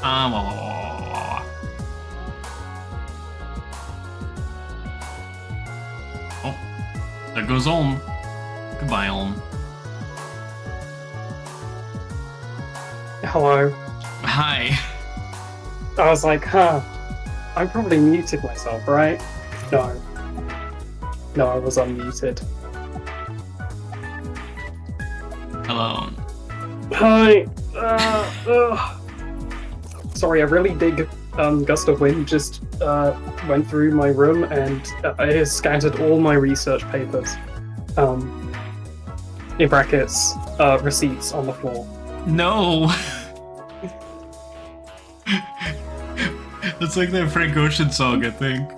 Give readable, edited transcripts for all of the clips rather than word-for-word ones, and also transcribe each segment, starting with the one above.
Wah, wah, wah, wah, wah. Oh, there goes Olm. Goodbye, Olm. Hello. Hi. I was like, I probably muted myself, right? No. No, I was unmuted. Hello. Hi. Sorry, a really big gust of wind just went through my room and it scattered all my research papers. In brackets, receipts on the floor. No. That's like that Frank Ocean song, I think.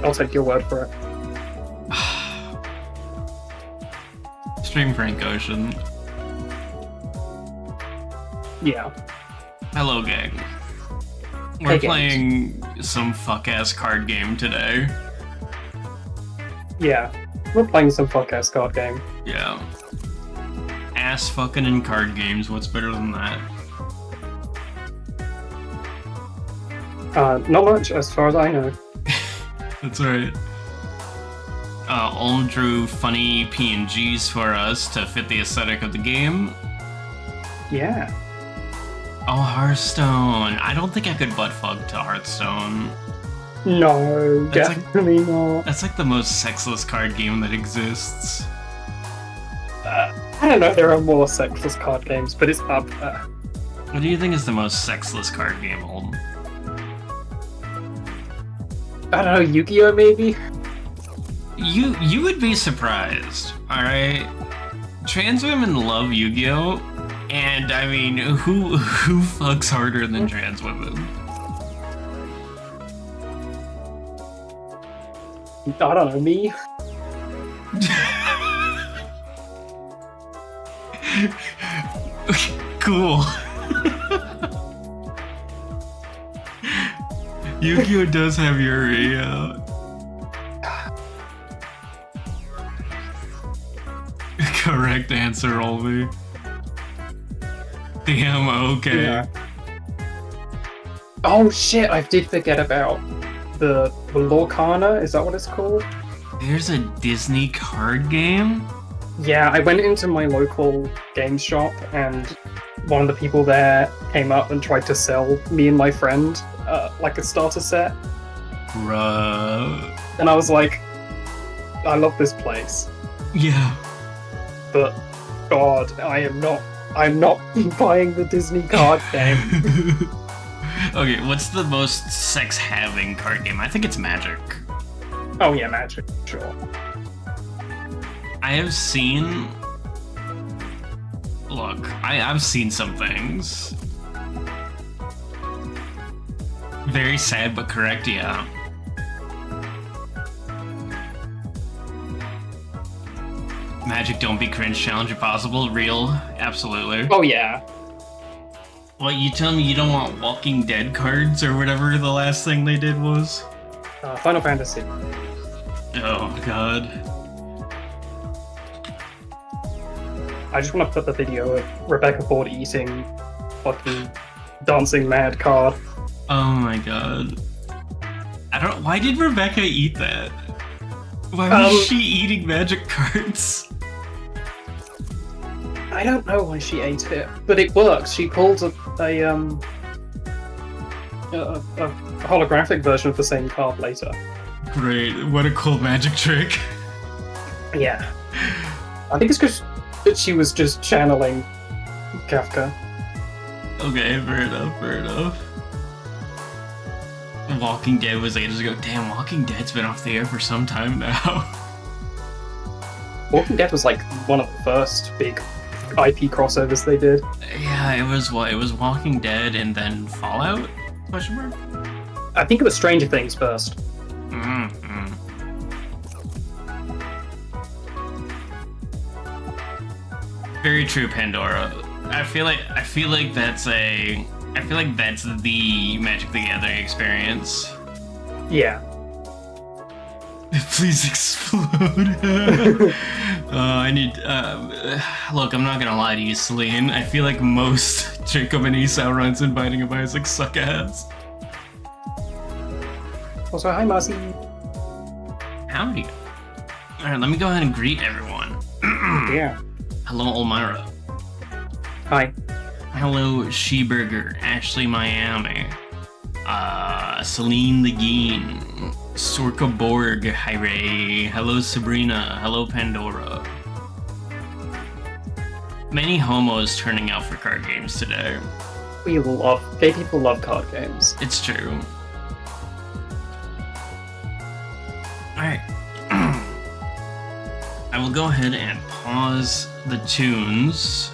I'll take your word for it. Stream Frank Ocean. Yeah. Hello, gang. We're Hey, playing some fuck-ass card game today. Yeah. We're playing some fuck-ass card game. Yeah. Ass fucking in card games, what's better than that? Not much, as far as I know. That's right. Olm drew funny PNGs for us to fit the aesthetic of the game. Yeah. Oh, Hearthstone. I don't think I could buttfuck to Hearthstone. No, That's like- definitely not. That's like the most sexless card game that exists. I don't know, there are more sexless card games, but it's up there. What do you think is the most sexless card game, Olm? I don't know, Yu-Gi-Oh maybe? You would be surprised, alright? Trans women love Yu-Gi-Oh! And I mean, who fucks harder than trans women? I don't know, me? Cool. Yu-Gi-Oh! Does have Yuri, yeah. Correct answer, Olmy. Damn, okay. Yeah. Oh shit, I did forget about the Lorcana, is that what it's called? There's a Disney card game? Yeah, I went into my local game shop and one of the people there came up and tried to sell me and my friend like a starter set. Bruh. And I was like, I love this place, Yeah. but God, I'm not buying the Disney card game. Okay, what's the most sex-having card game? I think it's Magic. Oh yeah, Magic, sure. I have seen... Look, I've seen some things. Very sad but correct, yeah. Magic Don't Be Cringe Challenge Impossible? Real? Absolutely. Oh yeah. Well, you tell me you don't want Walking Dead cards or whatever the last thing they did was? Final Fantasy. Oh, God. I just want to put the video of Rebecca Ford eating fucking dancing mad card. Oh my God. I don't... Why did Rebecca eat that? Why was she eating magic cards? I don't know why she ate it, but it works. She pulled a holographic version of the same card later. Great, what a cool magic trick. Yeah. I think it's because she was just channeling Kafka. Okay, fair enough, fair enough. Walking Dead was ages ago. Damn, Walking Dead's been off the air for some time now. Walking Dead was like one of the first big IP crossovers they did. Yeah, it was what? It was Walking Dead and then Fallout? Question mark? I think it was Stranger Things first. Mm-hmm. Very true, Pandora. I feel like that's the Magic the Gathering experience. Yeah. Please explode. I need. Look, I'm not gonna lie to you, Celine. I feel like most Jacob and Esau runs in Binding of Isaac suck ass. Also, hi, Marcy. Howdy. Alright, let me go ahead and greet everyone. Yeah. Hello, Olmyra. Hi. Hello, Sheburger, Ashley Miami, Celine Legeen, Sorka Borg, hi Ray, hello Sabrina, hello Pandora. Many homos turning out for card games today. Gay people love card games. It's true. Alright. I will go ahead and pause the tunes.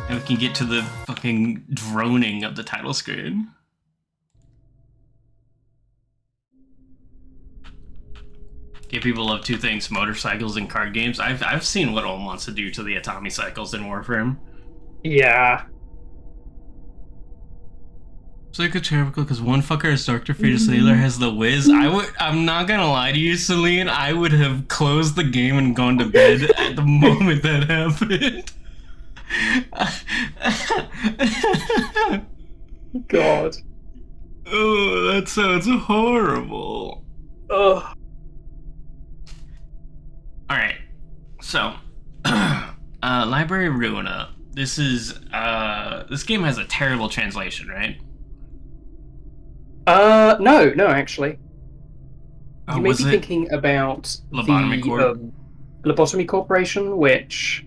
And we can get to the fucking droning of the title screen. Gay people love two things: motorcycles and card games. I've seen what Olm wants to do to the Atami cycles in Warframe. Yeah. Psychotropical, because one fucker is Dr. Fetus, the other has the whiz. I'm not gonna lie to you, Celine. I would have closed the game and gone to bed at the moment that happened. God. Oh, that sounds horrible. Ugh. Alright, so Library of Ruina. This is this game has a terrible translation, right? No, actually. You may be Was it thinking about Lobotomy Corp? Lobotomy Corporation, which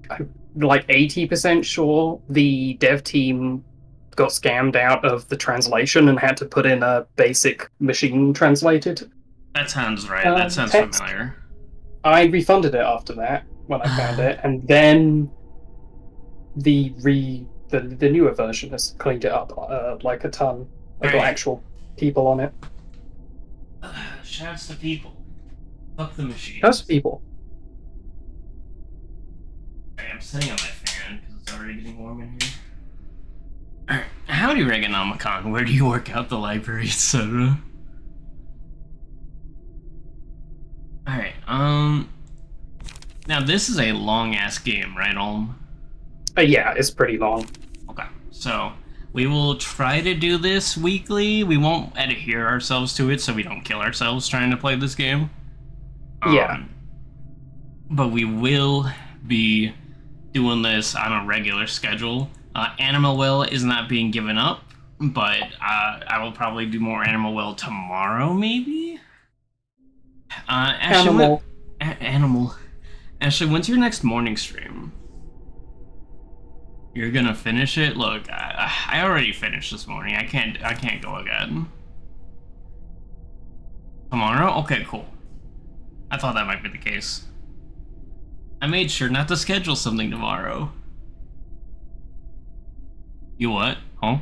I'm like 80% sure the dev team got scammed out of the translation and had to put in a basic machine translated. That sounds right. That sounds text. familiar. I refunded it after that when I found it, and then the newer version has cleaned it up like a ton. Got actual people on it. Shouts to people. Fuck the machine. Shouts to people. Alright, I'm sitting on my fan because it's already getting warm in here. Alright, howdy Reganomicon. Where do you work out the library, etc.? Alright, now this is a long-ass game, right, Olm? Yeah, it's pretty long. Okay, so we will try to do this weekly. We won't adhere ourselves to it so we don't kill ourselves trying to play this game. Yeah. But we will be doing this on a regular schedule. Animal Will is not being given up, but I will probably do more Animal Will tomorrow, maybe? Ashley, Animal. Ashley, when's your next morning stream? You're gonna finish it? Look, I already finished this morning. I can't go again. Tomorrow? Okay, cool. I thought that might be the case. I made sure not to schedule something tomorrow. You what? Huh?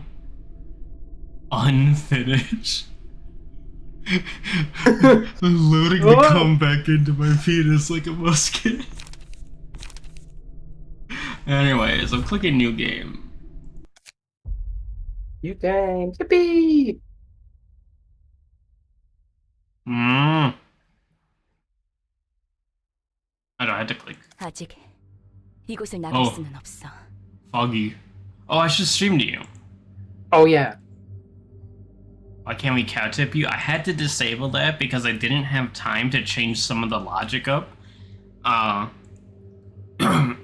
Unfinished. Loading the cum back into my penis like a musket. Anyways, I'm clicking new game. New game. Yippee! I don't have to click. 아직 이곳을 나갈 수는 없어. Foggy. Oh, I should stream to you. Oh yeah. Why can't we cow tip you? I had to disable that because I didn't have time to change some of the logic up.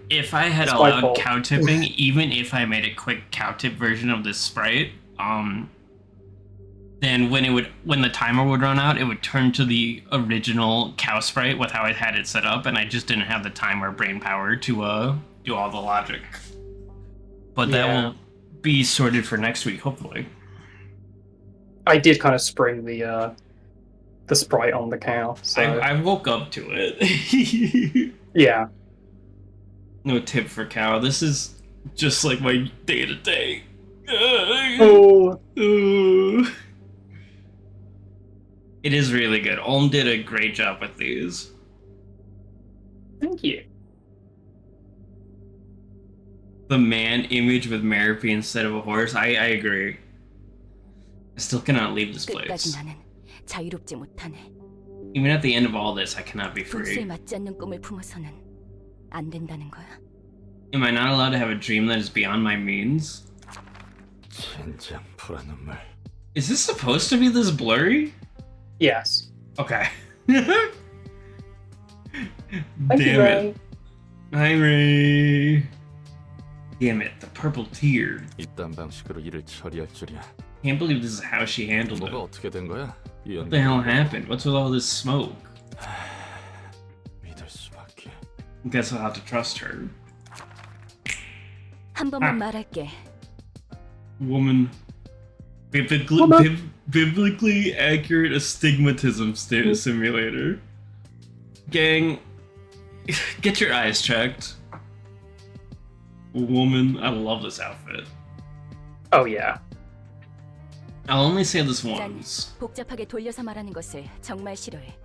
If I had allowed cow tipping, even if I made a quick cow tip version of this sprite, then when the timer would run out, it would turn to the original cow sprite with how I had it set up, and I just didn't have the time or brain power to do all the logic. But that will be sorted for next week, hopefully. I did kind of spring the sprite on the cow. So I woke up to it. Yeah. No tip for cow. This is just like my day to day. Oh. It is really good. Olm did a great job with these. Thank you. The man image with Merope instead of a horse. I agree. I still cannot leave this place. 끝까지 나는 자유롭지 못하네. Even at the end of all this, I cannot be 분수에 free. 맞지 않는 꿈을 품어서는 안 된다는 거야? Am I not allowed to have a dream that is beyond my means? 젠장 불안 눈물. Is this supposed to be this blurry? Yes. Okay. Thank Damn you, Ray. it. Hi, Ray. Damn it, the purple tear. 이딴 방식으로 일을 처리할 줄이야. Can't believe this is how she handled 뭐가 it. 어떻게 된 거야? 이 What the hell happened? What's with all this smoke? 믿을 수밖에. Guess I'll have to trust her. 한 번만 말할게. Woman. Biblically accurate astigmatism simulator. Gang, get your eyes checked. Woman, I love this outfit. Oh yeah. I'll only say this 난 once. 복잡하게 돌려서 말하는 것을 정말 싫어해.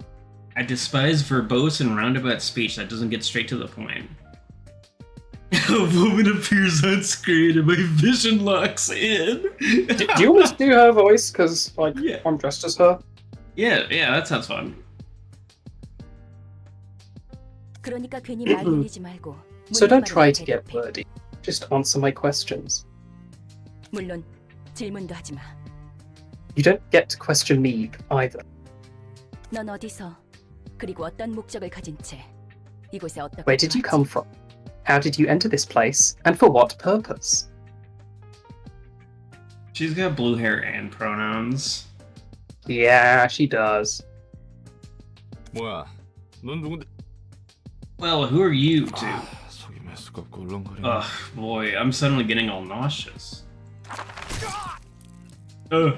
I despise verbose and roundabout speech that doesn't get straight to the point. A woman appears on screen and my vision locks in. Do you want to do her voice? Because like Yeah. I'm dressed as her. Yeah, that sounds fun. 그러니까 괜히 말 돌리지 말고. So don't try to 물론만 get 대답해. wordy. Just answer my questions. 물론 질문도 하지 마. You don't get to question me either. 넌 어디서 그리고 어떤 목적을 가진 채 이곳에 어떻게 Where did you 들어왔지? come from? How did you enter this place? And for what purpose? She's got blue hair and pronouns. Yeah, she does. 뭐야? 넌 누군데? Well, who are you two? 속이 메스껍고 울렁거리네. Ugh, boy, I'm suddenly getting all nauseous. Oh.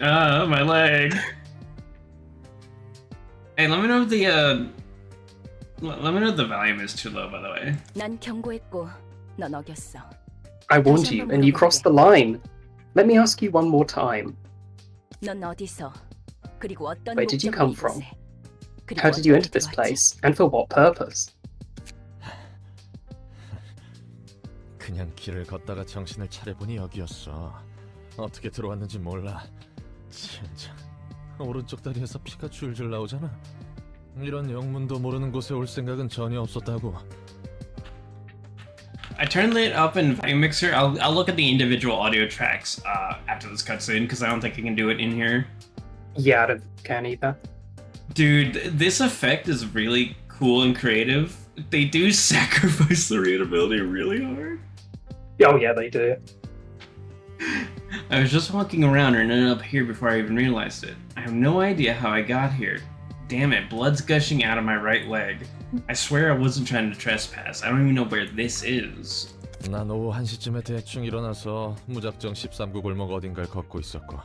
Ah, my leg. Hey, let me know if the volume is too low, by the way. 난 경고했고 넌 어겼어. I warned you, and you crossed the line. Let me ask you one more time. 넌 어디서 그리고 어떤 Where did you 목적으로 come from? 이곳에, 그리고 How did you 어떻게 enter this 들어왔지? place? And for what purpose? 그냥 길을 걷다가 정신을 차려보니 여기였어. 어떻게 들어왔는지 몰라. 진짜 오른쪽 다리에서 피가 줄줄 나오잖아. 이런 영문도 모르는 곳에 올 생각은 전혀 없었다고. I turned it up in volume mixer. I'll look at the individual audio tracks after this cutscene because I don't think I can do it in here. Yeah, I don't can either. Dude, this effect is really cool and creative. They do sacrifice the readability really hard. Oh yeah, they do. I was just walking around and ended up here before I even realized it. I have no idea how I got here. Damn it, blood's gushing out of my right leg. I swear I wasn't trying to trespass. I don't even know where this is. 난 오후 1시쯤에 대충 일어나서 무작정 13구 골목 어딘가를 걷고 있었고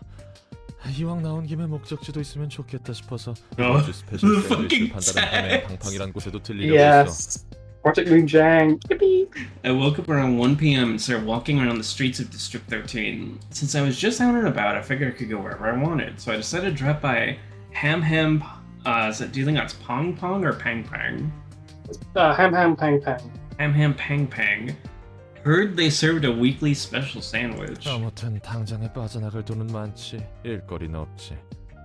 이왕 나온 김에 목적지도 있으면 좋겠다 싶어서 이번 주 스페셜 샌드위치를 fucking 판단한 밤에 sad. 방팡이란 곳에도 들리려고 했어. Yes. Project Moonjang. Yippee. I woke up around 1 p.m. and started walking around the streets of District 13. Since I was just out and about, I figured I could go wherever I wanted, so I decided to drop by do you think that's Pong Pong or Pang Pang? Ham ham pang pang. Ham Pang Pang. Heard they served a weekly special sandwich. 아무튼 당장에 빠져나갈 돈은 많지. 일거리는 없지.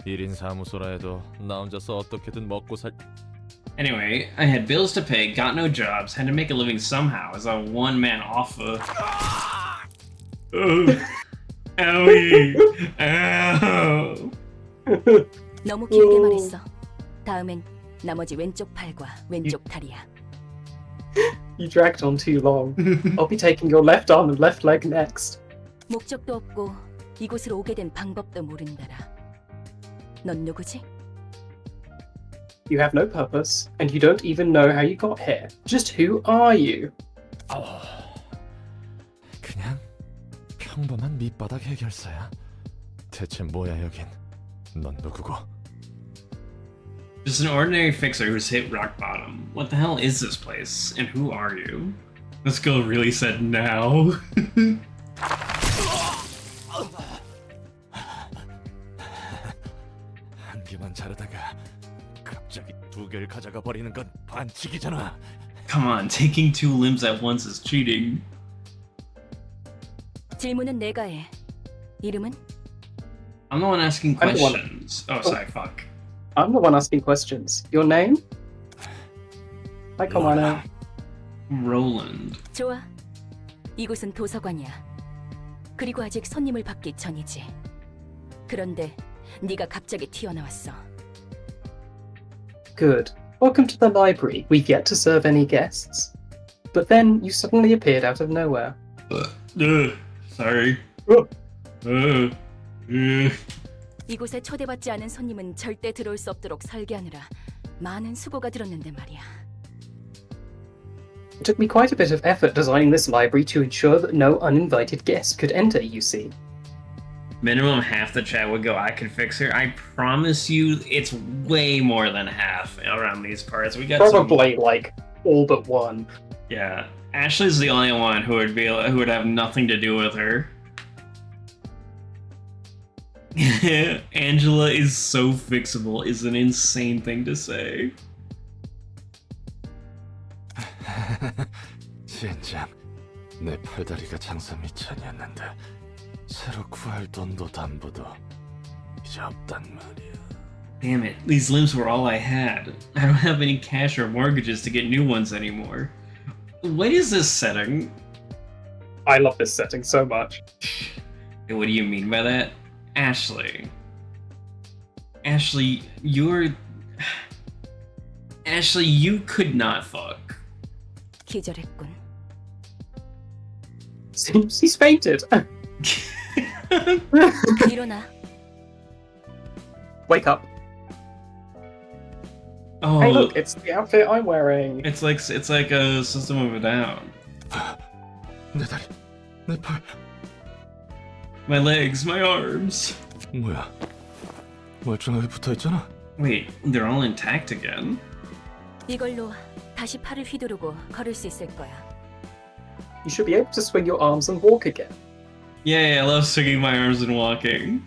1인 사무소라 해도 나 혼자서 어떻게든 먹고 살... Anyway, I had bills to pay, got no jobs, had to make a living somehow as a one-man offer. Owie! Ow! 너무 길게 말했어. 다음엔 나머지 왼쪽 팔과 왼쪽 다리야. You dragged on too long. I'll be taking your left arm and left leg next. 목적도 없고 이곳으로 오게 된 방법도 모른다라. 넌 누구지? You have no purpose, and you don't even know how you got here. Just who are you? 그냥 평범한 밑바닥 해결사야. 대체 뭐야 여긴? 넌 누구고? Just an ordinary fixer who's hit rock bottom. What the hell is this place? And who are you? This girl really said now. 한 개만 자르다가 갑자기 두 개를 가져가 버리는 건 반칙이잖아. Come on, taking 2 limbs at once is cheating. 질문은 내가 해. 이름은? I'm I'm the one asking I'm the one- questions. Oh, sorry, fuck. I'm the one asking questions. Your name? Hi, Komano. Roland. 좋아. 이곳은 도서관이야. 그리고 아직 손님을 받기 전이지. 그런데 네가 갑자기 튀어나왔어. Good. Welcome to the library. We've yet to serve any guests. But then you suddenly appeared out of nowhere. Sorry. 이곳에 초대받지 않은 손님은 절대 들어올 수 없도록 설계하느라 많은 수고가 들었는데 말이야. It took me quite a bit of effort designing this library to ensure that no uninvited guests could enter, you see. Minimum half the chat would go, I can fix her. I promise you, it's way more than half around these parts. We got Probably, like, all but one. Yeah. Ashley's the only one who would have nothing to do with her. Angela is so fixable is an insane thing to say. 진짜 내 팔다리가 장사 미천이었는데 새로 구할 돈도 담보도 이제 없단 말이야. Damn it, these limbs were all I had. I don't have any cash or mortgages to get new ones anymore. What is this setting? I love this setting so much. What do you mean by that? Ashley, you're... Ashley, you could not fuck. 기절했군. Seems he's fainted. 일어나. Wake up. Oh, Hey, look, it's the outfit I'm wearing. it's like a System of a Down. 내 다리, 내 팔. My legs, my arms. 뭐야? 멀쩡하게 붙어있잖아. Wait, they're all intact again? 이걸로 다시 팔을 휘두르고 걸을 수 있을 거야. You should be able to swing your arms and walk again. Yay, I love swinging my arms and walking.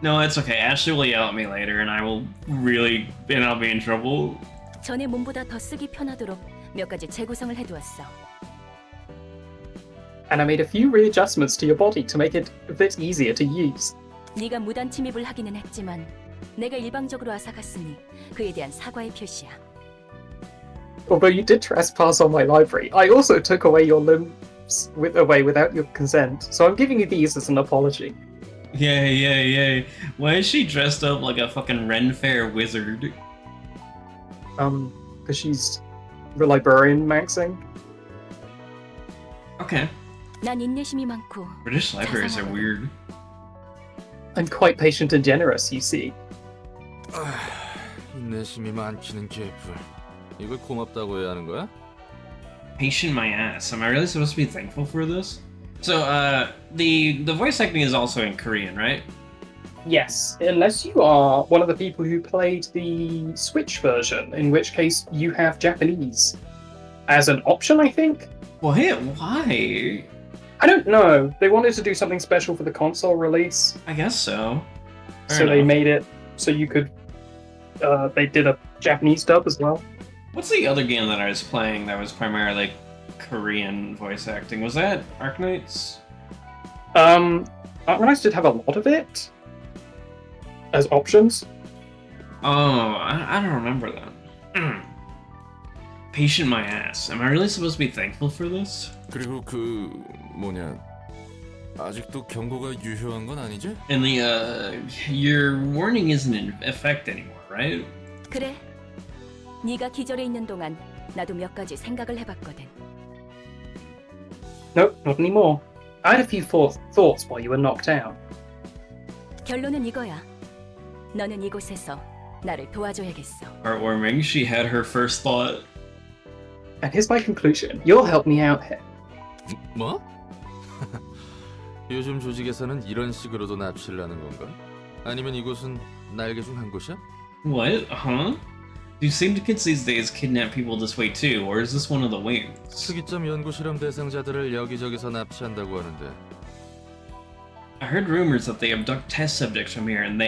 No, it's okay. Ashley will yell at me later and I'll be in trouble. 전에 몸보다 더 쓰기 편하도록 몇 가지 재구성을 해두었어. And I made a few readjustments to your body to make it a bit easier to use. 네가 무단 침입을 하기는 했지만 내가 일방적으로 앗아갔으니 그에 대한 사과의 표시야. Although you did trespass on my library, I also took away your limbs without your consent, so I'm giving you these as an apology. Yay. Why is she dressed up like a fucking Ren Fair wizard? Because she's the librarian maxing. Okay. 난 인내심이 많고 British libraries are weird. I'm quite patient and generous, you see. 인내심이 많기는 개뿔. 이걸 고맙다고 해야 하는 거야? Patient my ass. Am I really supposed to be thankful for this? So, the voice acting is also in Korean, right? Yes, unless you are one of the people who played the Switch version, in which case you have Japanese as an option, I think? What? Why? I don't know. They wanted to do something special for the console release, I guess so. Fair so they enough. made it so you could. They did a Japanese dub as well. What's the other game that I was playing that was primarily Korean voice acting? Was that Arknights? Arknights did have a lot of it as options. Oh, I don't remember that. Patient my ass. Am I really supposed to be thankful for this? 그리고 아직도 경고가 유효한 건 아니지? And your warning isn't in effect anymore, right? 그래. 네가 기절해 있는 동안 나도 몇 가지 생각을 해봤거든. Nope, not anymore. I had a few thoughts while you were knocked out. 결론은 이거야. 너는 이곳에서 나를 도와줘야겠어. Heartwarming. She had her first thought. And here's my conclusion. You'll help me out here. 뭐? 요즘 조직에서는 이런 식으로도 납치를 하는 건가? 아니면 이곳은 날개 중 한 곳이야? What? Huh? Do syndicates these days kidnap people this way too, or is this one of the wings? 특이점 연구 실험 대상자들을 여기저기서 납치한다고 하는데. I heard rumors that they abduct test subjects from here and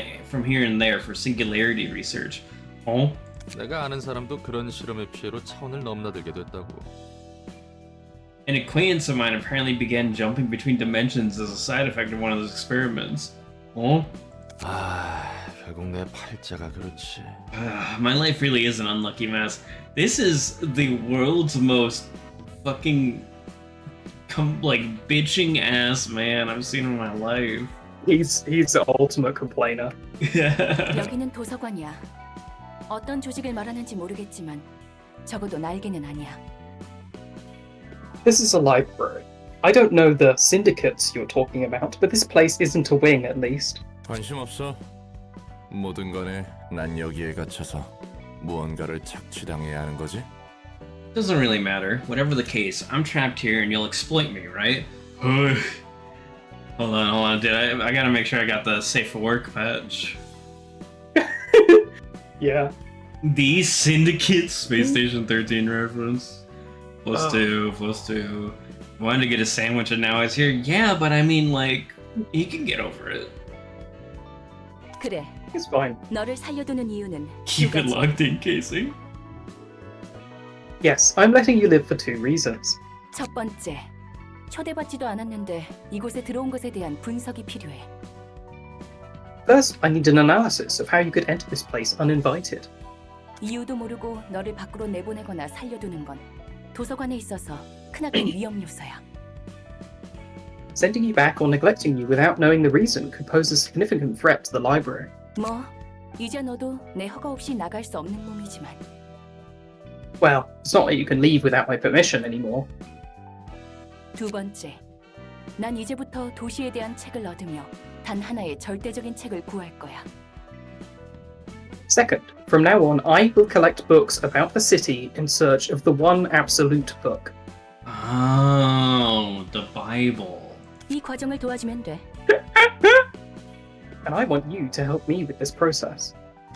there for singularity research. Oh? 내가 아는 사람도 그런 실험의 피해로 차원을 넘나들게 됐다고. An acquaintance of mine apparently began jumping between dimensions as a side effect of one of those experiments. Oh? 결국 내 팔자가 그렇지. My life really is an unlucky mess. This is the world's most fucking bitching ass man I've seen in my life. He's the ultimate complainer. 여기는 도서관이야. 어떤 조직을 말하는지 모르겠지만 적어도 날개는 아니야. This is a library. I don't know the syndicates you're talking about, but this place isn't a wing at least. 관심 없어. 뭐든 간에 난 여기에 갇혀서 무언가를 착취당해야 하는 거지. Doesn't really matter. Whatever the case, I'm trapped here and you'll exploit me, right? Hold on. Dude, I gotta make sure I got the safe for work patch. Yeah. The Syndicate Space Station 13 reference. Plus two. Wanted to get a sandwich and now it's here. Yeah, but I mean, like, he can get over it. 그래. It's fine. 너를 살려두는 이유는 Keep it 두 가지. locked in casing. Yes, I'm letting you live for two reasons. 첫 번째, 초대받지도 않았는데 이곳에 들어온 것에 대한 분석이 필요해. First, I need an analysis of how you could enter this place uninvited. 이유도 모르고 너를 밖으로 내보내거나 살려두는 건 도서관에 있어서 크나큰 위험 요소야. Sending you back or neglecting you without knowing the reason could pose a significant threat to the library. 뭐, 이제 너도 내 허가 없이 나갈 수 없는 몸이지만 Well, it's not like you can leave without my permission anymore. 두 번째, 난 이제부터 도시에 대한 책을 얻으며 단 하나의 절대적인 책을 구할 거야. Second, from now on, I will collect books about the city in search of the one absolute book. Oh, the Bible. 이 과정을 도와주면 돼. And I want you to help me with this process.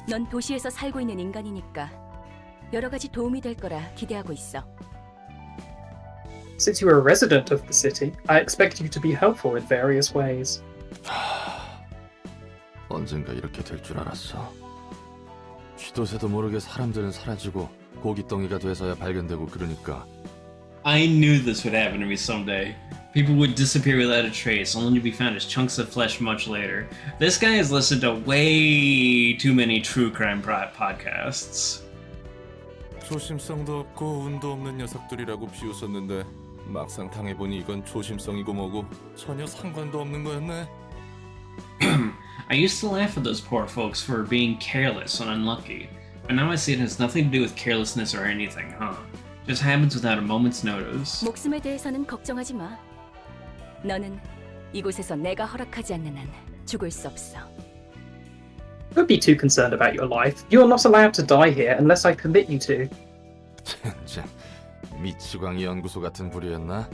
넌 도시에서 살고 있는 인간이니까 여러 가지 도움이 될 거라 기대하고 있어. Since you are a resident of the city, I expect you to be helpful in various ways. 언젠가 이렇게 될 줄 알았어. 쥐도 새도 모르게 사람들은 사라지고 고깃덩이가 돼서야 발견되고 그러니까. I knew this would happen to me someday. People would disappear without a trace, only to be found as chunks of flesh much later. This guy has listened to way too many true crime podcasts. 조심성도 없고 운도 없는 녀석들이라고 비웃었는데 막상 당해보니 이건 조심성이고 뭐고 전혀 상관도 없는 거였네. I used to laugh at those poor folks for being careless and unlucky, but now I see it has nothing to do with carelessness or anything, huh? Just happens without a moment's notice. 목숨에 대해서는 걱정하지 마. 너는 이곳에서 내가 허락하지 않는 한 죽을 수 없어. Don't be too concerned about your life. You are not allowed to die here unless I permit you to. 진짜 미치광이 연구소 같은 부류였나?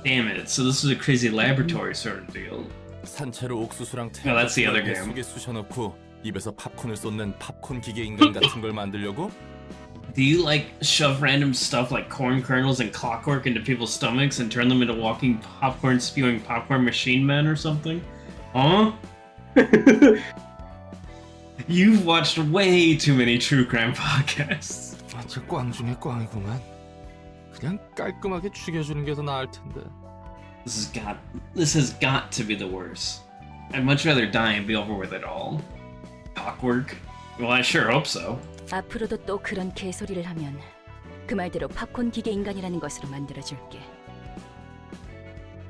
Damn it, so this is a crazy laboratory sort of deal. 산채로 옥수수랑 Oh, that's the other 배 game. 속에 쑤셔넣고 입에서 팝콘을 쏟는 팝콘 기계 인간 같은 걸 만들려고? Do you like shove random stuff like corn kernels and clockwork into people's stomachs and turn them into walking popcorn spewing popcorn machine men or something? Huh? You've watched way too many true crime podcasts. 완전 꽝 중에 꽝이구만. 그냥 깔끔하게 죽여주는 게 더 나을 텐데. This has got to be the worst. I'd much rather die and be over with it all. Clockwork? Well, I sure hope so. 앞으로도 또 그런 개소리를 하면 그 말대로 팝콘 기계 인간이라는 것으로 만들어줄게.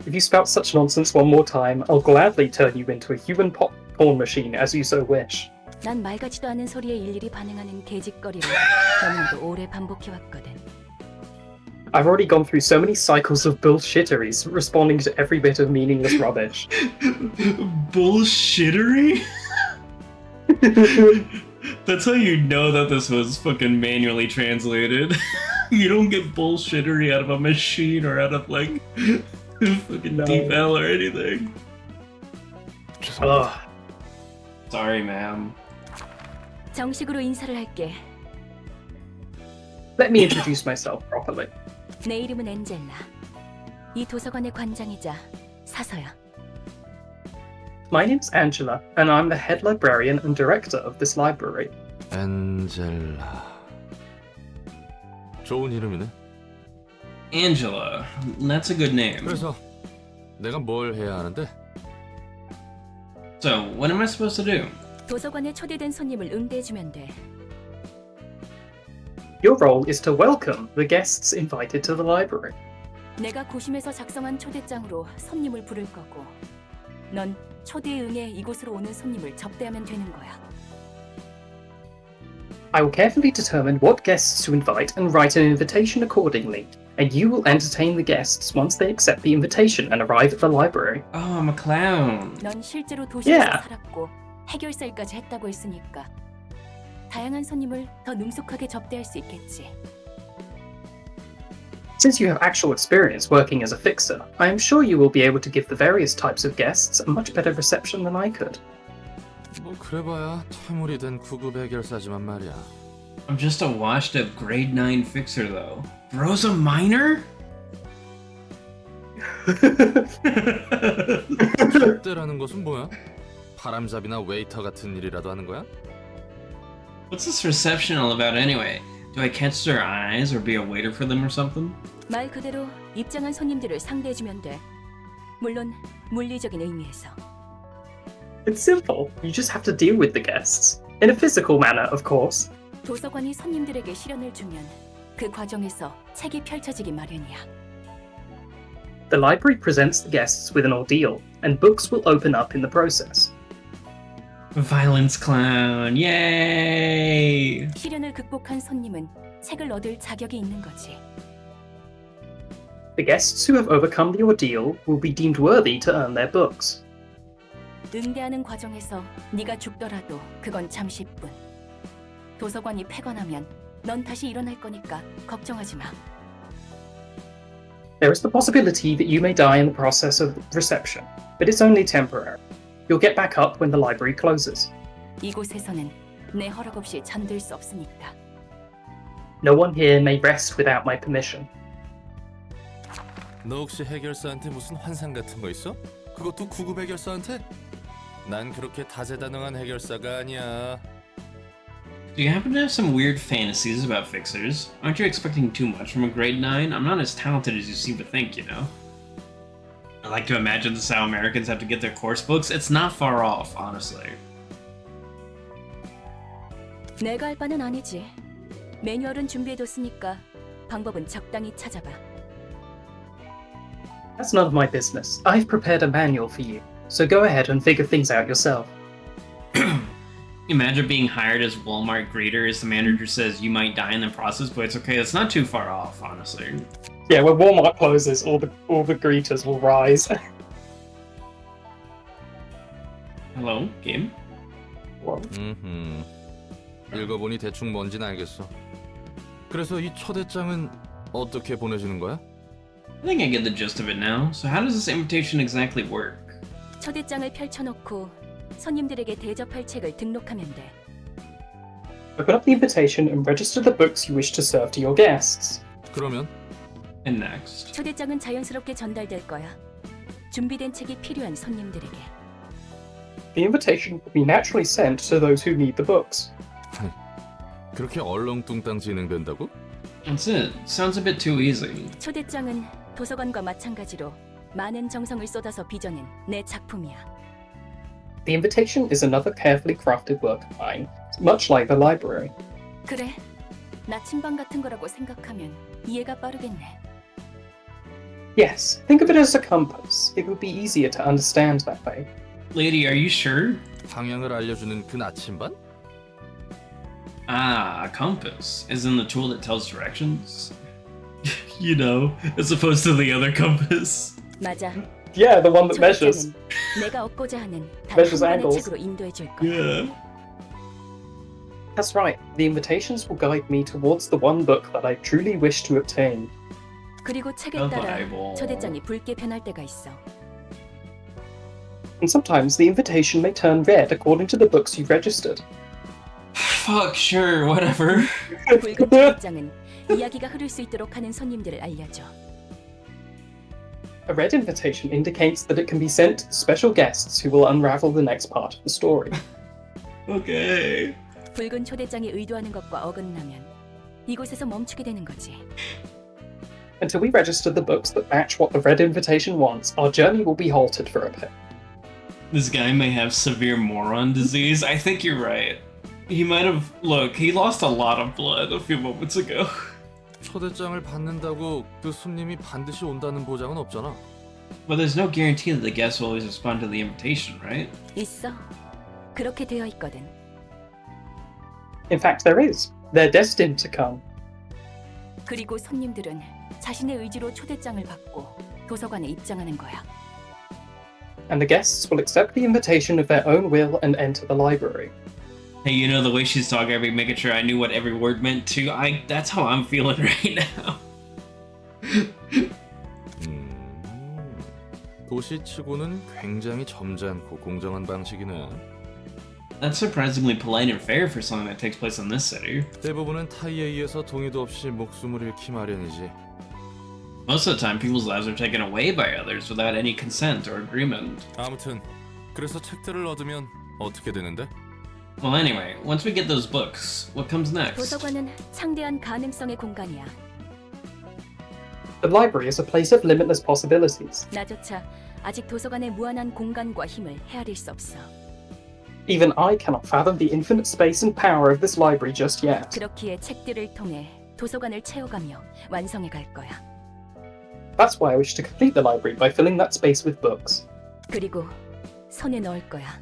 If you spout such nonsense one more time, I'll gladly turn you into a human popcorn machine as you so wish. 난 말 같지도 않은 소리에 일일이 반응하는 개짓거리를 너무나도 오래 반복해왔거든. I've already gone through so many cycles of bullshitteries, responding to every bit of meaningless rubbish. Bullshittery? That's how you know that this was fucking manually translated. You don't get bullshittery out of a machine or out of like fucking No. deep hell or anything. Ugh. Sorry, ma'am. 정식으로 인사를 할게. Let me introduce myself properly. 내 이름은 엔젤라. 이 도서관의 관장이자 사서야. My name's Angela, and I'm the head librarian and director of this library. 엔젤라. 좋은 이름이네. Angela. That's a good name. 그래서 내가 뭘 해야 하는데? So, what am I supposed to do? 도서관에 초대된 손님을 응대해주면 돼. Your role is to welcome the guests invited to the library. 내가 고심해서 작성한 초대장으로 손님을 부를 거고, 넌 초대에 응해 이곳으로 오는 손님을 접대하면 되는 거야. I will carefully determine what guests to invite and write an invitation accordingly, and you will entertain the guests once they accept the invitation and arrive at the library. Oh, I'm a clown. 넌 실제로 도시에서 Yeah. 살았고 해결사 일까지 했다고 했으니까 다양한 손님을 더 능숙하게 접대할 수 있겠지. Since you have actual experience working as a fixer, I am sure you will be able to give the various types of guests a much better reception than I could. 뭐 그래봐야 퇴물이 된 9급 해결사지만 말이야. I'm just a washed-up grade 9 fixer, though. Bro's a minor? 접대라는 것은 뭐야? 바람잡이나 웨이터 같은 일이라도 하는 거야? What's this reception all about anyway? Do I catch their eyes or be a waiter for them or something? 말 그대로 입장한 손님들을 상대해주면 돼. 물론 물리적인 의미에서. It's simple. You just have to deal with the guests. In a physical manner, of course. 도서관이 손님들에게 시련을 주면 그 과정에서 책이 펼쳐지기 마련이야. The library presents the guests with an ordeal, and books will open up in the process. Violence clown, yay! 시련을 극복한 손님은 책을 얻을 자격이 있는 거지. The guests who have overcome the ordeal will be deemed worthy to earn their books. 응대하는 과정에서 네가 죽더라도 그건 잠시뿐. 도서관이 폐관하면 넌 다시 일어날 거니까 걱정하지 마. There is the possibility that you may die in the process of reception, but it's only temporary. You'll get back up when the library closes. 이곳에서는 내 허락 없이 잠들 수 없으니까. No one here may rest without my permission. 너 혹시 해결사한테 무슨 환상 같은 거 있어? 그것도 9급 해결사한테? 난 그렇게 다재다능한 해결사가 아니야. Do you happen to have some weird fantasies about fixers? Aren't you expecting too much from a grade 9? I'm not as talented as you seem to think, you know? I like to imagine this is how Americans have to get their course books. It's not far off, honestly. 내가 할 바는 아니지. 매뉴얼은 준비해뒀으니까 방법은 적당히 찾아봐. That's none of my business. I've prepared a manual for you, so go ahead and figure things out yourself. Imagine being hired as Walmart greeter as the manager says you might die in the process, but it's okay. It's not too far off, honestly. Yeah, when Walmart closes, all the greeters will rise. Hello, game? Whoa. 읽어보니 대충 뭔진 알겠어. 그래서 이 초대장은 어떻게 보내주는 거야? I think I get the gist of it now. So how does this invitation exactly work? 초대장을 펼쳐놓고 손님들에게 대접할 책을 등록하면 돼. Open up the invitation and register the books you wish to serve to your guests. 그러면 And next. 초대장은 자연스럽게 전달될 거야. 준비된 책이 필요한 손님들에게. The invitation will be naturally sent to those who need the books. 그렇게 얼렁뚱땅 진행된다고? That's it. Sounds a bit too easy. 초대장은 도서관과 마찬가지로 많은 정성을 쏟아서 빚어낸 내 작품이야. The invitation is another carefully crafted work of mine, much like the library. 그래, 나침반 같은 거라고 생각하면 이해가 빠르겠네. Yes, think of it as a compass. It would be easier to understand that way. Lady, are you sure? 방향을 알려주는 그 나침반? Ah, a compass. Isn't the tool that tells directions? You know, as opposed to the other compass. 맞아. Yeah, the one that measures. 초대장은 내가 얻고자 하는 단 한 Measures 권의 angles. 책으로 인도해 줄 거야. Yeah. That's right. The invitations will guide me towards the one book that I truly wish to obtain. 그리고 책에 The 따라 Bible. 초대장이 붉게 변할 때가 있어. And sometimes the invitation may turn red according to the books you've registered. Fuck, sure, whatever. 붉은 초대장은 이야기가 흐를 수 있도록 하는 손님들을 알려줘. A red invitation indicates that it can be sent to special guests who will unravel the next part of the story. Okay. 붉은 초대장이 의도하는 것과 어긋나면 이곳에서 멈추게 되는 거지. Until we register the books that match what the Red Invitation wants, our journey will be halted for a bit. This guy may have severe moron disease. I think you're right. He might have... Look, he lost a lot of blood a few moments ago. 초대장을 받는다고 그 손님이 반드시 온다는 보장은 없잖아. But there's no guarantee that the guests will always respond to the invitation, right? 있어. 그렇게 되어 있거든. In fact, there is. They're destined to come. 그리고 손님들은 자신의 의지로 초대장을 받고 도서관에 입장하는 거야. And the guests will accept the invitation of their own will and enter the library. Hey, you know, the way she's talking, I'd be making sure I knew what every word meant too. That's how I'm feeling right now. 도시치고는 굉장히 점잖고 공정한 방식이네. That's surprisingly polite and fair for something that takes place in this city. 대부분은 타이에 의해서 동의도 없이 목숨을 잃기 마련이지. Most of the time, people's lives are taken away by others without any consent or agreement. 아무튼 그래서 책들을 얻으면 어떻게 되는데? Well, anyway, once we get those books, what comes next? 도서관은 창대한 가능성의 공간이야. The library is a place of limitless possibilities. 나조차 아직 도서관의 무한한 공간과 힘을 헤아릴 수 없어. Even I cannot fathom the infinite space and power of this library just yet. 그렇기에 책들을 통해 도서관을 채워가며 완성해 갈 거야. That's why I wish to complete the library by filling that space with books. 그리고 손에 넣을 거야.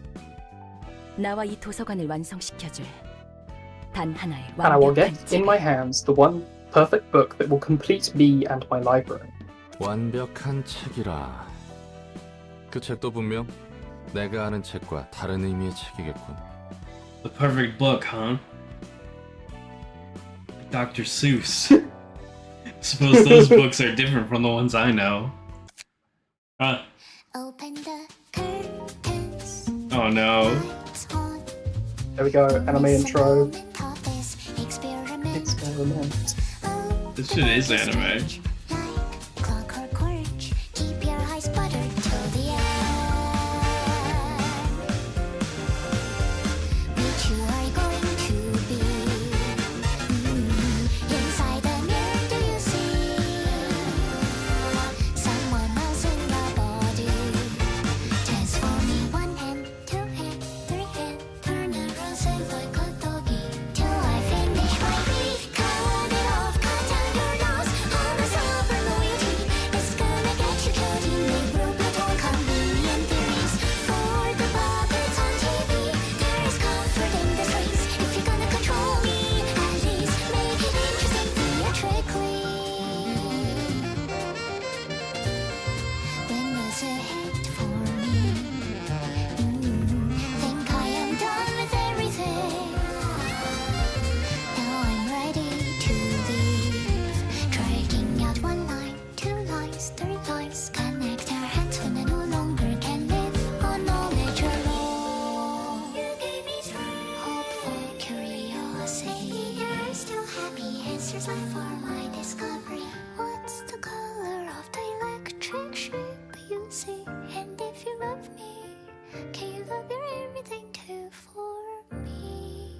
나와 이 도서관을 완성시켜줄 단 하나의 And I will 완벽한 get in my hands the one perfect book that will complete me and my library. 완벽한 책이라. 그 책도 분명 내가 아는 책과 다른 의미의 책이겠군. The perfect book, huh? Dr. Seuss. Suppose those books are different from the ones I know. Open the curtains. Oh no. There we go, anime intro. Experiment. Experiment. This shit is anime. Like clockwork orange. Keep your eyes buttered till the end. Which you are going to be. Inside the mirror, do you see someone else in the body? Transforming one hand, two hand, three hand. Turn around, say like a doggy. Till I finish my feet. Cut it off, cut down your nose. All the silver loyalty is gonna get you killed. You make brutal convenient theories for the puppets on TV. There is comfort in the streets. If you're gonna control me, at least make it interesting theatrically. Windows ahead for me. Think I am done with everything. Now I'm ready to leave. Dragging out one line, two lines, three lines. Connect our hands when I no longer can live on knowledge alone. You gave me strength, hopeful curiosity. You're still happy, answers left for my discovery. What's the color of the electric shape you see? And if you love me, can you love your everything too for me?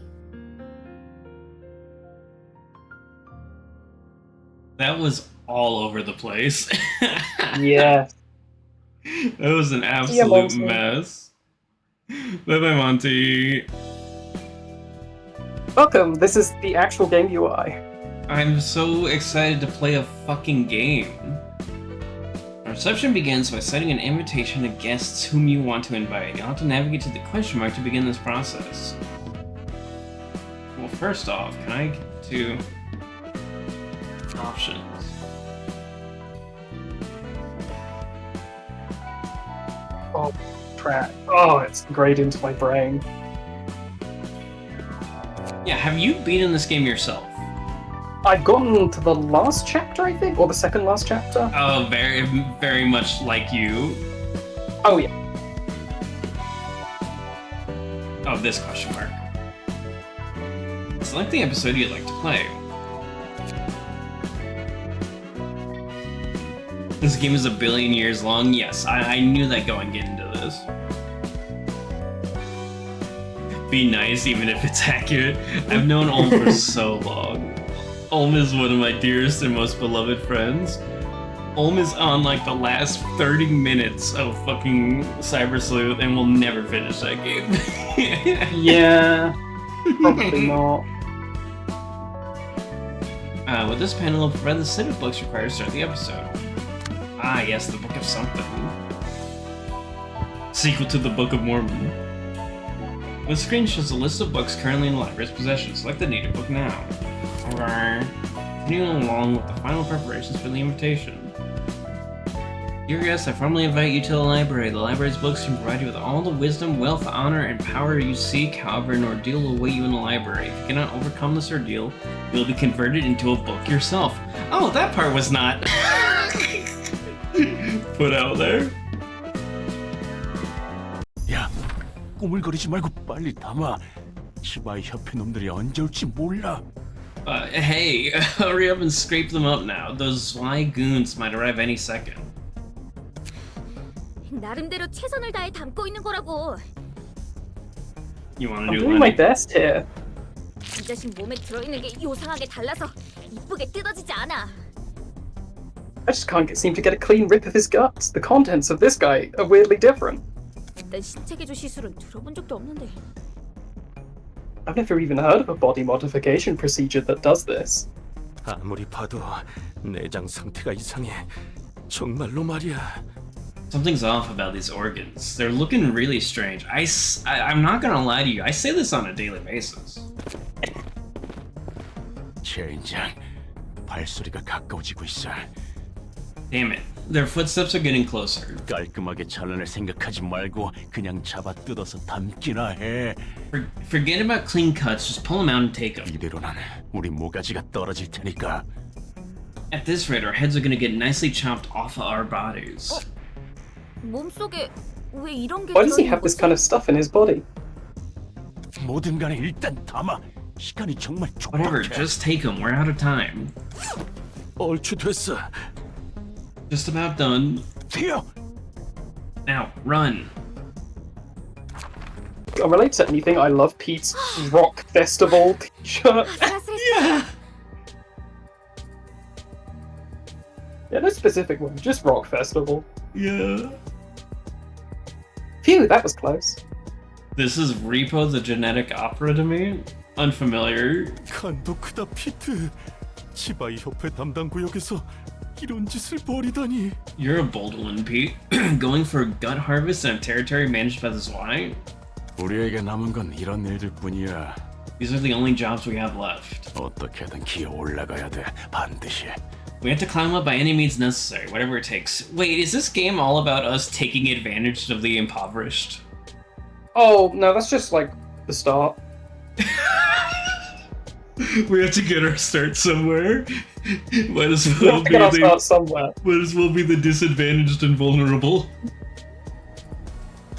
That was all over the place. Yeah. That was an absolute Monty. mess. Bye bye, Monty. Welcome, this is the actual game UI. I'm so excited to play a fucking game. Our reception begins by sending an invitation to guests whom you want to invite. You'll have to navigate to the question mark to begin this process. Well, first off, can I get to options? Oh, track. Oh, it's ingrained into my brain. Yeah, have you beaten this game yourself? I've gotten to the last chapter, I think, or the second last chapter. Oh, very, very much like you. Oh, yeah. Oh, this question mark. Select the episode you'd like to play. This game is 1 billion years long. Yes, I knew that going into this. Be nice even if it's accurate. I've known Olm for so long. Olm is one of my dearest and most beloved friends. Olm is on like the last 30 minutes of fucking Cyber Sleuth and will never finish that game. Yeah, probably not. With this panel, will provide the set of books required to start the episode. Ah, yes, the Book of Something. Sequel to the Book of Mormon. The screen shows a list of books currently in the library's possession. Select the needed book now. Alright. Continuing along with the final preparations for the invitation. Dear guests, I formally invite you to the library. The library's books can provide you with all the wisdom, wealth, honor, and power you seek. However, an ordeal will await you in the library. If you cannot overcome this ordeal, you will be converted into a book yourself. Oh, that part was not put out there. 야, 꾸물거리지 말고 빨리 담아. 치바이 협회 놈들이 언제 올지 몰라. Hey, hurry up and scrape them up now. Those sly goons might arrive any second. 나름대로 최선을 다해 담고 있는 거라고. You want I'm to do doing my Lenny? best here. 이 자식 몸에 들어있는 게 요상하게 달라서 이쁘게 뜯어지지 않아. I just can't seem to get a clean rip of his guts. The contents of this guy are weirdly different. 난 신체 개조 시술은 들어본 적도 없는데. I've never even heard of a body modification procedure that does this. 아무리 봐도 내장 상태가 이상해. 정말로 말이야. Something's off about these organs. They're looking really strange. I'm not gonna lie to you. I say this on a daily basis. 젠장, 발소리가 가까워지고 있어. Damn it. Their footsteps are getting closer. 깔끔하게 잘라낼 생각하지 말고 그냥 잡아 뜯어서 담기나 해. Forget about clean cuts. Just pull them out and take them. 이대로는 우리 모가지가 떨어질 테니까. At this rate, our heads are gonna get nicely chopped off of our bodies. 몸속에 왜 이런 게 Why does he 들어있는 have this 거지? kind of stuff in his body? 뭐든 간에 일단 담아. 시간이 정말 Whatever, 촉박해. just take them. We're out of time. 얼추 됐어. Just about done. 튀어. Now, run. Unrelated to anything, I love Pete's rock festival t-shirt. 아슬아슬했어. Yeah, no specific one, just rock festival. Yeah. Phew, that was close. This is Repo the Genetic Opera to me. Unfamiliar. 간도 크다 피트. 치바이 협회 담당 구역에서 이런 짓을 벌이다니. You're a bold one, Pete. Going for a gut harvest in a territory managed by the Zwei? 우리에게 남은 건 이런 일들 뿐이야. These are the only jobs we have left. 어떻게든 기어 올라가야 돼. 반드시. We have to climb up by any means necessary, whatever it takes. Wait, is this game all about us taking advantage of the impoverished? Oh, no, that's just like the start. We have to get our start somewhere. Might as We well have to be get our the start somewhere. might as well be the disadvantaged and vulnerable.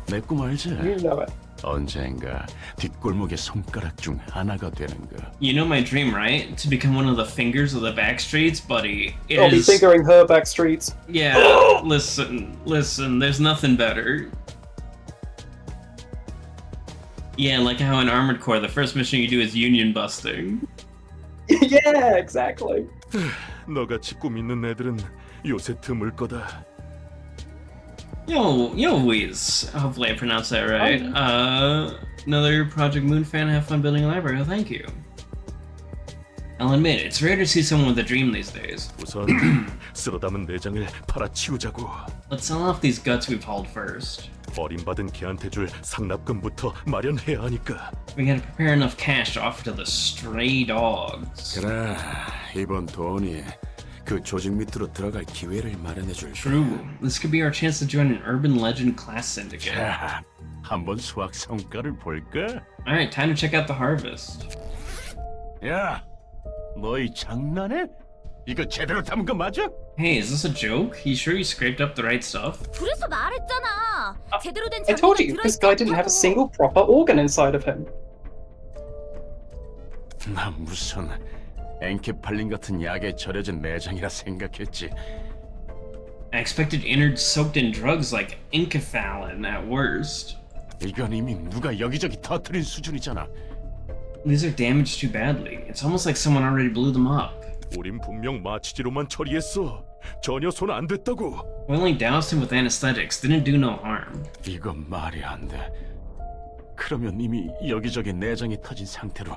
내 꿈 알지? You know it. 언젠가 뒷골목의 손가락 중 하나가 되는 거. You know my dream, right? To become one of the fingers of the back streets, buddy. It I'll be is. figuring her back streets. Yeah, listen. There's nothing better. Yeah, like how in Armored Core, the first mission you do is union busting. Yeah, exactly. 너같이 꿈 있는 애들은 요새 드물 거다. Yo, Wiz. Hopefully I pronounced that right. Another Project Moon fan. Have fun building a library. Oh, thank you. I'll admit, it's rare to see someone with a dream these days. 우선 쓸어 담은 내장을 팔아치우자고. Let's sell off these guts we've hauled first. 버림받은 개한테 줄 상납금부터 마련해야 하니까. We gotta prepare enough cash to offer to the stray dogs. 그래, 이번 돈이 그 조직 밑으로 들어갈 기회를 마련해 줄. True. This could be our chance to join an urban legend class syndicate. 자, 한번 수학 성과를 볼까? Alright, time to check out the harvest. 야, 너희 장난해? 이거 제대로 담은 거 맞아? Hey, is this a joke? You sure you scraped up the right stuff? 그래서 말했잖아. 제대로 된 I told 장비가 you, this guy didn't have a single proper organ inside of him. 나 무슨 엔케팔린 같은 약에 절여진 내장이라 생각했지. I expected innards soaked in drugs like enkephalin at worst. 이건 이미 누가 여기저기 터뜨린 수준이잖아. These are damaged too badly. It's almost like someone already blew them up. 우린 분명 마취제로만 처리했어. 전혀 손 안 댔다고. We only doused him with anesthetics. Didn't do no harm. 이건 말이 안 돼. 그러면 이미 여기저기 내장이 터진 상태로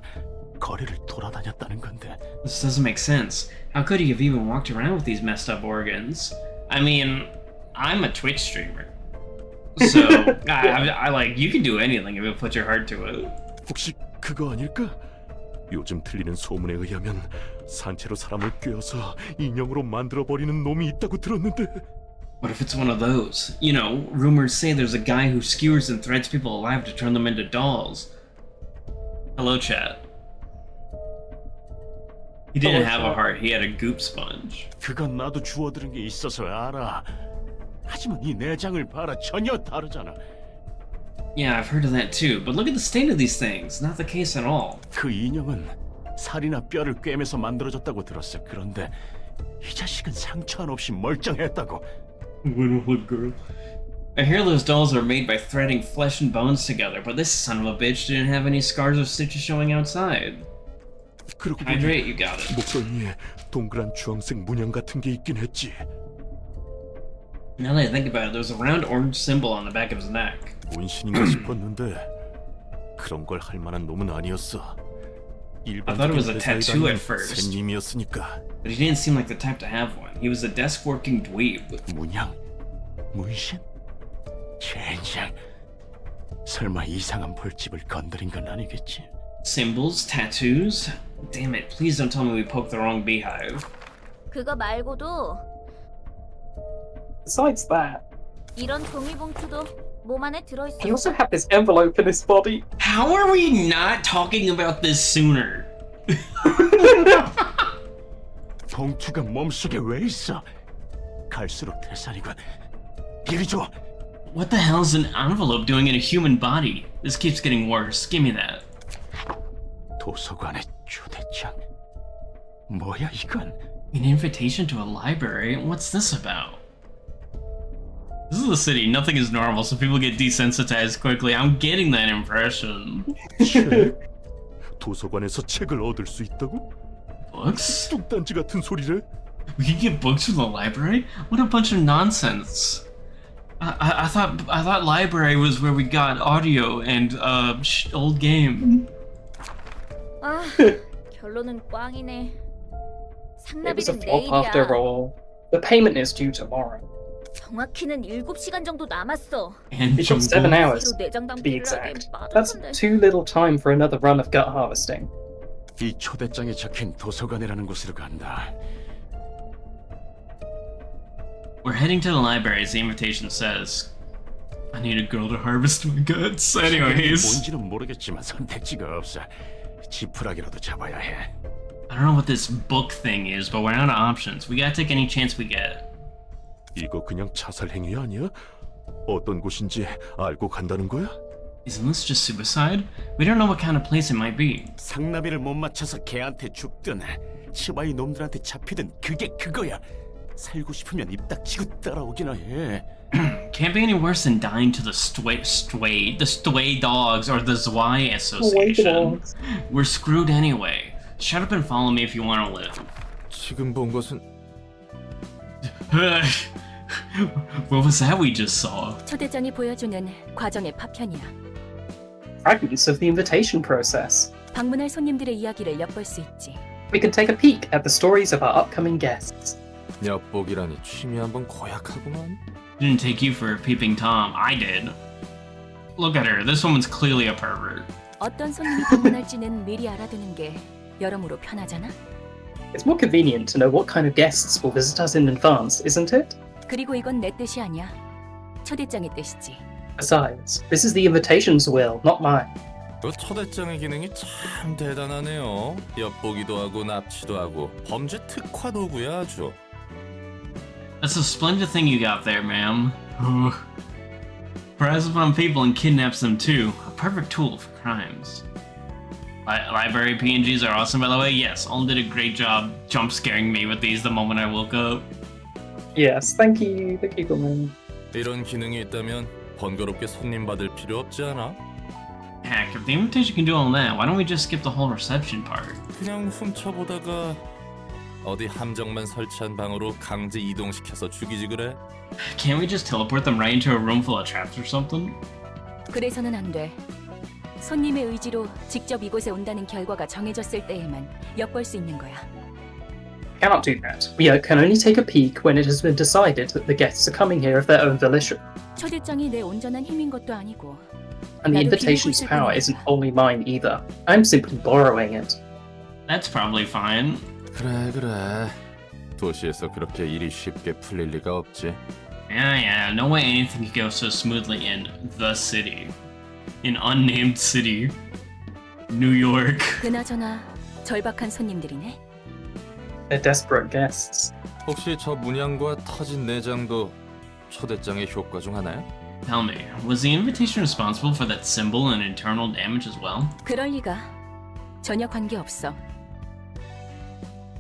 거리를 돌아다녔다는 건데. This doesn't make sense. How could he have even walked around with these messed up organs? I mean, I'm a Twitch streamer. So, I like, you can do anything if you put your heart to it. 혹시 그거 아닐까? 요즘 들리는 소문에 의하면 산채로 사람을 꿰어서 인형으로 만들어버리는 놈이 있다고 들었는데. What if it's one of those? You know, rumors say there's a guy who skewers and threads people alive to turn them into dolls. Hello, chat. He didn't have a heart, he had a goop sponge. 그건 나도 주워들은 게 있어서 알아. 하지만 이 내장을 봐라, 전혀 다르잖아. Yeah, I've heard of that too, but look at the state of these things. Not the case at all. 그 인형은 살이나 뼈를 꿰매서 만들어졌다고 들었어. 그런데 이 자식은 상처 한 없이 멀쩡했다고. Little girl. I hear those dolls are made by threading flesh and bones together, but this son of a bitch didn't have any scars or stitches showing outside. 그러고 Hydrate, you got it. 목덜미에 동그란 주황색 문양 같은 게 있긴 했지. Now that I think about it, there's a round orange symbol on the back of his neck. 문신인가 싶었는데 그런 걸 할 만한 놈은 아니었어. I thought it was a tattoo at first, 샌님이었으니까. but he didn't seem like the type to have one. He was a desk-working dweeb. 문양? 문신? 젠장. 설마 이상한 벌집을 건드린 건 아니겠지? Symbols, tattoos. Damn it! Please don't tell me we poked the wrong beehive. 그거 말고도 Besides that, 이런 종이 봉투도 몸 안에 들어있어. he also had this envelope in his body. How are we not talking about this sooner? 봉투가 몸속에 왜 있어? 갈수록 대사리군. 이리 줘. What the hell is an envelope doing in a human body? This keeps getting worse. Give me that. 도서관의 초대장. 뭐야 이건? An invitation to a library? What's this about? This is the city. Nothing is normal, so people get desensitized quickly. I'm getting that impression. 책? 도서관에서 책을 얻을 수 있다고? Books? 뚱딴지 같은 소리래? We can get books from the library? What a bunch of nonsense. I thought library was where we got audio and old game. 아, 결론은 꽝이네. It was a 상납일은 flop after 내일이야. all. The payment is due tomorrow. 정확히는 7시간 정도 남았어. And It took 7 jungle. hours, 새로 내장 to be 당기를 하기엔 exact. That's 빠듯한데. too little time for another run of gut harvesting. 이 초대장에 적힌 도서관이라는 곳으로 간다. We're heading to the library, as the invitation says. I need a girl to harvest my guts. Anyways, 뭔지는 모르겠지만 선택지가 없어. 지푸라기라도 잡아야 해. I don't know what this book thing is, but we're out of options. We gotta take any chance we get. 이거 그냥 자살 행위 아니야? 어떤 곳인지 알고 간다는 거야? Isn't this just suicide? We don't know what kind of place it might be. 상나비를 못 맞춰서 걔한테 죽든 치바이 놈들한테 잡히든 그게 그거야. 살고 싶으면 입 닥치고 따라오기나 해. Can't be any worse than dying to the stray dogs or the Zwei Association. We're screwed anyway. Shut up and follow me if you want to live. 지금 본 것은 What was that we just saw? 초대장이 보여주는 과정의 파편이야. Fragments of the invitation process. 방문할 손님들의 이야기를 엿볼 수 있지. We can take a peek at the stories of our upcoming guests. 엿보기라니 취미 한번 고약하구만. Didn't take you for a peeping Tom. I did. Look at her. This woman's clearly a pervert. 어떤 손님이 방문할지는 미리 알아두는 게 여러모로 편하잖아. It's more convenient to know what kind of guests will visit us in advance, isn't it? 그리고 이건 내 뜻이 아니야. 초대장의 뜻이지. Besides, this is the invitation's will, not mine. 그 초대장의 기능이 참 대단하네요. 엿보기도 하고 납치도 하고 범죄 특화 도구야 아주. That's a splendid thing you got there, ma'am. Presses upon people and kidnaps them too. A perfect tool for crimes. Library PNGs are awesome, by the way. Yes, Olm did a great job jump scaring me with these the moment I woke up. Yes, thank you, Googleman. 이런 기능이 있다면 번거롭게 손님 받을 필요 없지 않아? Heck, if the invitation can do all that, why don't we just skip the whole reception part? 그냥 훔쳐보다가 어디 함정만 설치한 방으로 강제 이동시켜서 죽이지 그래? Can't we just teleport them right into a room full of traps or something? 그래서는 안 돼. 손님의 의지로 직접 이곳에 온다는 결과가 정해졌을 때에만 엿볼 수 있는 거야. Cannot do that. We can only take a peek when it has been decided that the guests are coming here of their own volition. 초대장이 내 온전한 힘인 것도 아니고. And the 나도 invitation's 빌리고 있을 power 뿐이니까. isn't wholly mine either. I'm simply borrowing it. That's probably fine. 그래. 도시에서 그렇게 일이 쉽게 풀릴 리가 없지. Yeah, no way anything could go so smoothly in the city. An unnamed city. New York. 그나저나 절박한 손님들이네. They're desperate guests. 혹시 저 문양과 터진 내장도 초대장의 효과 중 하나야? Tell me, was the invitation responsible for that symbol and internal damage as well? 그럴 리가. 전혀 관계없어.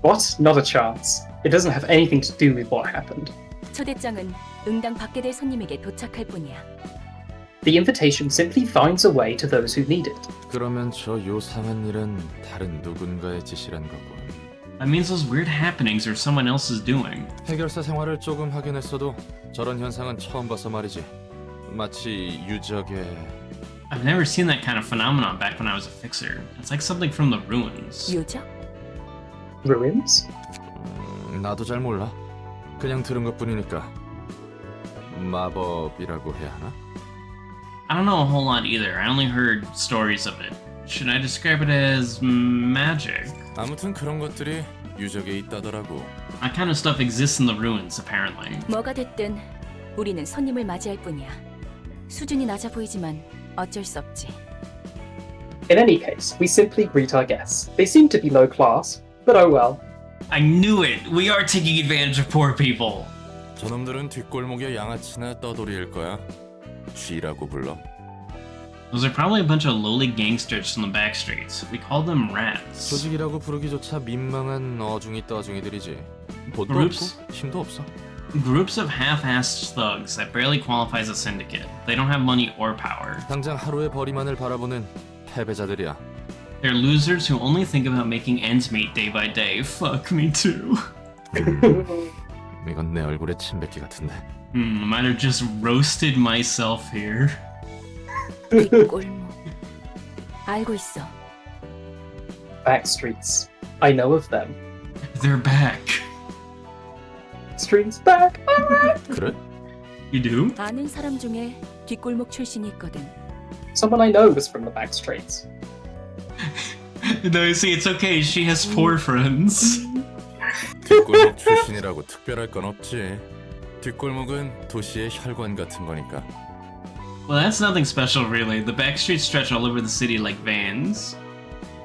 What? Not a chance. It doesn't have anything to do with what happened. 초대장은 응당 받게 될 손님에게 도착할 뿐이야. The invitation simply finds a way to those who need it. 그러면 저 요상한 일은 다른 누군가의 짓이란 거군. That means those weird happenings are someone else's doing. 해결사 생활을 조금 하긴 했어도 저런 현상은 처음 봐서 말이지. 마치 유적의... I've never seen that kind of phenomenon back when I was a fixer. It's like something from the ruins. 유적? Ruins? 나도 잘 몰라. 그냥 들은 것뿐이니까. 마법이라고 해야 하나? I don't know a whole lot either. I only heard stories of it. Should I describe it as magic? 아무튼 그런 것들이 유적에 있다더라고. That kind of stuff exists in the ruins, apparently. 뭐가 됐든 우리는 손님을 맞이할 뿐이야. 수준이 낮아 보이지만 어쩔 수 없지. In any case, we simply greet our guests. They seem to be low class, but oh well. I knew it! We are taking advantage of poor people! 저놈들은 뒷골목에 양아치나 떠돌이일 거야. 쥐라고 불러. Those are probably a bunch of lowly gangsters from the back streets. We call them rats. 조직이라고 부르기조차 민망한 어중이 떠중이들이지. 돈도 Groups? 없고 힘도 없어. Groups of half-assed thugs that barely qualify as a syndicate. They don't have money or power. 당장 하루의 벌이만을 바라보는 패배자들이야. They're losers who only think about making ends meet day by day. Fuck me too. 이건 내 얼굴에 침 뱉기 같은데. Might have just roasted myself here. 뒷골목. 알고 있어. Back streets. I know of them. They're back. Streets back! 그래? You do? 아는 사람 중에 뒷골목 출신이 있거든. Someone I know was from the back streets. No, see, it's okay. She has four friends. 뒷골목 출신이라고 특별할 건 없지. 뒷골목은 도시의 혈관 같은 거니까. Well, that's nothing special, really. The back streets stretch all over the city like veins.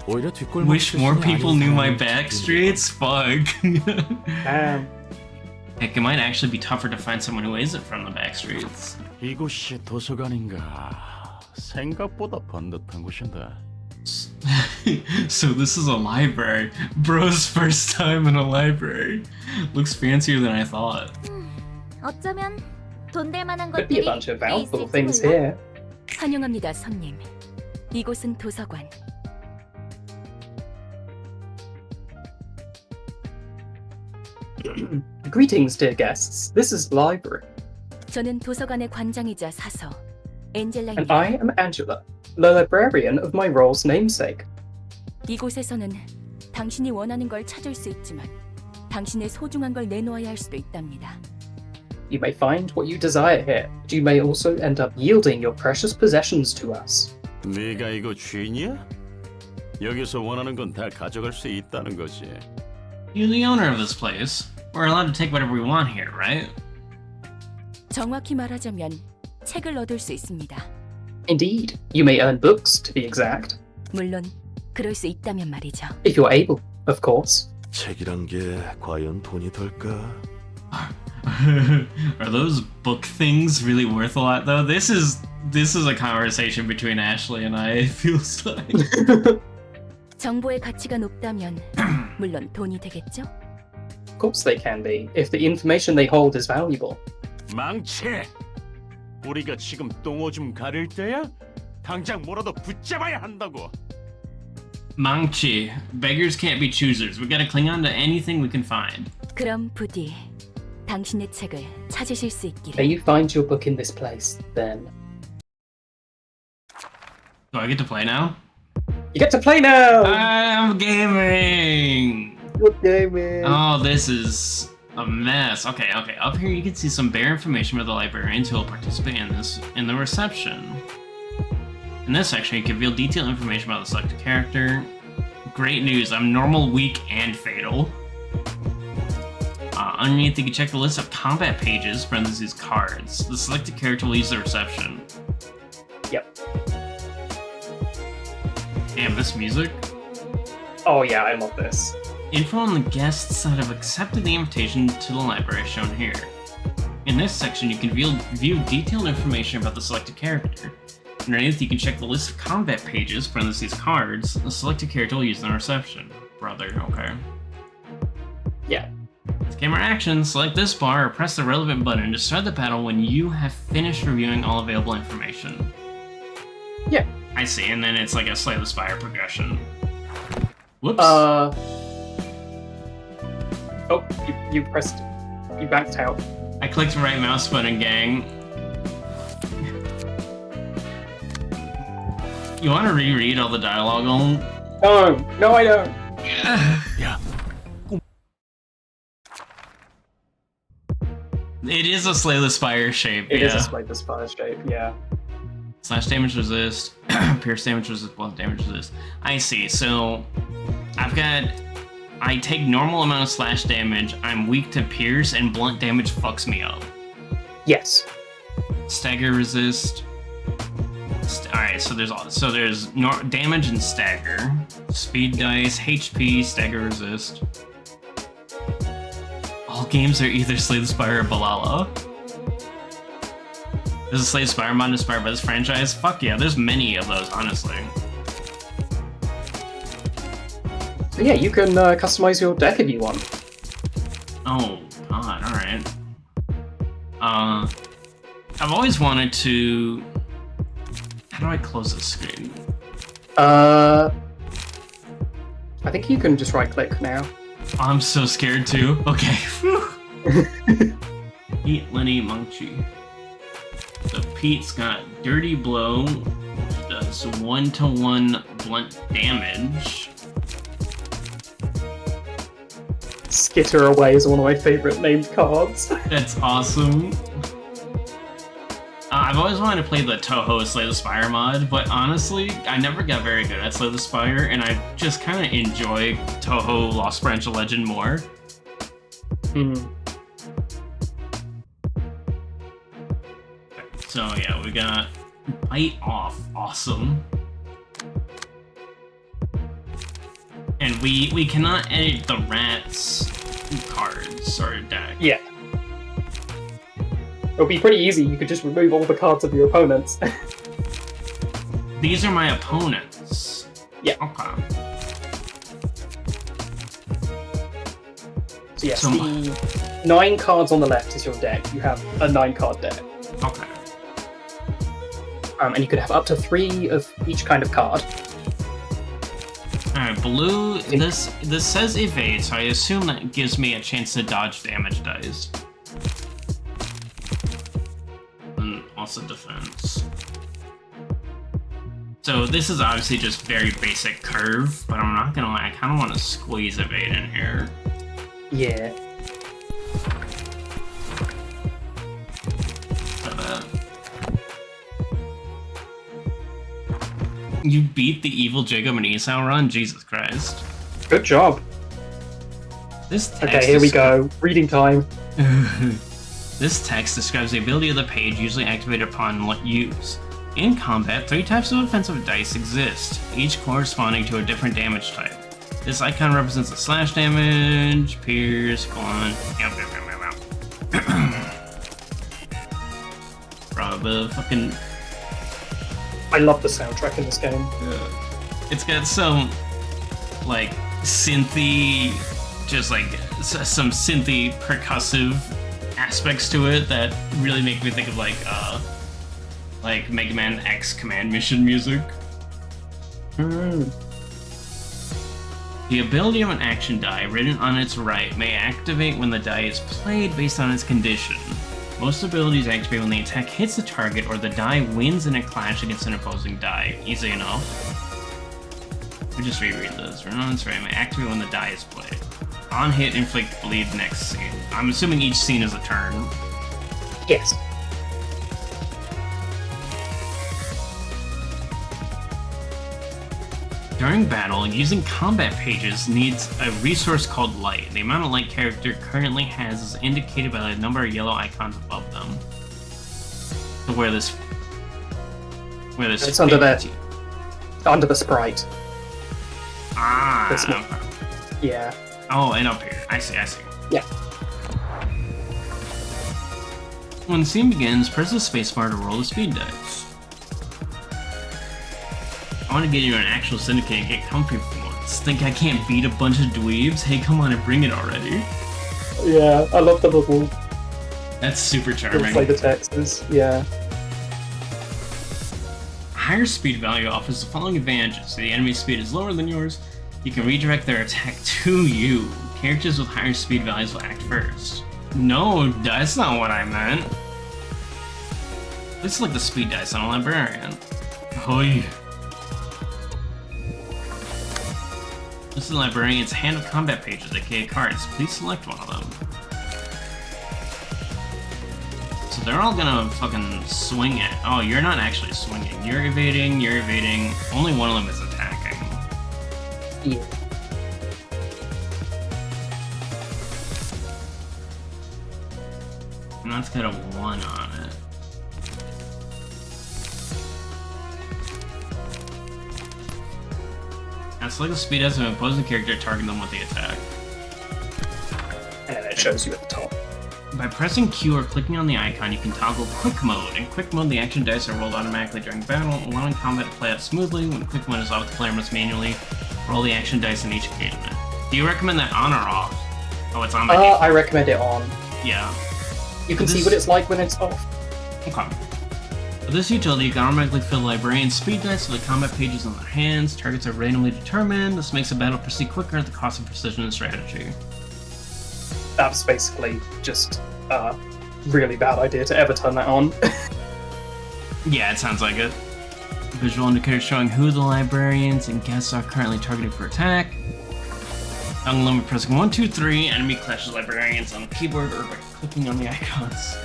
오히려 뒷골목 Wish more 출신이 people 아닌 knew my 사람이 back 죽이는 streets. Fuck. Damn. Heck, it might actually be tougher to find someone who isn't from the back streets. 이곳이 도서관인가? 생각보다 번듯한 곳인데. So this is a library. Bro's first time in a library. Looks fancier than I thought. 어쩌면 돈 될 만한 Could be a 것들이 bunch of 꽤 valuable 있을지 things 몰라. here. 환영합니다, 손님. 이곳은 도서관. Greetings, dear guests. This is the library. 저는 도서관의 관장이자 사서 And 엔젤라입니다. I am Angela, the librarian of my role's namesake. 이곳에서는 당신이 원하는 걸 찾을 수 있지만 당신의 소중한 걸 내놓아야 할 수도 있답니다. You may find what you desire here, but you may also end up yielding your precious possessions to us. 네가 이거 주인이야? 여기서 원하는 건 다 가져갈 수 있다는 거지. You're the owner of this place. We're allowed to take whatever we want here, right? 정확히 말하자면 책을 얻을 수 있습니다. Indeed, you may earn books, to be exact. 물론 그럴 수 있다면 말이죠. If you're able, of course. 책이란 게 과연 돈이 될까? Are those book things really worth a lot, though? This is a conversation between Ashley and I. It feels like. 정보의 가치가 높다면 물론 돈이 되겠죠? Of course they can be, if the information they hold is valuable. 망치! 우리가 지금 똥오줌 가릴 때야? 당장 뭐라도 붙잡아야 한다고. Mangchi, beggars can't be choosers. We gotta cling on to anything we can find. 그럼 부디 당신의 책을 찾으실 수 May 있기를. you find your book in this place, then. Do I get to play now? You get to play now! I'm gaming! Good gaming! Oh, this is a mess. Okay. Up here you can see some bare information about the librarians who will participate in the reception. In this section, you can reveal detailed information about the selected character. Great news, I'm normal, weak, and fatal. Underneath, you can check the list of combat pages, parentheses, cards. The selected character will use the reception. Yep. Damn, this music. Oh yeah, I love this. Info on the guests that have accepted the invitation to the library is shown here. In this section, you can view detailed information about the selected character. Underneath, you can check the list of combat pages, parentheses, cards. The selected character will use in the reception. Brother, okay. Yeah. Camera action, select this bar or press the relevant button to start the battle when you have finished reviewing all available information. Yeah. I see, and then it's like a Slay the Spire progression. Whoops. Oh, you backed out. I clicked right mouse button, gang. You want to reread all the dialogue? No, I don't. Yeah. It is a Slay the Spire shape. It is a Slay the Spire shape, yeah. Slash damage resist, pierce damage resist, blunt damage resist. I see, so I take normal amount of slash damage, I'm weak to pierce, and blunt damage fucks me up. Yes. Stagger resist. Alright, so there's damage and stagger. Speed dice, HP, stagger resist. All games are either Slay the Spire or Balala. There's a Slay the Spire mod inspired by this franchise? Fuck yeah, there's many of those, honestly. So yeah, you can customize your deck if you want. Oh, god, alright. I've always wanted to... How do I close this screen? I think you can just right-click now. I'm so scared too. Okay. Pete, Lenny, Mangchi. So Pete's got Dirty Blow, which does 1-to-1 blunt damage. Skitter Away is one of my favorite named cards. That's awesome. I've always wanted to play the Toho Slay the Spire mod, but honestly, I never got very good at Slay the Spire, and I just kind of enjoy Toho Lost Branch of Legend more. So yeah, we got Bite Off, awesome. And we cannot edit the rats cards or deck. Yeah. It would be pretty easy, you could just remove all the cards of your opponents. These are my opponents. Yeah. Okay. So yes, the 9 cards on the left is your deck. You have a 9-card deck. Okay. And you could have up to 3 of each kind of card. Alright, blue, this says evade, so I assume that gives me a chance to dodge damage dice. And also defense. So this is obviously just very basic curve, but I'm not gonna lie, I kinda wanna squeeze evade in here. Yeah. You beat the evil Jacob and Esau run? Jesus Christ. Good job. This text okay, here we go. Reading time. This text describes the ability of the page usually activated upon use. In combat, 3 types of offensive dice exist, each corresponding to a different damage type. This icon represents the slash damage, pierce, blunt, bro, the fucking... I love the soundtrack in this game. It's got some, like, synthy, just like, some synthy percussive aspects to it that really make me think of, like Mega Man X Command Mission music. The ability of an action die written on its right may activate when the die is played based on its condition. Most abilities activate when the attack hits the target or the die wins in a clash against an opposing die. Easy enough. We just reread this. Written on its right may activate when the die is played. On hit, inflict bleed next scene. I'm assuming each scene is a turn. Yes. During battle, using combat pages needs a resource called light. The amount of light character currently has is indicated by the number of yellow icons above them. So where this It's under that. Under the sprite. Ah. This one. Yeah. Oh, and up here. I see. Yeah. When the scene begins, press the spacebar to roll the speed dice. I want to get into an actual syndicate and get comfy for once. Think I can't beat a bunch of dweebs? Hey, come on and bring it already. Yeah, I love the little That's super charming. flavor texts. Yeah. Higher speed value offers the following advantages. The enemy's speed is lower than yours. You can redirect their attack to you. Characters with higher speed values will act first. No, that's not what I meant. This is like the speed dice on a librarian. Oh yeah. This is the librarian's hand of combat pages, aka cards. Please select one of them. So they're all gonna fucking swing it. Oh, you're not actually swinging. You're evading, you're evading. Only one of them is attacking. Yeah. And that's got a 1 on it. That's like the speed as an opposing character targeting them with the attack. And it shows you at the top. By pressing Q or clicking on the icon, you can toggle Quick Mode. In Quick Mode, the action dice are rolled automatically during battle, allowing combat to play out smoothly. When Quick Mode is off, the player must manually roll the action dice in each engagement. Do you recommend that on or off? Oh, it's on by default. I recommend it on. Yeah. You can see what it's like when it's off. Okay. With this utility, you can automatically fill the librarian's speed dice with the combat pages on their hands. Targets are randomly determined. This makes the battle proceed quicker at the cost of precision and strategy. That's basically just a really bad idea to ever turn that on. Yeah, it sounds like it. Visual indicator showing who the librarians and guests are currently targeted for attack. On limit pressing 1, 2, 3, enemy clashes librarians on the keyboard or by clicking on the icons.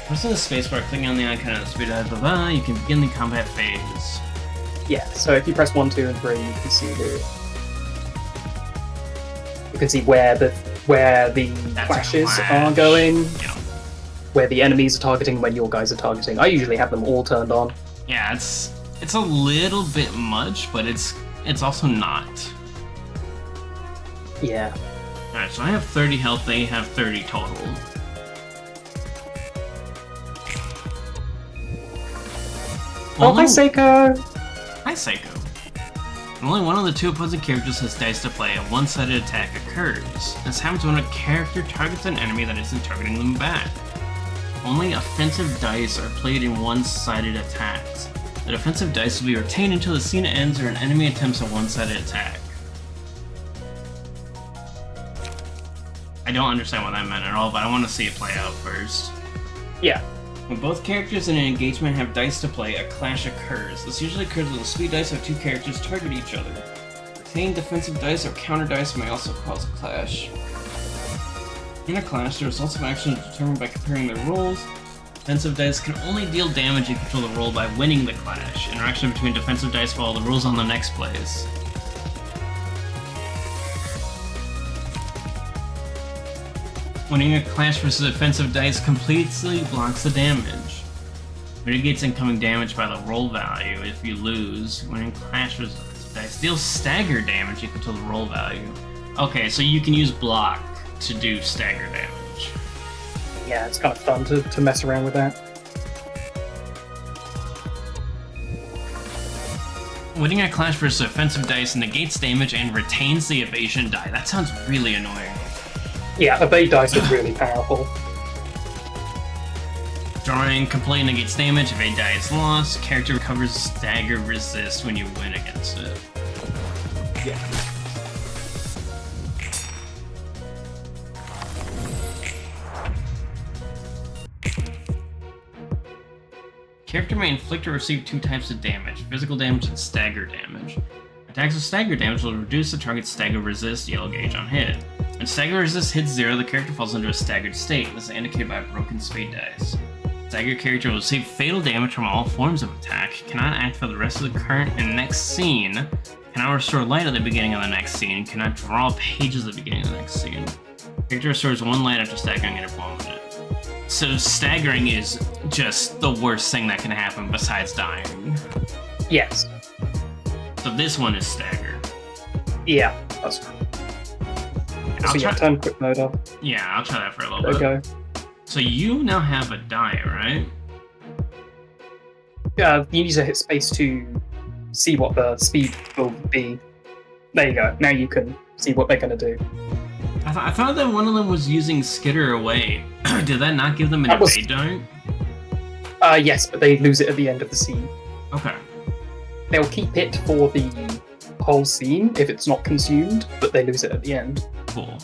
Pressing the spacebar, clicking on the icon of the speed dice, you can begin the combat phase. Yeah, so if you press 1, 2, and 3, you can see where the That's clashes a clash. are going, Yeah. where the enemies are targeting, when your guys are targeting. I usually have them all turned on. Yeah, it's a little bit much, but it's also not. Yeah. Alright, so I have 30 health, they have 30 total. Oh, hi, Seiko! Hi, Seiko. Only one of the two opposing characters has dice to play. A one-sided attack occurs. This happens when a character targets an enemy that isn't targeting them back. Only offensive dice are played in one-sided attacks. The defensive dice will be retained until the scene ends or an enemy attempts a one-sided attack. I don't understand what that meant at all, but I want to see it play out first. Yeah. When both characters in an engagement have dice to play, a clash occurs. This usually occurs when the speed dice of two characters target each other. Retained defensive dice or counter dice may also cause a clash. In a clash, the results of action are determined by comparing their rolls. Defensive dice can only deal damage equal to the roll by winning the clash. Interaction between defensive dice follow the rules on the next plays. Winning a clash versus offensive dice completely blocks the damage. Mitigates incoming damage by the roll value if you lose. Winning clash versus offensive dice deals stagger damage equal to the roll value. Okay, so you can use block to do stagger damage. Yeah, it's kind of fun to mess around with that. Winning a clash versus offensive dice negates damage and retains the evasion die. That sounds really annoying. Yeah, evade dice are really powerful. Drawing complete negates damage, evade die is lost. Character recovers stagger resist when you win against it. Yeah. Character may inflict or receive 2 types of damage: physical damage and stagger damage. Attacks with stagger damage will reduce the target's stagger resist yellow gauge on hit. When stagger resist hits 0, the character falls into a staggered state. This is indicated by a broken spade dice. Staggered character will receive fatal damage from all forms of attack, cannot act for the rest of the current and next scene, cannot restore light at the beginning of the next scene, cannot draw pages at the beginning of the next scene. Character restores 1 light after staggering at a moment. So staggering is just the worst thing that can happen besides dying. Yes. So this one is stagger. Yeah, that's right. So yeah, turn quick mode up. Yeah, I'll try that for a little There we bit. go. So you now have a die, right? You need to hit space to see what the speed will be. There you go. Now you can see what they're going to do. I thought that one of them was using Skitter Away. Did that not give them an evade die? Yes, but they lose it at the end of the scene. Okay. They'll keep it for the whole scene if it's not consumed, but they lose it at the end. Cool.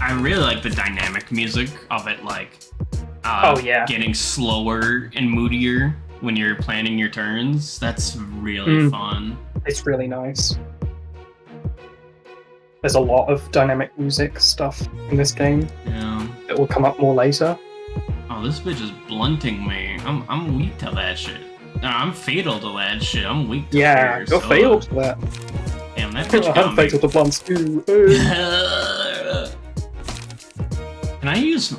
I really like the dynamic music of it, like, oh yeah, getting slower and moodier when you're planning your turns. That's really fun. It's really nice. There's a lot of dynamic music stuff in this game. Yeah. That will come up more later. Oh, this bitch is blunting me. I'm weak to that shit. No, I'm fatal to that shit. I'm weak to Yeah, fear, you're so- fatal to that. Damn, that bitch got I'm me. fatal to blunts too. Can I use...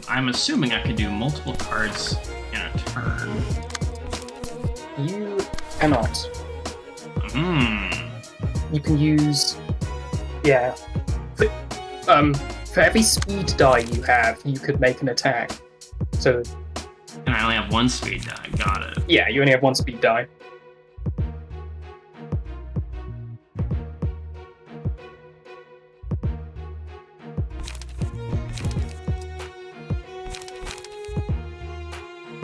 I'm assuming I could do multiple cards in a turn. You cannot. You can use... Yeah. For every speed die you have, you could make an attack. So... And I only have 1 speed die. Got it. Yeah, you only have 1 speed die.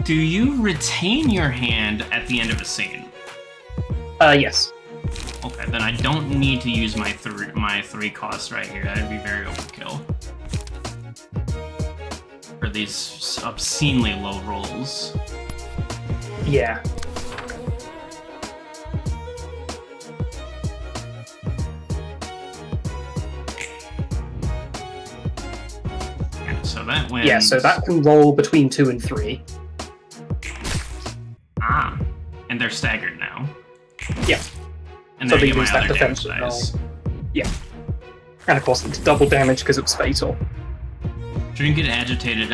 Do you retain your hand at the end of a scene? Yes. Okay, then I don't need to use my 3 costs right here. That'd be very overkill. For these obscenely low rolls. Yeah. Yeah, so that wins. Yeah, so that can roll between 2 and 3. Ah, and they're staggered now. Yeah. And So then they I get my lose that other damage defensive dice. Yeah. And of course, it's double damage because it was fatal. Trinket agitated.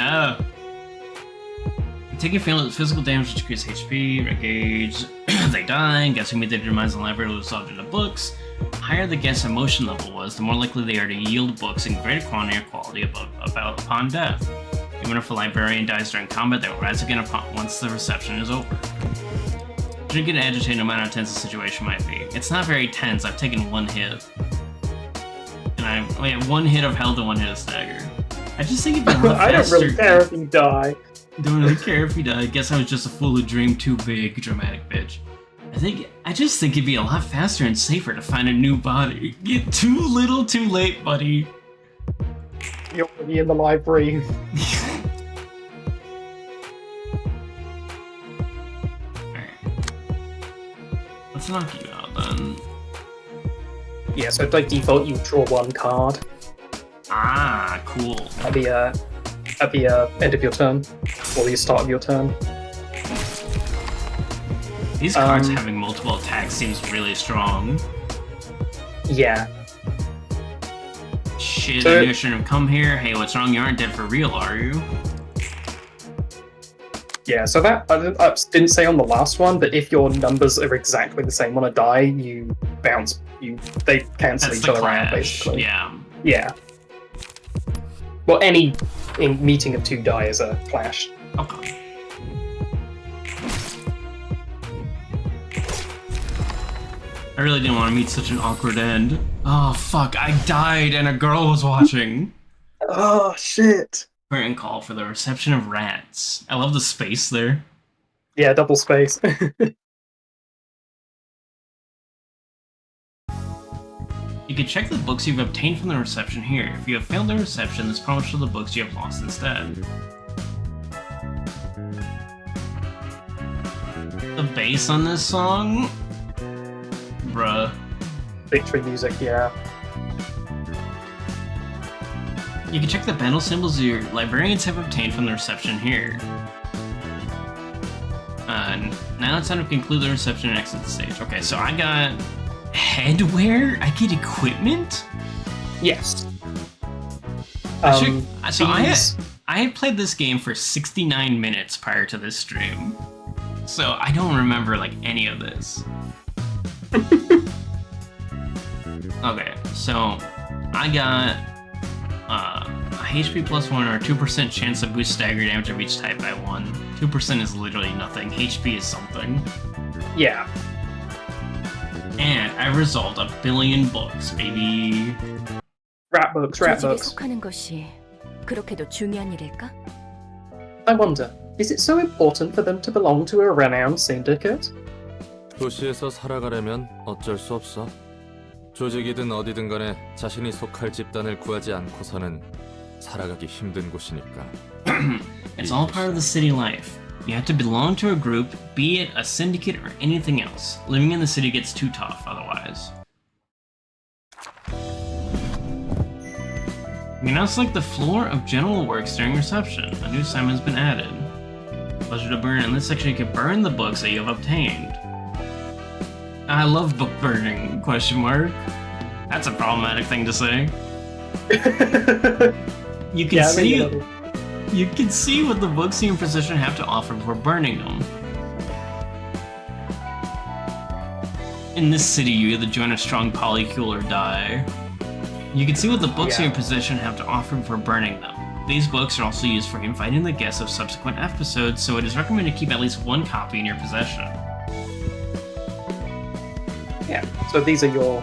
Taking physical damage to increase HP, red gauge. They die. Guess who made their demise in the library was subject to books. The higher the guest's emotion level was, the more likely they are to yield books in greater quantity or quality upon death. Even if a librarian dies during combat, they will rise again once the reception is over. Shouldn't get agitated no matter how tense the situation might be. It's not very tense. I've taken 1 hit. And I have 1 hit of health and 1 hit of stagger. I just think it'd be a lot I don't faster. really care if you die. Don't really care if he died. I guess I was just a fool who dreamed too big, dramatic bitch. I just think it'd be a lot faster and safer to find a new body. Get too little, too late, buddy. You're already in the library. Alright. Let's knock you out then. Yeah, so by default you draw 1 card. Ah, cool. At the end of your turn, or the start of your turn. These cards having multiple attacks seems really strong. Yeah. Shit, So- I knew I shouldn't have come here. Hey, what's wrong? You aren't dead for real, are you? Yeah, so that I didn't say on the last one, but if your numbers are exactly the same on a die, you bounce. They cancel That's each the other out, clash. basically. Yeah. Yeah. Well, any meeting of 2 die is a clash. Okay. I really didn't want to meet such an awkward end. Oh, fuck. I died and a girl was watching. Oh, shit. Curtain call for the reception of rats. I love the space there. Yeah, double space. You can check the books you've obtained from the reception here. If you have failed the reception, this probably show the books you have lost instead. The bass on this song? Bruh. Victory music, yeah. You can check the battle symbols your librarians have obtained from the reception here. Now it's time to conclude the reception and exit the stage. Okay, so I got headwear? I get equipment? Yes. I these- had played this game for 69 minutes prior to this stream. So I don't remember like any of this. Okay, so I got a HP plus 1 or a 2% chance to boost stagger damage of each type by 1. 2% is literally nothing. HP is something. Yeah. And I resolved 1 billion books, baby. Rat books, rat 조직에 books. 속하는 것이 그렇게도 중요한 일일까? I wonder, is it so important for them to belong to a renowned syndicate? 도시에서 살아가려면 어쩔 수 없어. 조직이든 어디든 간에 자신이 속할 집단을 구하지 않고서는 살아가기 힘든 곳이니까. It's all part of the city life. You have to belong to a group, be it a syndicate or anything else. Living in the city gets too tough otherwise. You now select the floor of general works during reception. A new assignment has been added. Pleasure to burn. In this section, you can burn the books that you have obtained. I love book burning, question mark. That's a problematic thing to say. You can you can see what the books in your possession have to offer before burning them. In this city, you either join a strong polycule or die. You can see what the books in your possession have to offer before burning them. These books are also used for inviting the guests of subsequent episodes, so it is recommended to keep at least 1 copy in your possession. Yeah, so these are your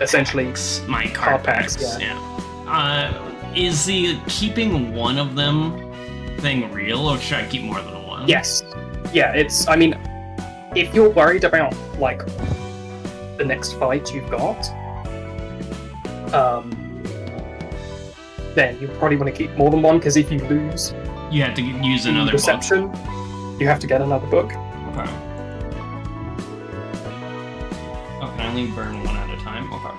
essentially My card packs, packs. Yeah. Is the keeping 1 of them thing real, or should I keep more than 1? Yes. Yeah, it's I mean, if you're worried about like the next fight you've got, then you probably want to keep more than 1, because if you lose You have to use the another reception, you have to get another book. book. Okay. Oh, can I only burn 1 at a time? Okay.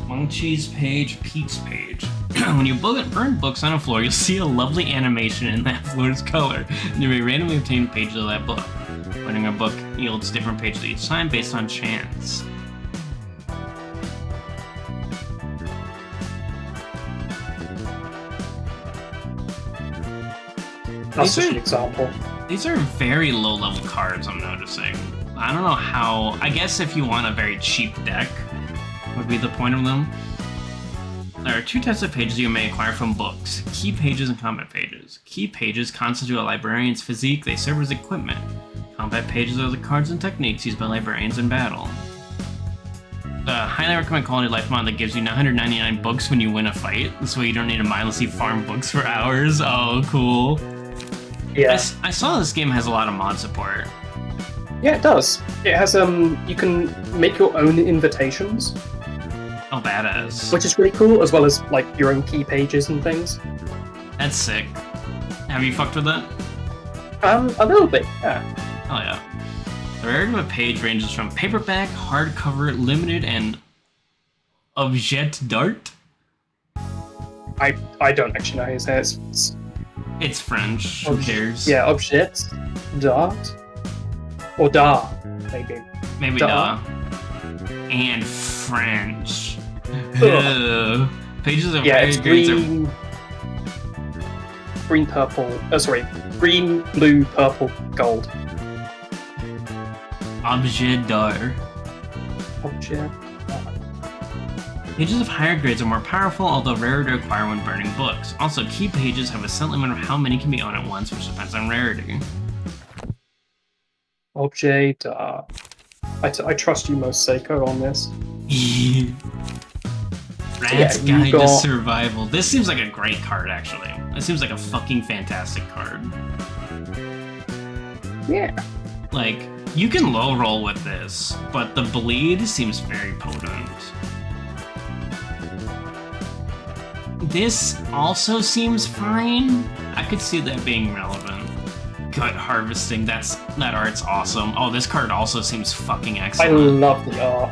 Munchie's page, Pete's page. When you burn books on a floor, you'll see a lovely animation in that floor's color. You may randomly obtain pages of that book. Burning a book yields different pages each time based on chance. That's just an example. These are very low-level cards, I'm noticing. I don't know how... I guess if you want a very cheap deck, would be the point of them. There are 2 types of pages you may acquire from books: key pages and combat pages. Key pages constitute a librarian's physique. They serve as equipment. Combat pages are the cards and techniques used by librarians in battle. Highly recommend quality of life mod that gives you 999 books when you win a fight. This way you don't need to mindlessly farm books for hours. Oh, cool. Yeah. I saw this game has a lot of mod support. Yeah, it does. It has you can make your own invitations, Oh, badass. which is really cool, as well as like your own key pages and things. That's sick. Have you fucked with that? A little bit, yeah. Oh yeah. The rarity of a page ranges from paperback, hardcover, limited, and objet d'art. I don't actually know his hair. It's French. Who cares? Yeah, objet d'art or d'art, maybe. Maybe Duh. And French. Ugh. Ugh. Pages of Yeah, higher it's grades are green, purple. Sorry, green, blue, purple, gold. objet d'art. Objet. Pages of higher grades are more powerful, although rarer to acquire when burning books. Also, key pages have a set limit of how many can be owned at once, which depends on rarity. Objet d'art. I trust you most, Seiko, on this. Rat's Yeah, you Guide to got- Survival. This seems like a great card, actually. This seems like a fucking fantastic card. Yeah. Like, you can low roll with this, but the bleed seems very potent. This also seems fine. I could see that being relevant. Gut harvesting, that art's awesome. Oh, this card also seems fucking I excellent. love the art.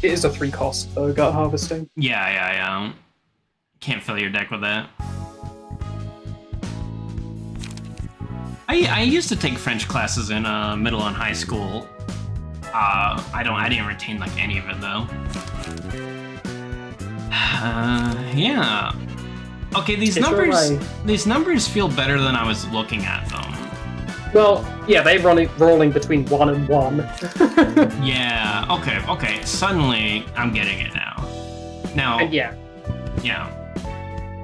It is a 3-cost though, gut harvesting. Yeah. Can't fill your deck with that. I used to take French classes in middle and high school. I didn't retain like any of it though. Yeah. Okay, these numbers feel better than I was looking at them. Well, yeah, they're rolling between 1 and 1. Yeah. Okay. Suddenly, I'm getting it now. Now. And yeah, Yeah.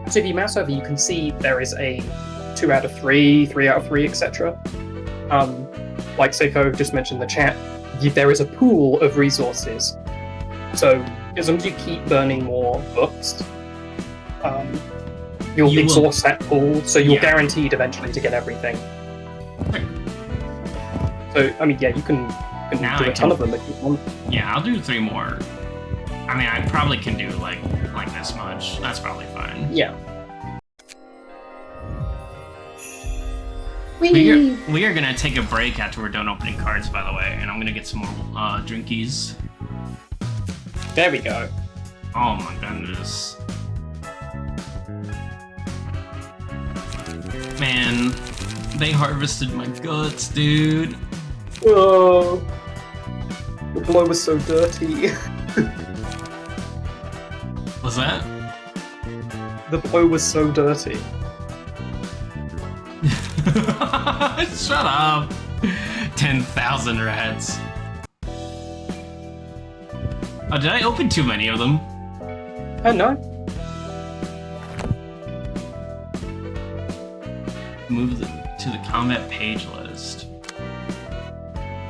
so if you mouse over, you can see there is a 2 out of 3, 3 out of 3, etc. Like Seiko just mentioned in the chat, there is a pool of resources. So as long as you keep burning more books, you'll You will- exhaust that pool, so you're Yeah. guaranteed eventually to get everything. So, I mean, yeah, you can Now do I a ton can- of them if you want. Yeah, I'll do 3 more. I mean, I probably can do like this much. That's probably fine. Yeah. We are gonna take a break after we're done opening cards, by the way, and I'm gonna get some more drinkies. There we go. Oh my goodness. Man, they harvested my guts, dude. Oh, the blow was so dirty. Was that? The blow was so dirty. Shut up. 10,000 rats. Oh, did I open too many of them? Oh no. Move to the combat page list.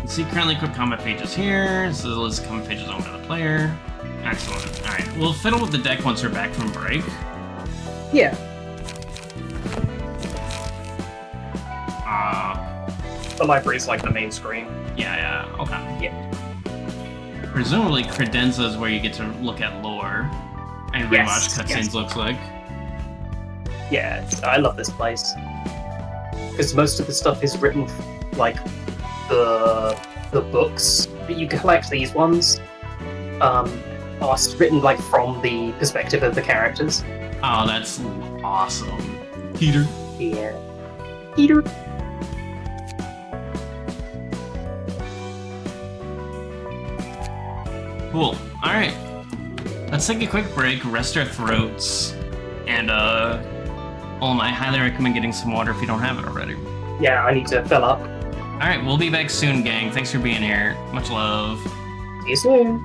See currently equipped combat pages here. So the list of combat pages owned by the player. Excellent. Alright, we'll fiddle with the deck once we're back from break. Yeah. The library's like the main screen. Yeah, okay. Yeah. Presumably credenza is where you get to look at lore and Yes, rewatch cutscenes, yes. looks like. Yeah, I love this place. Because most of the stuff is written, like, the books that you collect, these ones, are written, like, from the perspective of the characters. Oh, that's awesome. Peter. Yeah. Peter. Cool. Alright. Let's take a quick break, rest our throats, and I highly recommend getting some water if you don't have it already. Yeah, I need to fill up. Alright, we'll be back soon, gang. Thanks for being here. Much love. See you soon.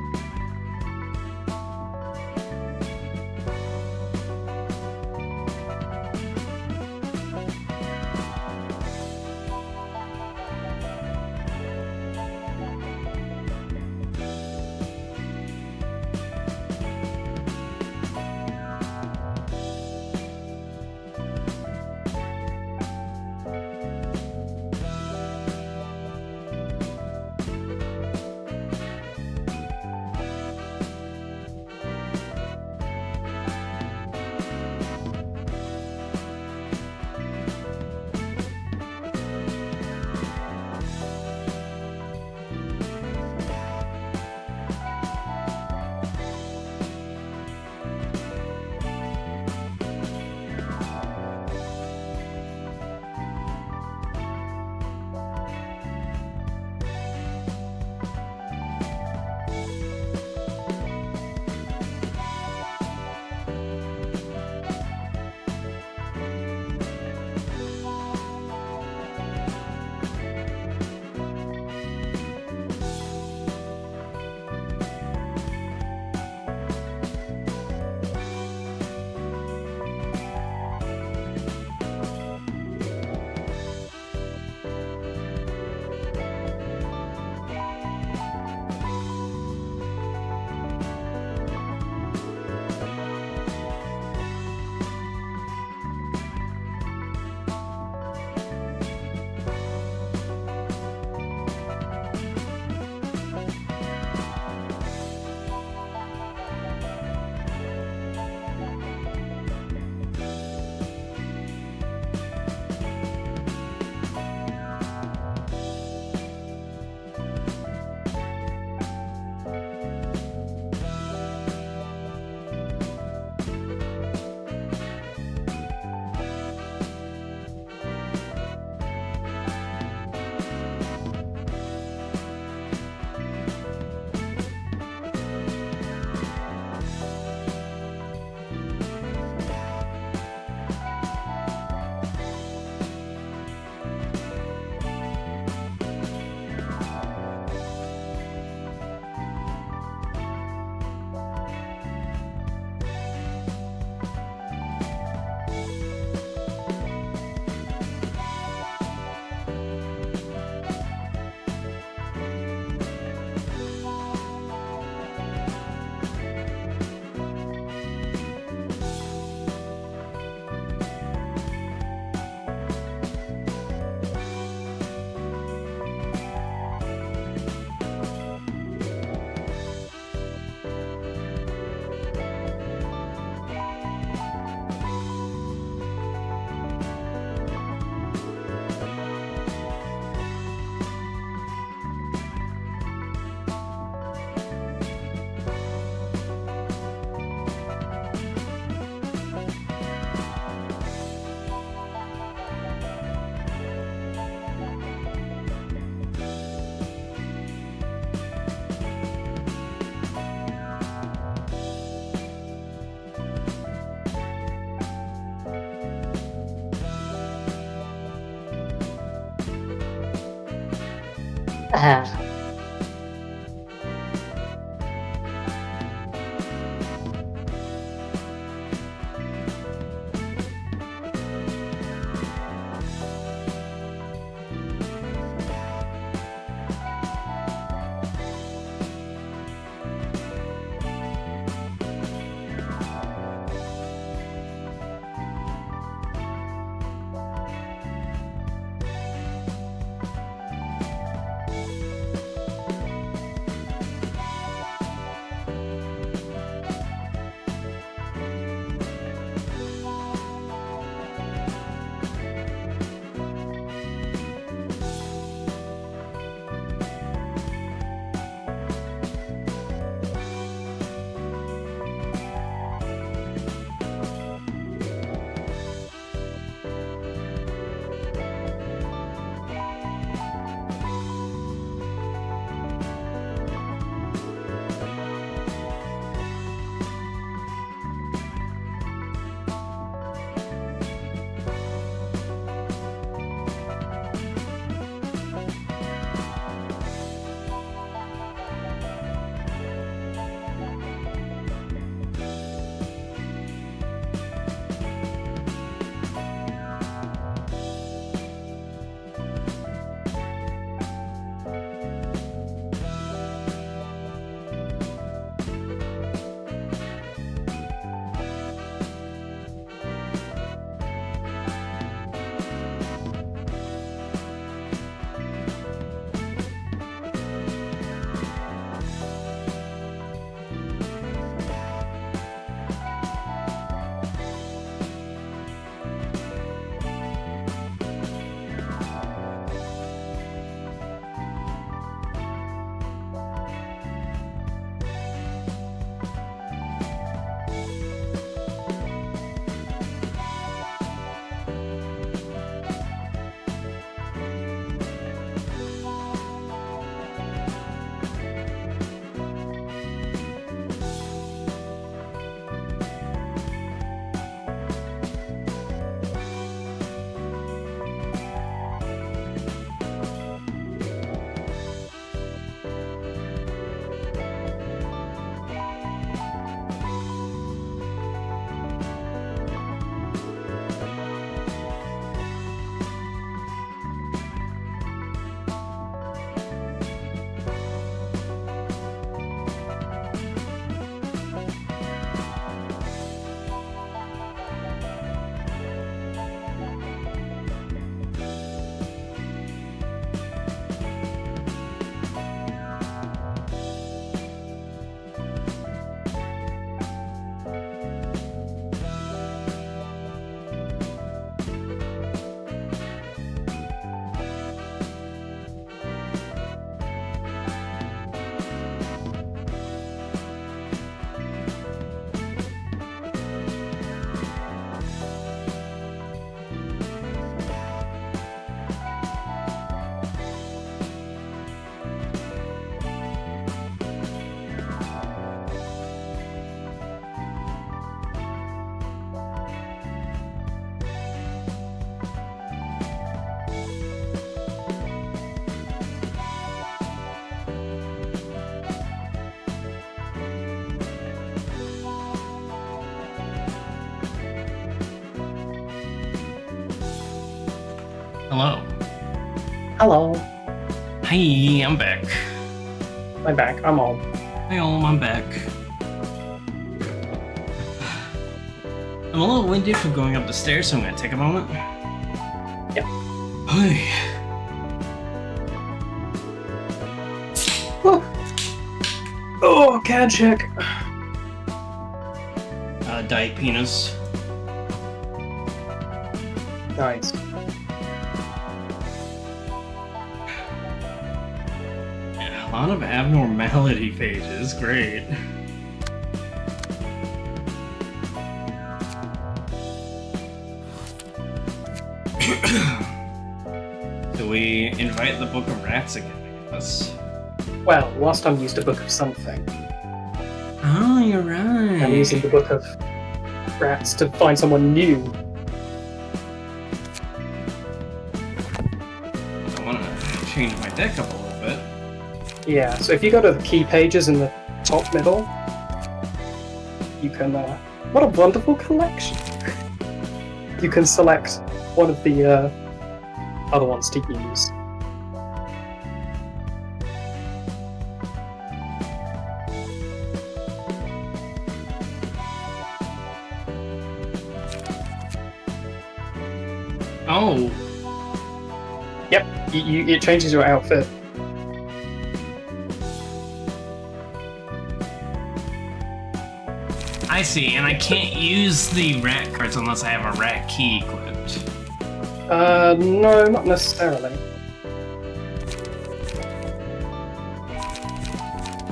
Ah. Hello. Hello. Hi, I'm back. I'm back. I'm on. Hi, I'm back. I'm a little winded from going up the stairs, so I'm gonna take a moment. Yep. Hey. Oh, CAD check. Diet penis. Nice. Yeah, a lot of abnormality pages. Great. Do we invite the Book of Rats again, I guess? Well, last time used a book of something. Oh, you're right. I'm using the book of rats to find someone new. I want to change my deck up a little bit. Yeah, so if you go to the key pages in the top middle, you can. What a wonderful collection! You can select one of the other ones to use. Oh, Yep, it changes your outfit. I see, and I can't use the rat cards unless I have a rat key equipped. No, not necessarily.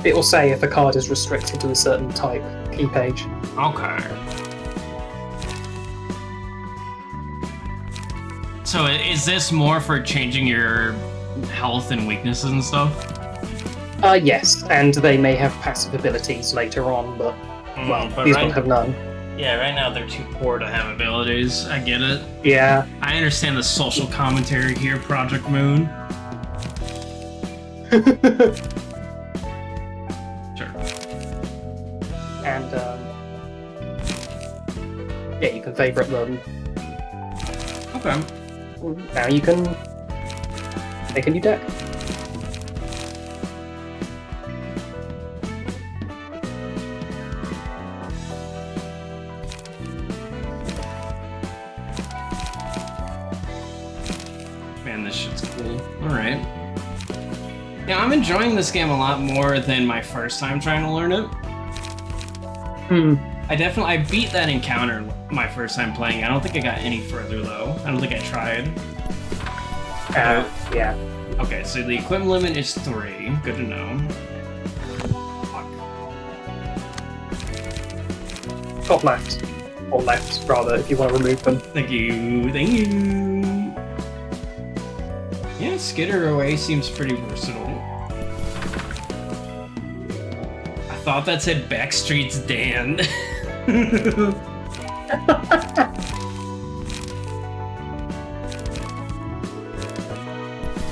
It will say if a card is restricted to a certain type key page. Okay. So is this more for changing your health and weaknesses and stuff? Yes, and they may have passive abilities later on, but But these right, will have none. yeah, right now they're too poor to have abilities. I get it. Yeah. I understand the social commentary here, Project Moon. Sure. And yeah, you can favorite them. Okay. Now you can make a new deck. Man, this shit's cool. Alright. Yeah, I'm enjoying this game a lot more than my first time trying to learn it. I beat that encounter my first time playing. I don't think I got any further though. I don't think I tried. Yeah. Okay, so the equipment limit is 3. Good to know. Fuck. Top left. Or left, rather, if you want to remove them. Thank you, thank you. Yeah, Skitter Away seems pretty versatile. I thought that said Backstreet's Dan. A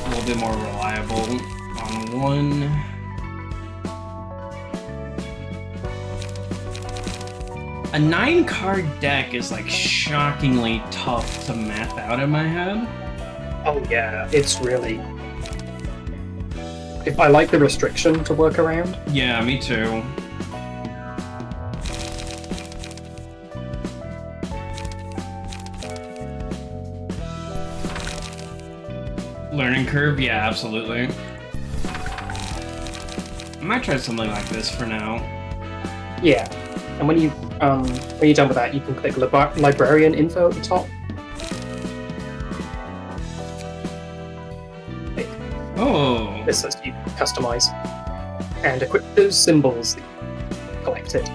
little bit more reliable on one. A 9-card deck is like shockingly tough to math out in my head. Oh yeah, it's really... I like the restriction to work around. Yeah, me too. Learning curve? Yeah, absolutely. I might try something like this for now. Yeah. And when you're done with that, you can click librarian info at the top. Oh. This lets you customize and equip those symbols that you collected.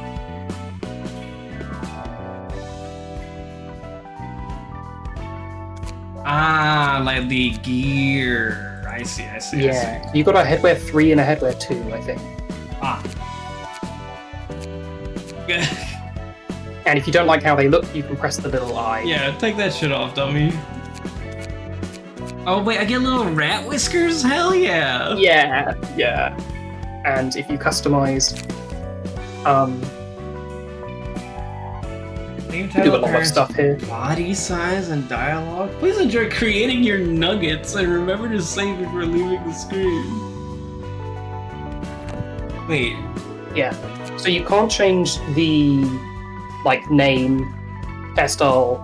Ah, like the gear. I see. Yeah. You got a headwear 3 and a headwear 2, I think. Ah. And if you don't like how they look, you can press the little eye. Yeah, take that shit off, dummy. Oh wait, I get little rat whiskers? Hell yeah! Yeah. And if you customize, you can do a lot of stuff here. Body size and dialogue. Please enjoy creating your nuggets and remember to save before leaving the screen. Wait. Yeah. So you can't change the name, hairstyle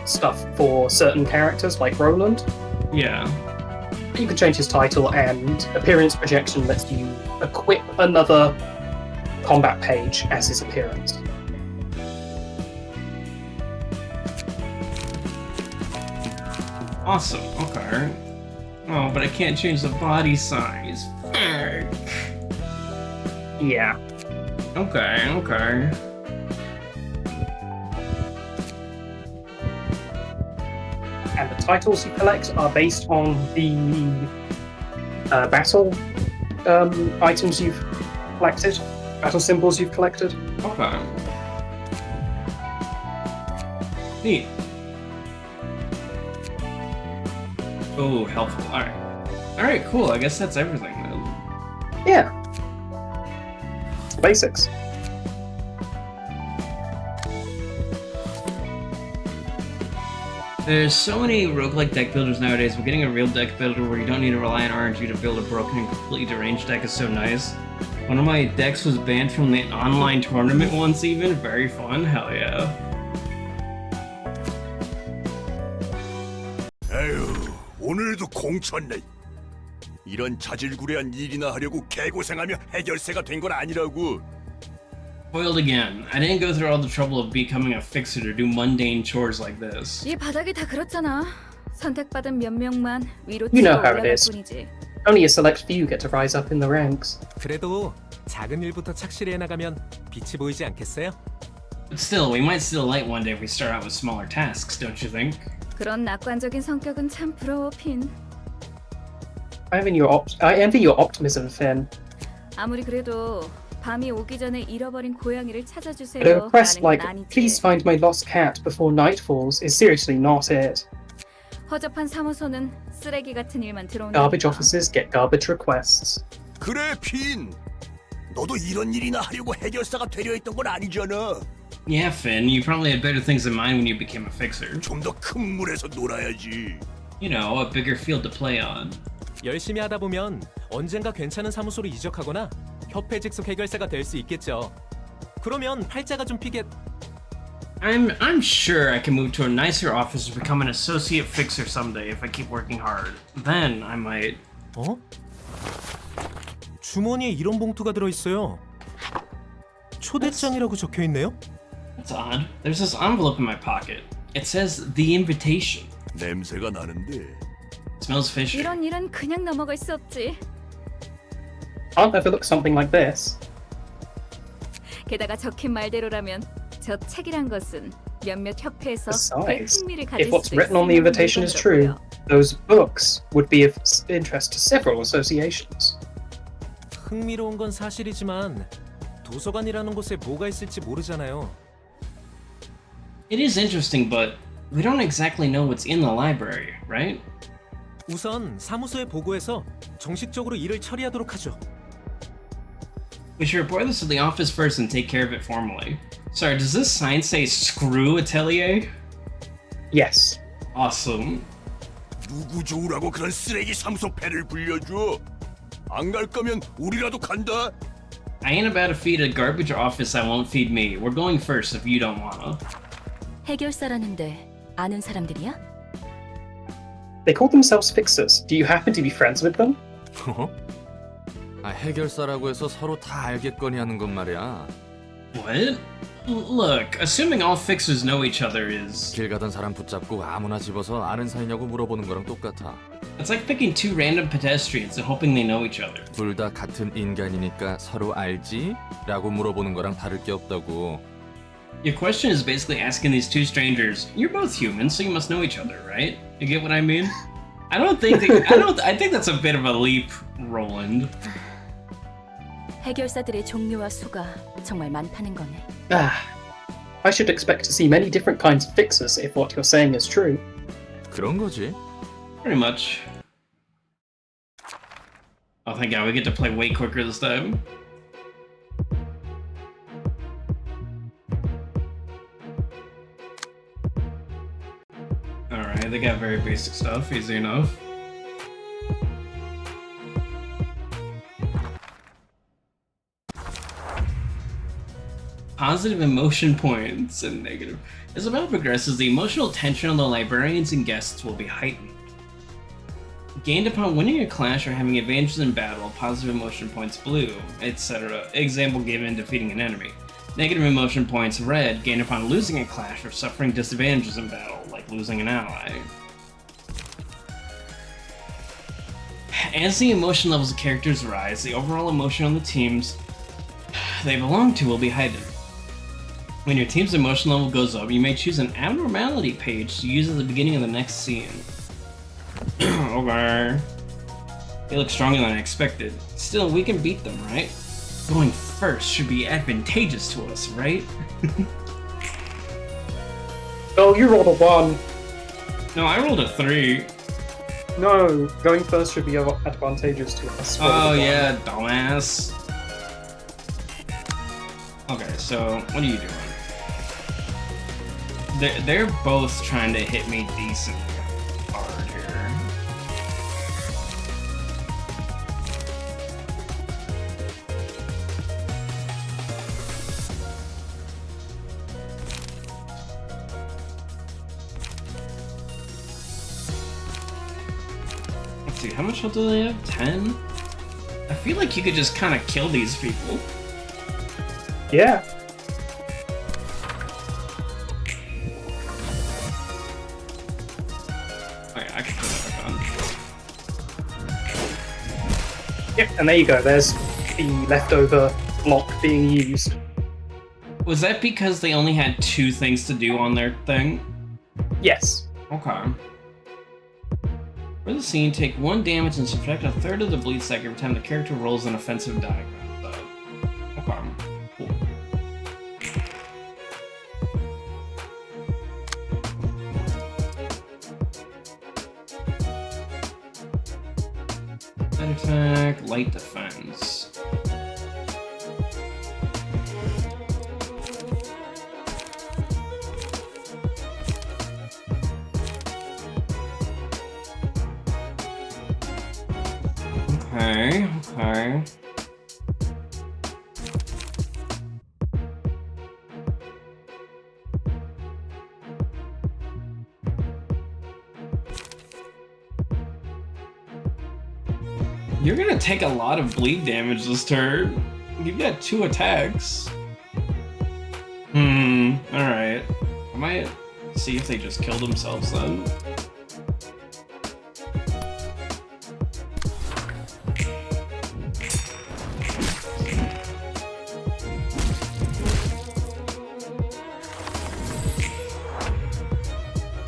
stuff for certain characters like Roland. Yeah. You can change his title, and appearance projection lets you equip another combat page as his appearance. Awesome. Okay. Oh, but I can't change the body size. Fuck. Yeah. Okay. And the titles you collect are based on the battle items you've collected, battle symbols you've collected. Okay. Neat. Oh, helpful. Alright, cool. I guess that's everything then. Yeah. Basics. There's so many roguelike deck builders nowadays, but getting a real deck builder where you don't need to rely on RNG to build a broken and completely deranged deck is so nice. One of my decks was banned from the online tournament once even. Very fun, hell yeah. 에휴, 오늘도 공쳤네. 이런 자질구레한 일이나 하려고 개고생하며 해결사가 된 건 아니라고. Foiled again. I didn't go through all the trouble of becoming a fixer to do mundane chores like this. 이 바닥이 다 그렇잖아. 선택받은 몇 명만 위로 You know 치고 how it 올라갈 is. 뿐이지. Only a select few get to rise up in the ranks. 그래도 작은 일부터 착실히 해나가면 빛이 보이지 않겠어요? But still, we might see the light one day if we start out with smaller tasks, don't you think? 그런 낙관적인 성격은 참 부러워, 핀. I envy your optimism, Finn. 아무리 그래도 밤이 오기 전에 잃어버린 고양이를 But a 찾아주세요. request 라는 건 like, 아니지. please find my lost cat before night falls is seriously not it. 허접한 사무소는 쓰레기 같은 일만 들어오는 Garbage offices get garbage requests. 그래, 핀. 너도 이런 일이나 하려고 해결사가 되려 했던 건 아니잖아. Yeah, Finn, you probably had better things in mind when you became a fixer. 좀 더 큰 물에서 놀아야지. You know, a bigger field to play on. 열심히 하다 보면 언젠가 괜찮은 사무소로 이적하거나 협회 직속 해결사가 될 수 있겠죠. 그러면 팔자가 좀 피겠... I'm sure I can move to a nicer office and become an associate fixer someday if I keep working hard. Then I might... 어? 주머니에 이런 봉투가 들어있어요. 초대장이라고 적혀있네요? That's odd. There's this envelope in my pocket. It says the invitation. 냄새가 나는데. It smells fishy. 이런 일은 그냥 넘어갈 수 없지. Can't overlook something like this. 게다가 적힌 말대로라면 저 책이란 것은 몇몇 협회에서 꽤 Besides, 흥미를 if 가질 what's 수도 written on the 있을 invitation is true, 물건이라고요. those books would be of interest to several associations. 흥미로운 건 사실이지만 도서관이라는 곳에 뭐가 있을지 모르잖아요. It is interesting, but we don't exactly know what's in the library, right? 우선 사무소에 보고해서 정식적으로 일을 처리하도록 하죠. We should report this to the office first and take care of it formally. Sorry, does this sign say screw Atelier? Yes. Awesome. 누구 좋으라고 그런 쓰레기 사무소 배를 불려줘. 안 갈 거면 우리라도 간다. I ain't about to feed a garbage office that won't feed me. We're going first if you don't wanna. 해결사라는데 아는 사람들이야? They call themselves fixers. Do you happen to be friends with them? 해결사라고 해서 서로 다 알겠거니 하는 건 말이야. What? Look, assuming all fixers know each other is... 길 가던 사람 붙잡고 아무나 집어서 아는 사이냐고 물어보는 거랑 똑같아. It's like picking two random pedestrians and hoping they know each other. 둘 다 같은 인간이니까 서로 알지? 라고 물어보는 거랑 다를 게 없다고. Your question is basically asking these two strangers, you're both humans, so you must know each other, right? You get what I mean? I think that's a bit of a leap, Roland. 해결사들의 종류와 수가 정말 많다는 거네. I should expect to see many different kinds of fixers if what you're saying is true. 그런 거지. Pretty much. Oh, thank God, we get to play way quicker this time. Alright, they got very basic stuff, easy enough. Positive emotion points and negative. As the battle progresses, the emotional tension on the librarians and guests will be heightened. Gained upon winning a clash or having advantages in battle, positive emotion points blue, etc. Example given defeating an enemy. Negative emotion points red, gained upon losing a clash or suffering disadvantages in battle, like losing an ally. As the emotion levels of characters rise, the overall emotion on the teams they belong to will be heightened. When your team's emotion level goes up, you may choose an abnormality page to use at the beginning of the next scene. Okay. They look stronger than I expected. Still, we can beat them, right? Going first should be advantageous to us, right? Oh, you rolled a 1. No, I rolled a 3. No, going first should be advantageous to us. Oh yeah, dumbass. Okay, so what are you doing? They're both trying to hit me decently hard here. Let's see, how much health do they have? 10? I feel like you could just kind of kill these people. Yeah. Okay, I can put that back on. Yep, and there you go. There's the leftover block being used. Was that because they only had 2 things to do on their thing? Yes. Okay. For the scene, take 1 damage and subtract a third of the bleed stack every time the character rolls an offensive diagram. Okay. Cool. Light attack, light defense. Okay, okay. You're gonna take a lot of bleed damage this turn. You've got 2 attacks. Alright. I might see if they just kill themselves then.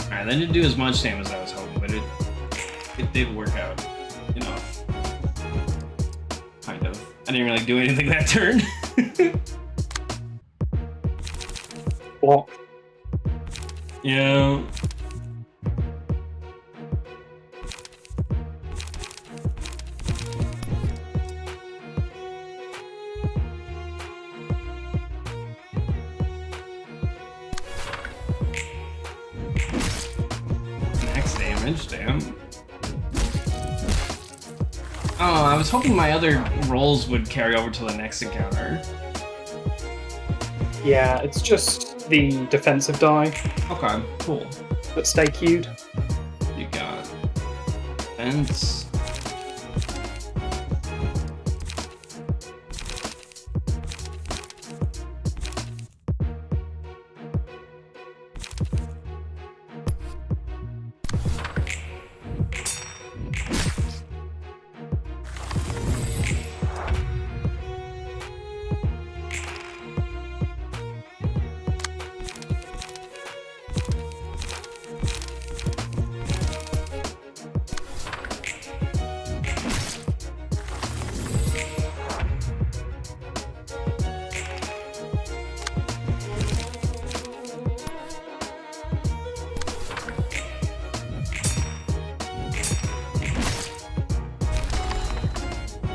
Alright, they didn't do as much damage as I was hoping, but it did work out enough. Kind of. I didn't really do anything that turn. Block. Yeah. Max damage, damn. Oh, I was hoping my other rolls would carry over to the next encounter. Yeah, it's just the defensive die Okay, cool. that stay queued. You got fence.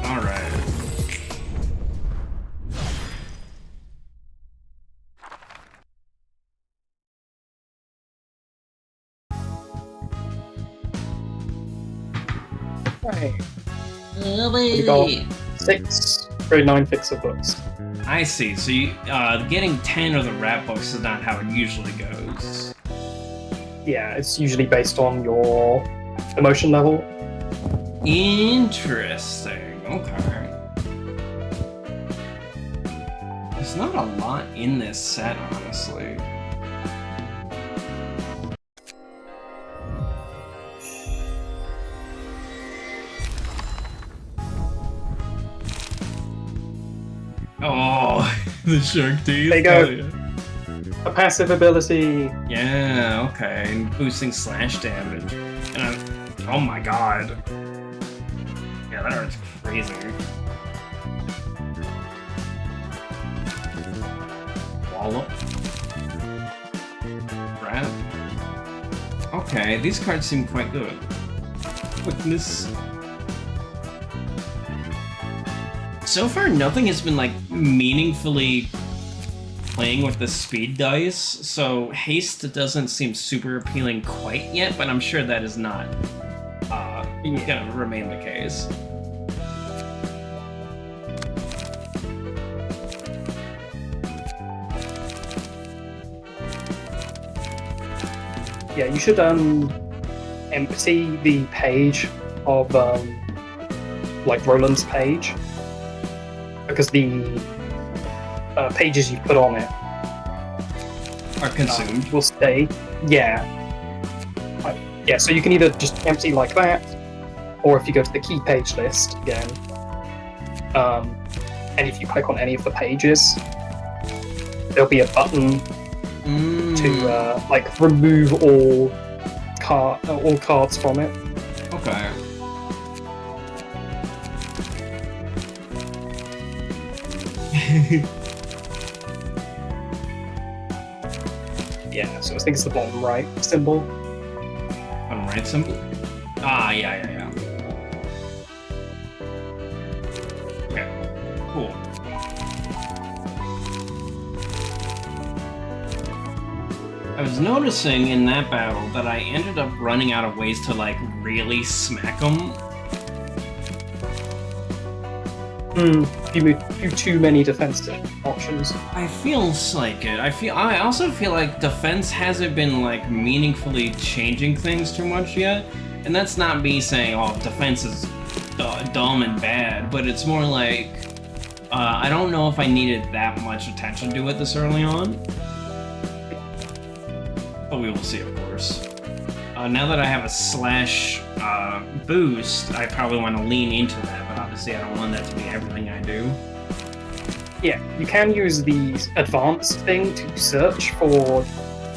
Alright. Right. Oh, We got 6 grade 9 fixer books. I see. So you, getting 10 of the rap books is not how it usually goes. Yeah, it's usually based on your emotion level. Interesting. Okay. There's not a lot in this set, honestly. Oh, the shark teeth. There you go. Oh, yeah. A passive ability. Yeah, okay. And boosting slash damage. And oh my god. Yeah, that hurts crazy. Wallop. Grab. Okay, these cards seem quite good. quickness. So far, nothing has been like meaningfully playing with the speed dice, so haste doesn't seem super appealing quite yet, but I'm sure that is not gonna remain the case. Yeah, you should empty the page of like Roland's page, because the pages you put on it are consumed. Will stay. Yeah. Yeah, so you can either just empty like that, or if you go to the key page list again, and if you click on any of the pages, there'll be a button to like remove all cards from it. Okay. Yeah, so I think it's the bottom right symbol. Bottom right symbol? Ah, yeah. Okay, cool. I was noticing in that battle that I ended up running out of ways to, like, really smack them. You do too many defensive options. I feels like it. I also feel like defense hasn't been like meaningfully changing things too much yet, and that's not me saying defense is dumb and bad, but it's more like I don't know if I needed that much attention to it this early on, but we will see, of course. Now that I have a slash boost, I probably want to lean into that, but obviously I don't want that to be everything I do. Yeah, you can use the advanced thing to search for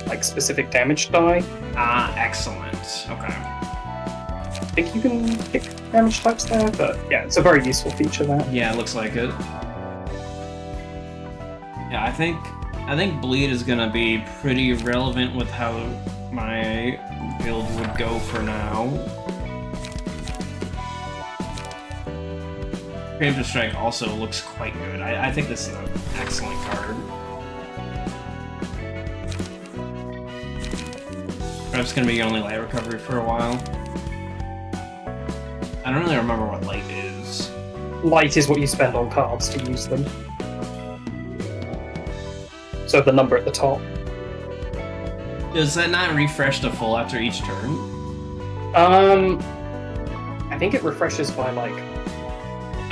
like specific damage die. Ah, excellent. Okay. I think you can pick damage types there, but yeah, it's a very useful feature there. Yeah, it looks like it. Yeah, I think bleed is gonna be pretty relevant with how my build would go for now. Preemptive Strike also looks quite good. I think this is an excellent card. Perhaps gonna be your only light recovery for a while. I don't really remember what light is. Light is what you spend on cards to use them. So the number at the top. Does that not refresh to full after each turn? I think it refreshes by like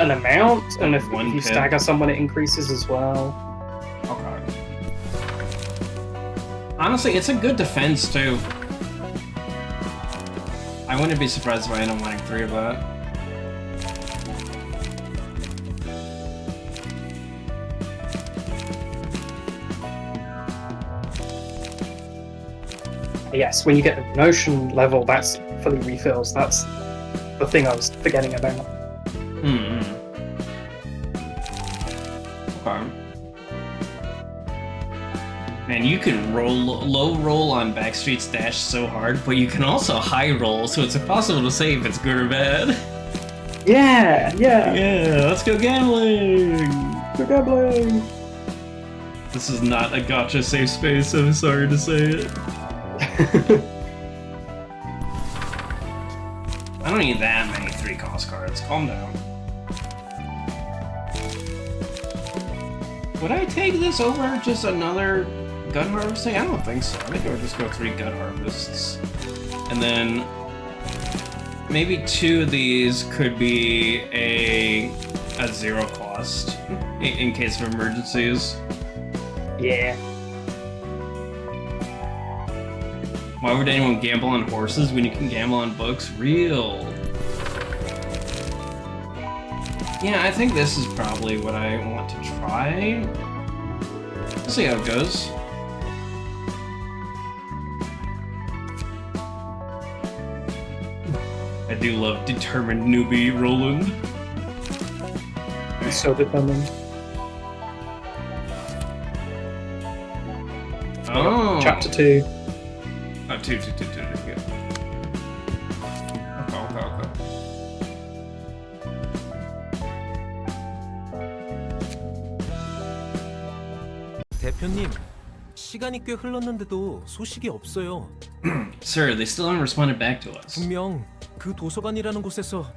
an amount, and if you stagger someone, it increases as well. Okay. Honestly, it's a good defense too. I wouldn't be surprised if I end up winning 3 of that. Yes, when you get the notion level, that's fully refills. That's the thing I was forgetting about. Okay. Man, you can low roll on Backstreet's Dash so hard, but you can also high roll, so it's impossible to say if it's good or bad. Yeah. Yeah, let's go gambling! Go gambling! This is not a gacha safe space, I'm sorry to say it. I don't need that many 3-cost cards, calm down. Would I take this over just another Gut Harvesting? I don't think so. I think I would just go 3 Gut Harvests. And then maybe 2 of these could be a 0 cost in case of emergencies. Yeah. Why would anyone gamble on horses when you can gamble on books? Real. Yeah, I think this is probably what I want to try. We'll see how it goes. I do love determined newbie Roland. He's so determined. Oh. Chapter 2. Oh, two. Yeah. Okay. 대표님, 시간이 꽤 흘렀는데도 소식이 없어요. Sir, they still haven't responded back to us. 분명 그 도서관이라는 곳에서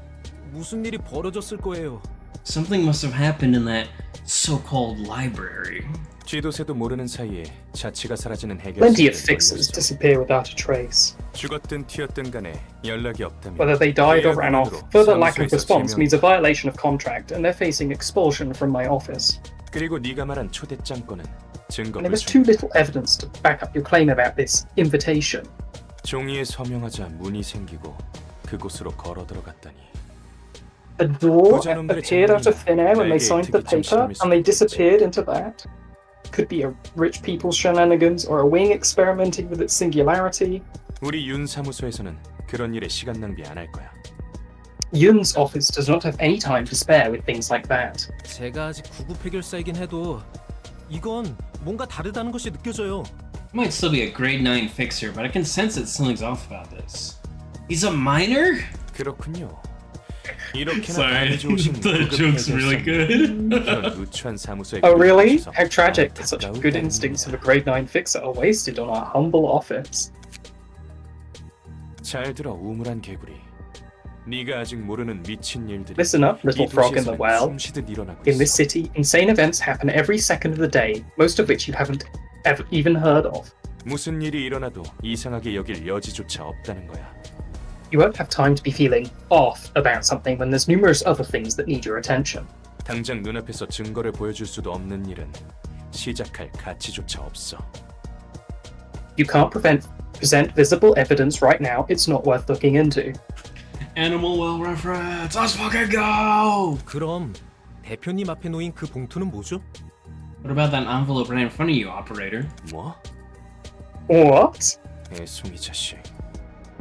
무슨 일이 벌어졌을 거예요. Something must have happened in that so-called library. 쥐도새도 모르는 사이에 자취가 사라지는 Plenty of 해결사를 fixers 걸렸어. disappear without a trace. 죽었든 튀었든 간에 연락이 없다면 Whether they died or ran off, further lack of 사무소에서 response means a 제명. violation of contract, and they're facing expulsion from my office. 그리고 네가 말한 초대장 건은 증거 And there was too 불충. little evidence to back up your claim about this invitation. 종이에 서명하자 문이 생기고 그곳으로 걸어 들어갔다니. A door 부자놈들의 appeared out of thin air when they 나에게 signed the 특이점 paper, 실험일 and they 수도 있지. disappeared into that. Could be a rich people's shenanigans, or a wing experimenting with its singularity. 우리 윤 사무소에서는 그런 일에 시간 낭비 안 할 거야. Yun's office does not have any time to spare with things like that. 제가 아직 9급 해결사이긴 해도 이건 뭔가 다르다는 것이 느껴져요. Might still be a grade 9 fixer, but I can sense that something's off about this. He's a minor? 그렇군요. 이렇게나 Sorry, 감이 좋으신 the 고급 joke's really 해결사님. good. 이런 누추한 사무소에 Oh really? 들어오셔서 How tragic that such 안타까운 good 따름입니다. instincts of a grade 9 fixer are wasted on our humble office. 잘 들어 우물한 개구리. 네가 아직 모르는 미친 일들이 Listen up, little 이 frog in the 도시에서는 well. 숨쉬듯 일어나고 In this 있어. city, insane events happen every second of the day, most of which you haven't ever even heard of. 무슨 일이 일어나도 이상하게 여길 여지조차 없다는 거야. You won't have time to be feeling off about something when there's numerous other things that need your attention. 당장 눈앞에서 증거를 보여줄 수도 없는 일은 시작할 가치조차 없어. You can't present visible evidence right now, it's not worth looking into. Animal well reference. Let's fucking go! 그럼 대표님 앞에 놓인 그 봉투는 뭐죠? What about that envelope right in front of you, operator? 뭐? What? 애송이 자식.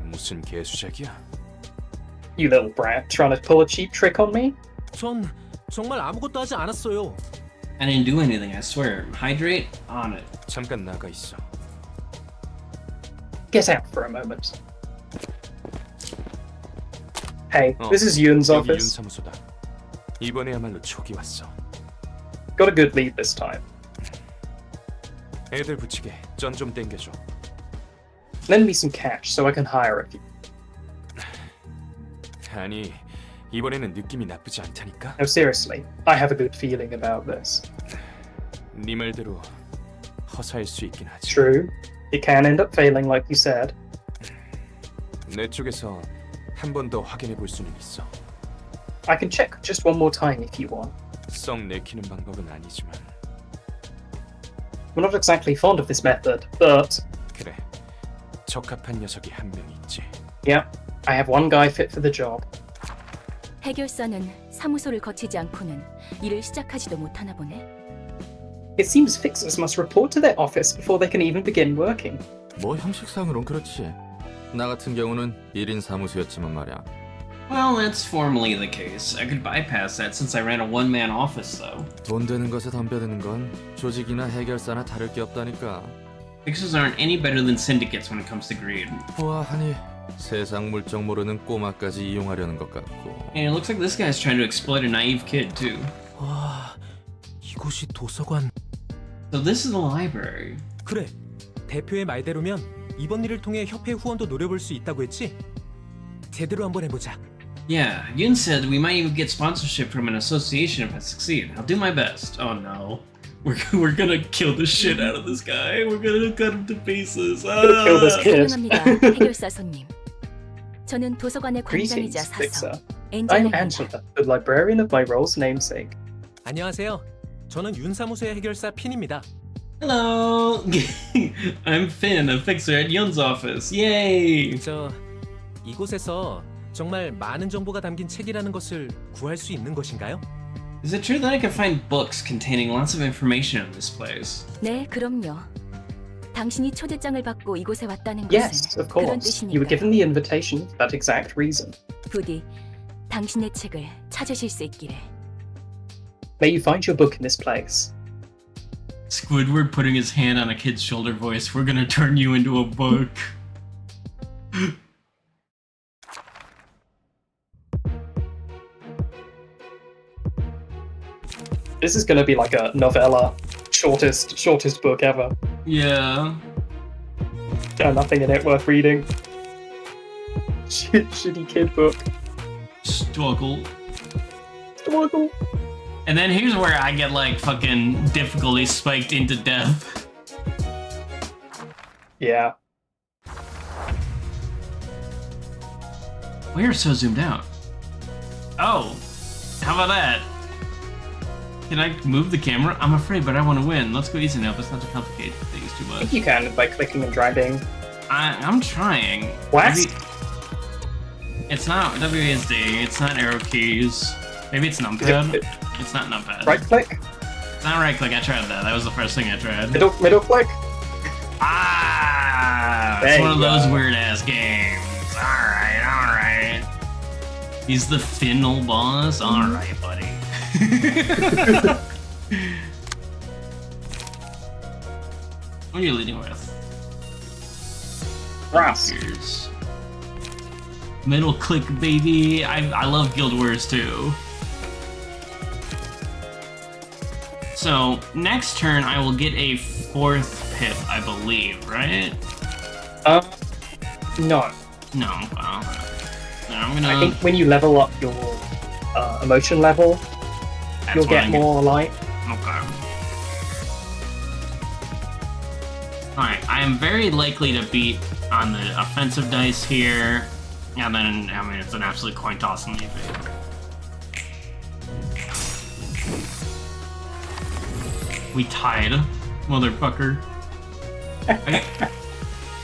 무슨 개수작이야? You little brat, trying to pull a cheap trick on me? 전 정말 아무것도 하지 않았어요. I didn't do anything, I swear. Hydrate on it. 잠깐 나가 있어. Get out for a moment. Hey, 어, this is Yun's 여기 윤 office. 사무소다. 이번에야말로 촉이 왔어. Got a good lead this time. 애들 붙이게 전 좀 땡겨줘. Lend me some cash so I can hire a few. 아니, 이번에는 느낌이 나쁘지 않다니까? No, seriously, I have a good feeling about this. 네 말대로 허사일 수 있긴 하지. True, it can end up failing like you said. 내 쪽에서 한 번 더 확인해 볼 수는 있어. I can check just one more time if you want. 썩 내키는 방법은 아니지만. We're not exactly fond of this method, but 그래, 적합한 녀석이 한 명 있지. yeah, I have one guy fit for the job. 해결사는 사무소를 거치지 않고는 일을 시작하지도 못하나 보네. It seems fixers must report to their office before they can even begin working. 뭐 형식상으론 그렇지. 나 같은 경우는 1인 사무소였지만 말이야. Well, that's formally the case. I could bypass that since I ran a one-man office, though. 돈 되는 것에 덤벼드는 건 조직이나 해결사나 다를 게 없다니까. Fixers aren't any better than syndicates when it comes to greed. 보아하니 세상 물정 모르는 꼬마까지 이용하려는 것 같고. And it looks like this guy's trying to exploit a naive kid, too. 와, 이곳이 도서관. So this is the library. 그래, 대표의 말대로면 이번 일을 통해 협회 후원도 노려볼 수 있다고 했지? 제대로 한번 해보자. Yeah, Yun said we might even get sponsorship from an association if I succeed. I'll do my best. Oh no. We're gonna kill the shit out of this guy. We're gonna cut him to pieces. Kill this kid. 환영합니다, 해결사 손님. 저는 도서관의 Greetings, 관장이자 fixer. 사서 I'm 엔젤입니다. Angela, the librarian of my role's namesake. 안녕하세요. 저는 윤 사무소의 해결사 핀입니다. Hello. I'm Finn, a fixer at Yun's office. Yay. 저 이곳에서 정말 많은 정보가 담긴 책이라는 것을 구할 수 있는 것인가요? Is it true that I can find books containing lots of information in this place? 네, 그럼요. 당신이 초대장을 받고 이곳에 왔다는 Yes, 것은 of 그런 course. You were 뜻이니까요. given the invitation for that exact reason. 부디 당신의 책을 찾으실 수 있기를. May you find your book in this place. Squidward putting his hand on a kid's shoulder voice. We're gonna turn you into a book. This is going to be like a novella shortest book ever. Yeah. Nothing in it worth reading. Shitty kid book. Struggle. Struggle. And then here's where I get like fucking difficulty spiked into death. Yeah. We are so zoomed out. Oh, how about that? Can I move the camera? I'm afraid, but I want to win. Let's go easy now. Let's not to complicate things too I much. think you can by clicking and dragging. I'm trying. What? Maybe it's not WASD. It's not arrow keys. Maybe it's numpad. It's not numpad. Right click? It's not right click. I tried that. That was the first thing I tried. Middle click? Ah! There It's one of you those go. weird ass games. Alright. He's the final boss? Alright, buddy. What are you leading with? Brass. Here's middle click, baby. I love Guild Wars too. So next turn I will get a 4th pip, I believe, right? No. No. Well, I'm gonna. I think when you level up your emotion level, That's you'll what get I more light. Okay. Alright, I am very likely to beat on the offensive dice here. And then, I mean, it's an absolute coin toss and leave it. We tied, motherfucker. Okay.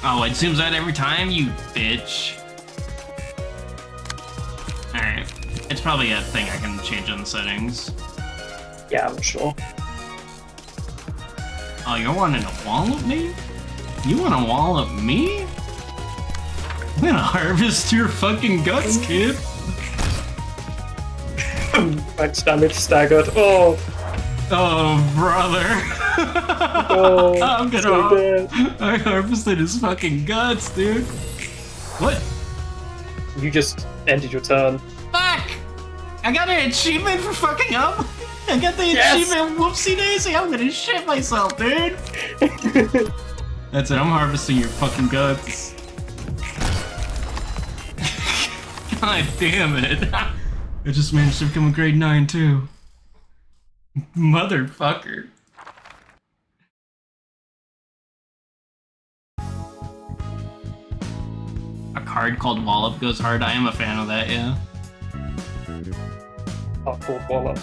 Oh, it zooms out every time, you bitch. Alright. It's probably a thing I can change on the settings. Yeah, I'm sure. Oh, you're wanting to wallop me? You want to wallop me? I'm gonna harvest your fucking guts, kid. Max damage staggered. Oh, brother. oh I'm gonna. so good. I harvested his fucking guts, dude. What? You just ended your turn. Fuck! I got an achievement for fucking up. I got the Yes! achievement. Whoopsie daisy. I'm gonna shit myself, dude. That's it. I'm harvesting your fucking guts. God damn it. I just managed to become a grade 9 too. Motherfucker. A card called Wallop goes hard. I am a fan of that, yeah. Hardcore wallop.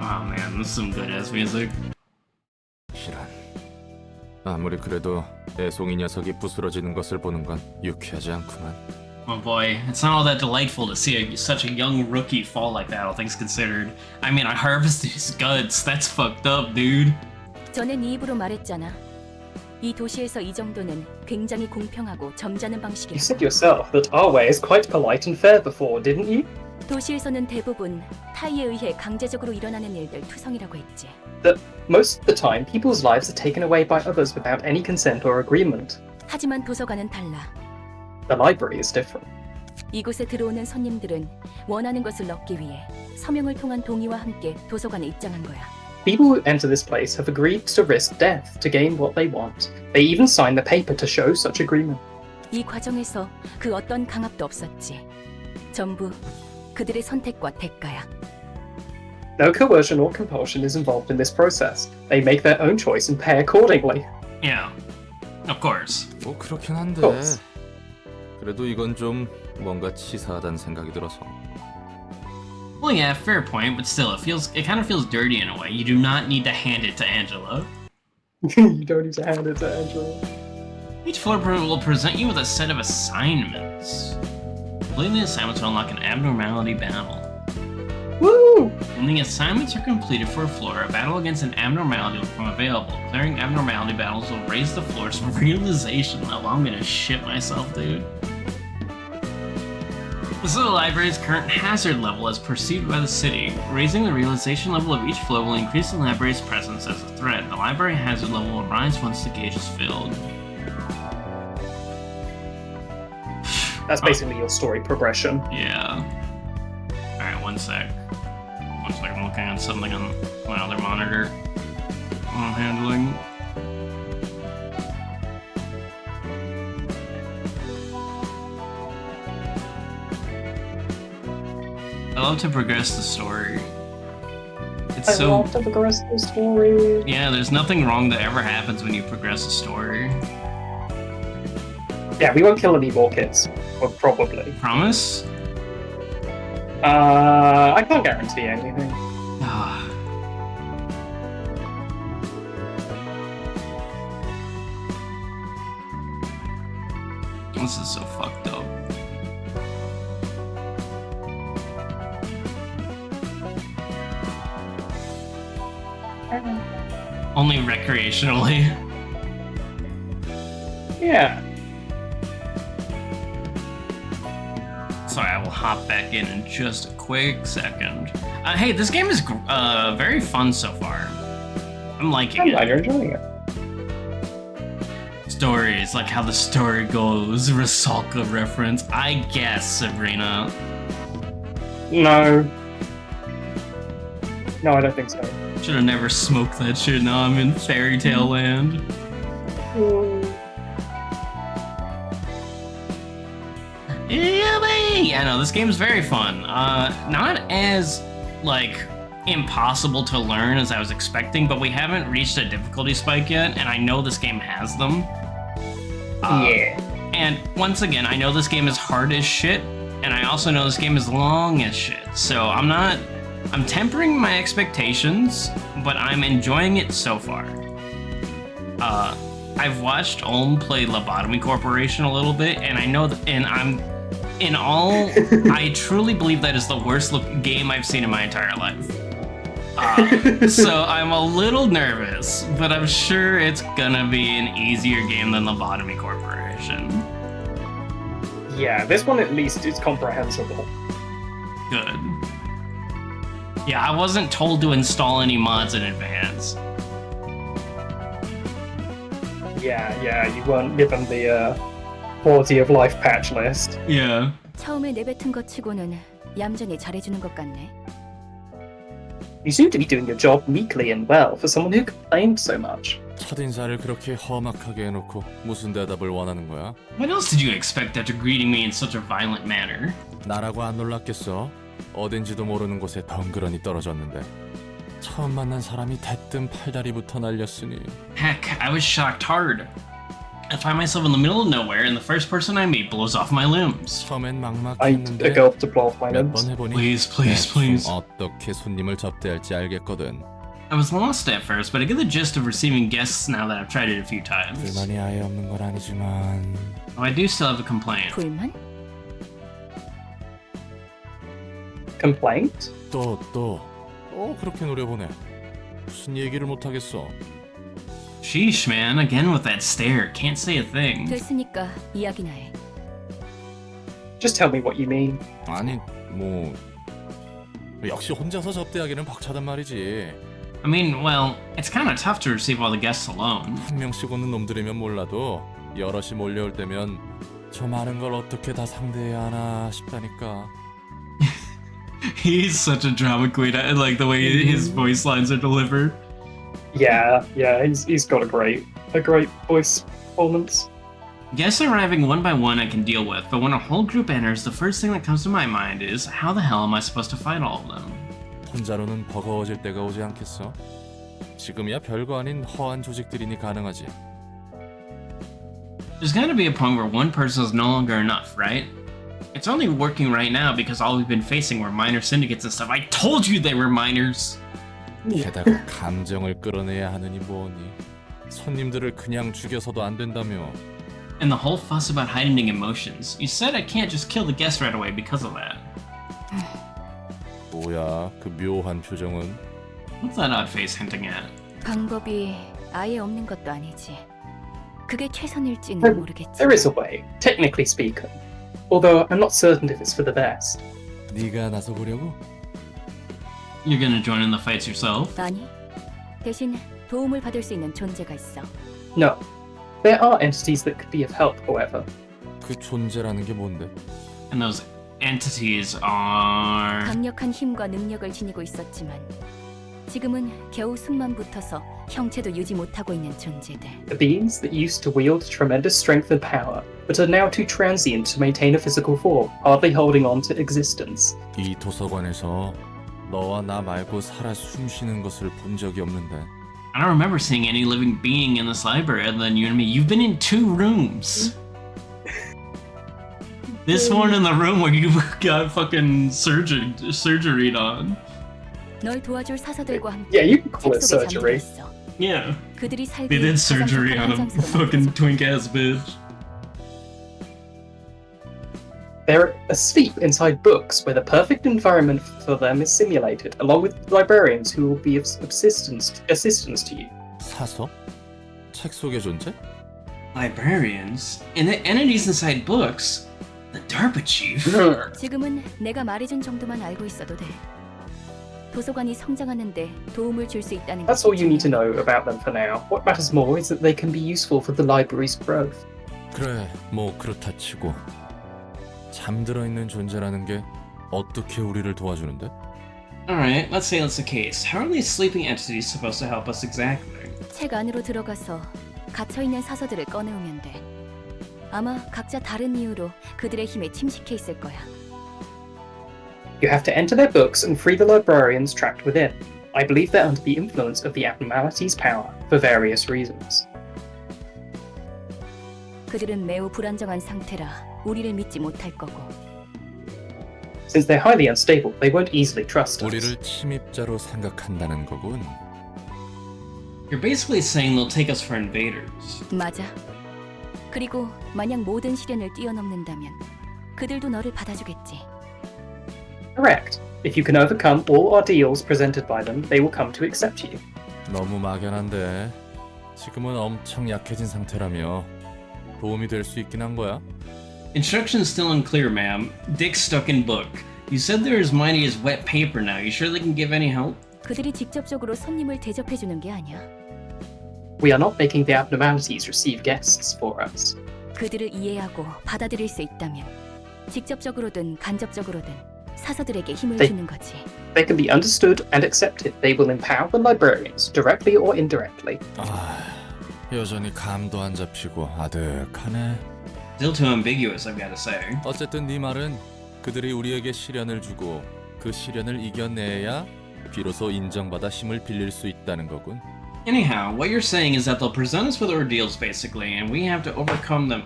Oh man, this is some good ass music. 실한. 아무리 그래도 애송이 녀석이 부스러지는 것을 보는 건 유쾌하지 않구만. Oh boy, it's not all that delightful to see such a young rookie fall like that, all things considered. I mean, I harvested his guts. That's fucked up, dude. 전에 네 입으로 말했잖아. 이 도시에서 이 정도는 굉장히 공평하고 점잖은 You 방식이라고. said yourself that our way is quite polite and fair before, didn't you? 도시에서는 대부분 타이에 의해 강제적으로 일어나는 일들 투성이라고 했지. That most of the time, people's lives are taken away by others without any consent or agreement. 하지만 도서관은 달라. The library is different. 이곳에 들어오는 손님들은 원하는 것을 얻기 위해 서명을 통한 동의와 함께 도서관에 입장한 거야. People who enter this place have agreed to risk death to gain what they want. They even sign the paper to show such agreement. 이 과정에서 그 어떤 강압도 없었지. 전부 그들의 선택과 대가야. No coercion or compulsion is involved in this process. They make their own choice and pay accordingly. Yeah, of course. 뭐 그렇긴 한데. Course. 그래도 이건 좀 뭔가 치사하다는 생각이 들어서. Well, yeah, fair point, but still, it kind of feels dirty in a way. You do not need to hand it to Angela. You don't need to hand it to Angela. Each floor will present you with a set of assignments. Completing the assignments will unlock an abnormality battle. Woo! When the assignments are completed for a floor, a battle against an abnormality will become available. Clearing abnormality battles will raise the floor's realization level. I'm gonna shit myself, dude. This is the library's current hazard level as perceived by the city. Raising the realization level of each floor will increase the library's presence as a threat. The library hazard level will rise once the gauge is filled. That's basically your story progression. Yeah. Alright, one sec. One second, I'm looking at something on my other monitor while I'm handling. I love to progress the story. It's I so love to progress the story. yeah. There's nothing wrong that ever happens when you progress a story. Yeah, we won't kill any more kids. Well, probably. Promise? I can't guarantee anything. Ah. This is so fucked up. Only recreationally. Yeah. Sorry, I will hop back in just a quick second. Hey, this game is very fun so far. I'm liking I'm it. glad you're enjoying it. Stories, like how the story goes. Rusalka reference. I guess, Sabrina. No. No, I don't think so. Should have never smoked that shit. Now I'm in fairy tale land. Yeah, no, this game's very fun. Not as, like, impossible to learn as I was expecting, but we haven't reached a difficulty spike yet, and I know this game has them. Yeah. And once again, I know this game is hard as shit, and I also know this game is long as shit. So I'm tempering my expectations, but I'm enjoying it so far. I've watched Olm play Lobotomy Corporation a little bit, and I know I truly believe that is the worst game I've seen in my entire life. So I'm a little nervous, but I'm sure it's gonna be an easier game than Lobotomy Corporation. Yeah, this one at least is comprehensible. Good. Yeah, I wasn't told to install any mods in advance. Yeah, you weren't given the quality of life patch list. Yeah. 처음에 내뱉은 것 치고는 얌전히 잘해주는 것 같네. You seem to be doing your job meekly and well for someone who complained so much. 첫인사를 그렇게 험악하게 해놓고 무슨 대답을 원하는 거야? What else did you expect after greeting me in such a violent manner? 나라고 안 놀랐겠어? 어딘지도 모르는 곳에 덩그러니 떨어졌는데 처음 만난 사람이 대뜸 팔다리부터 날렸으니 Heck, I was shocked hard. I find myself in the middle of nowhere and the first person I meet blows off my limbs. 처음엔 I 막막했는데 a girl to blow off my 몇 limbs. 번 해보니 Please. 어떻게 손님을 접대할지 알겠거든. I was lost at first, but I get the gist of receiving guests now that I've tried it a few times. 불만이 아예 없는 건 아니지만 Oh, I do still have a complaint. 불만? Complaint? 그렇게 노려보네. 무슨 얘기를 못하겠어. Sheesh, man, again with that stare. Can't say a thing. 됐으니까 이야기나 해. Just tell me what you mean. 아니 뭐 역시 혼자서 접대하기는 벅차단 말이지. I mean, well, it's kind of tough to receive all the guests alone. 한 명씩 오는 놈들이면 몰라도 여럿이 몰려올 때면 저 많은 걸 어떻게 다 상대해야 하나 싶다니까. He's such a drama queen. I like the way his voice lines are delivered. Yeah, he's got a great voice performance. Guests arriving one by one I can deal with, but when a whole group enters, the first thing that comes to my mind is, how the hell am I supposed to fight all of them? 혼자로는 버거워질 때가 오지 않겠어? 지금이야 별거 아닌 허한 조직들이니 가능하지. There's gotta be a point where one person is no longer enough, right? It's only working right now because all we've been facing were minor syndicates and stuff. I told you they were minors! 게다가 감정을 끌어내야 하느니 뭐니. 손님들을 그냥 죽여서도 안 된다며. And the whole fuss about heightening emotions. You said I can't just kill the guest right away because of that. 뭐야 그 묘한 표정은. What's that odd face hinting at? 방법이 아예 없는 것도 아니지. 그게 최선일지는 모르겠지. There is a way, technically speaking. Although I'm not certain if it's for the best. 네가 나서 보려고? You're gonna join in the fights yourself? 아니, 대신 도움을 받을 수 있는 존재가 있어. No. There are entities that could be of help, however. 그 존재라는 게 뭔데? And those entities are... 강력한 힘과 능력을 지니고 있었지만 지금은 겨우 숨만 붙어서 형체도 유지 못하고 있는 존재들. The beings that used to wield tremendous strength and power, but are now too transient to maintain a physical form, hardly holding on to existence. 이 도서관에서 너와 나 말고 살아 숨쉬는 것을 본 적이 없는데. I don't remember seeing any living being in this library other than you and me. You've been in 2 rooms. This one in the room where you got fucking surgery on. 널 도와줄 사서들과 함께 Yeah, you can call it 숲속에 surgery. 잠들어 있어. Yeah. 그들이 살기 They did 가장 surgery 적합한 on a 장소로 fucking 만들어줘. twink ass bitch. They're asleep inside books where the perfect environment for them is simulated, along with librarians who will be of assistance to you. 사서? 책 속의 존재? Librarians? And the entities inside books? The DARPA chief? 지금은 내가 말해준 정도만 알고 있어도 돼. 도서관이 성장하는데 도움을 줄 수 있다는 That's all you need to know about them for now. What matters more is that they can be useful for the library's growth. 그래, 뭐 그렇다 치고. 잠들어 있는 존재라는 게 어떻게 우리를 도와주는데? Alright, let's say that's the case. How are these sleeping entities supposed to help us exactly? 책 안으로 들어가서 갇혀있는 사서들을 꺼내오면 돼. 아마 각자 다른 이유로 그들의 힘에 침식해 있을 거야. You have to enter their books and free the librarians trapped within. I believe they're under the influence of the abnormality's power, for various reasons. 그들은 매우 불안정한 상태라 우리를 믿지 못할 거고. Since they're highly unstable, they won't easily trust us. 우리를 침입자로 생각한다는 거군. You're basically saying they'll take us for invaders. 맞아. 그리고 만약 모든 시련을 뛰어넘는다면 그들도 너를 받아주겠지. Correct. If you can overcome all ordeals presented by them, they will come to accept you. 너무 막연한데. 지금은 엄청 약해진 상태라며 도움이 될 수 있긴 한 거야? Instructions still unclear, ma'am. Dick stuck in book. You said they're as mighty as wet paper now. You sure they can give any help? 그들이 직접적으로 손님을 대접해주는 게 아니야. We are not making the abnormalities receive guests for us. 그들을 이해하고 받아들일 수 있다면 직접적으로든 간접적으로든 사서들에게 힘을 네. 주는 거지. They can be understood and accepted. They will empower the librarians, directly or indirectly. 여전히 감도 안 잡히고 아득하네. Still too ambiguous, I've got to say. 어쨌든 네 말은 그들이 우리에게 시련을 주고 그 시련을 이겨내야 비로소 인정받아 힘을 빌릴 수 있다는 거군. Anyhow, what you're saying is that they'll present us with ordeals, basically, and we have to overcome them.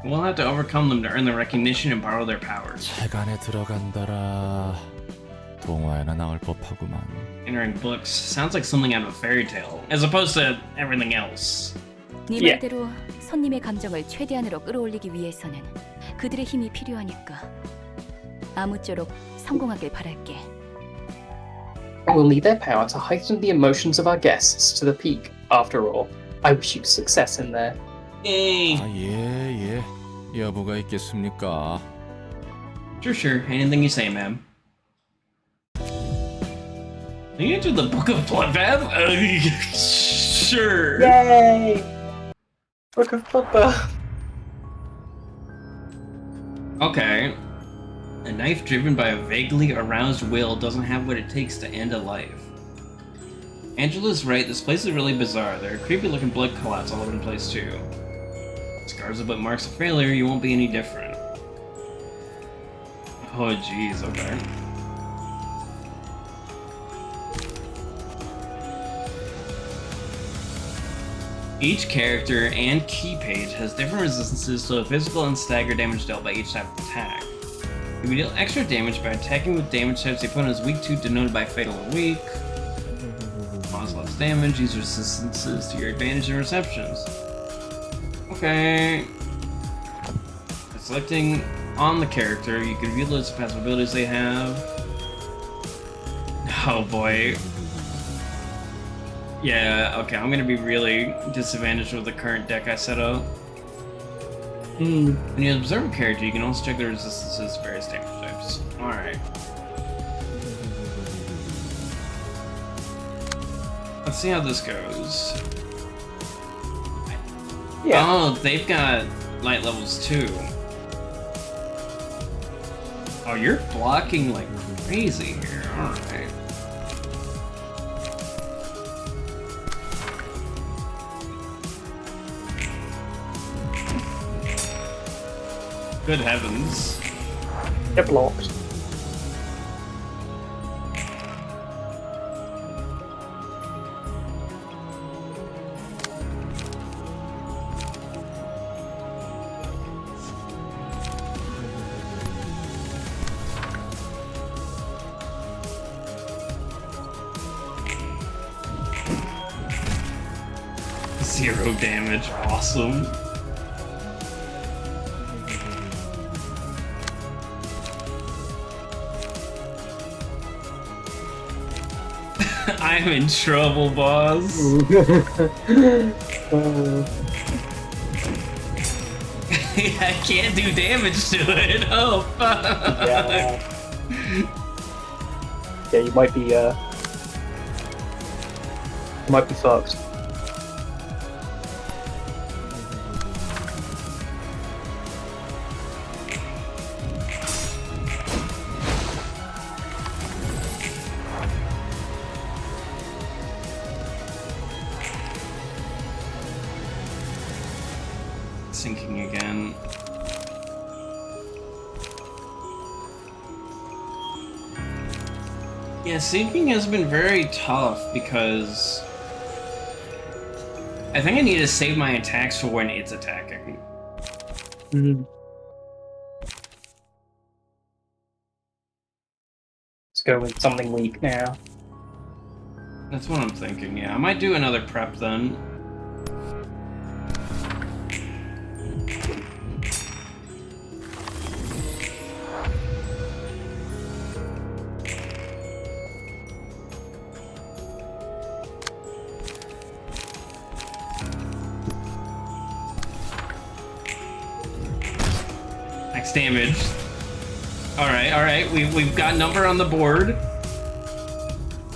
We'll have to overcome them to earn their recognition and borrow their powers. 책 안에 들어간다라. 동화에나 나올 법하구만. Entering books sounds like something out of a fairy tale, as opposed to everything else. 네 Yeah. 말대로 손님의 감정을 최대한으로 끌어올리기 위해서는 그들의 힘이 필요하니까 아무쪼록 성공하길 바랄게. We'll need their power to heighten the emotions of our guests to the peak. After all, I wish you success in there. Yay! 예. 여부가 있겠습니까? Sure. Anything you say, ma'am. You entered the Book of Bloodbath? Sure. Yay! Book of Bloodbath. Okay. A knife driven by a vaguely aroused will doesn't have what it takes to end a life. Angela's right, this place is really bizarre. There are creepy looking blood clots all over the place too. Scars are but marks of failure, you won't be any different. Oh jeez, okay. Each character and key page has different resistances to the physical and stagger damage dealt by each type of attack. You can deal extra damage by attacking with damage types the opponent is weak to, denoted by fatal or weak. Cause less damage, use resistances to your advantage and receptions. Okay. By selecting on the character, you can view the list of passive abilities they have. Oh boy. Yeah, okay, I'm gonna be really disadvantaged with the current deck I set up. When you observe a character, you can also check their resistances to various damage types. Alright. Let's see how this goes. Yeah. Oh, they've got light levels too. Oh, you're blocking like crazy here. Alright. Good heavens. Get blocked. Zero damage. Awesome. I'm in trouble, boss. I can't do damage to it. Oh, fuck. Yeah. Yeah, you might be fucked. Sinking again. Yeah, sinking has been very tough because I think I need to save my attacks for when it's attacking. Mm. Let's go with something weak now. That's what I'm thinking, yeah. I might do another prep then. Max damage. Alright, we've got number on the board.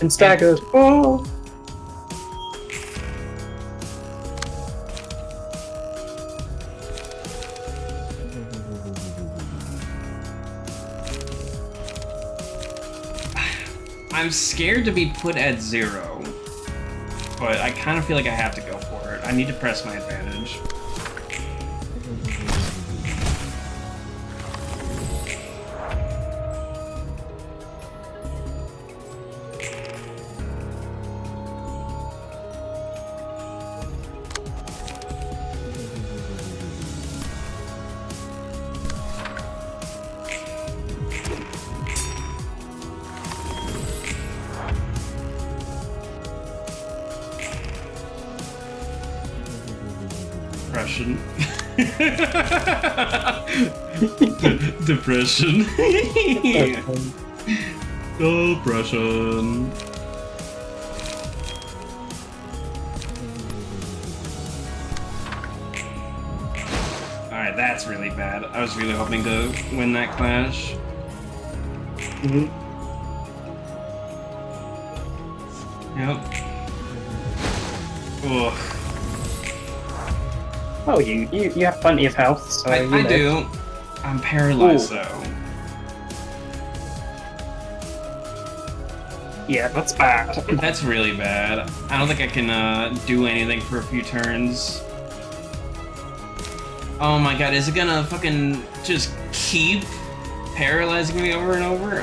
And staggered. Oh! I'm scared to be put at 0, but I kind of feel like I have to go for it. I need to press my advantage. Depression. Depression. Depression. Alright, that's really bad. I was really hoping to win that clash. Mm-hmm. Yep. Ugh. Oh, you have plenty of health, so I you know. do. I'm paralyzed Ooh. though. Yeah, that's bad. That's really bad. I don't think I can do anything for a few turns. Oh my god, is it gonna fucking just keep paralyzing me over and over?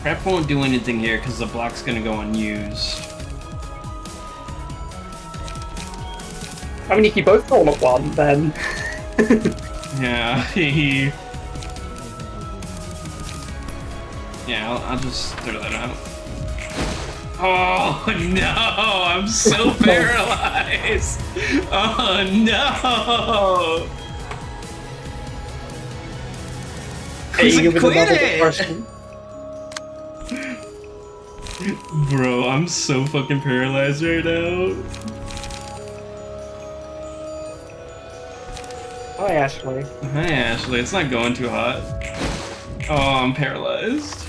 Prep won't do anything here because the block's gonna go unused. I mean, if you both roll at 1, then... Yeah, Yeah, I'll just throw that out. Oh no! I'm so paralyzed! Oh no! Quit it! Bro, I'm so fucking paralyzed right now. Hi, Ashley. Hi, Ashley. It's not going too hot. Oh, I'm paralyzed.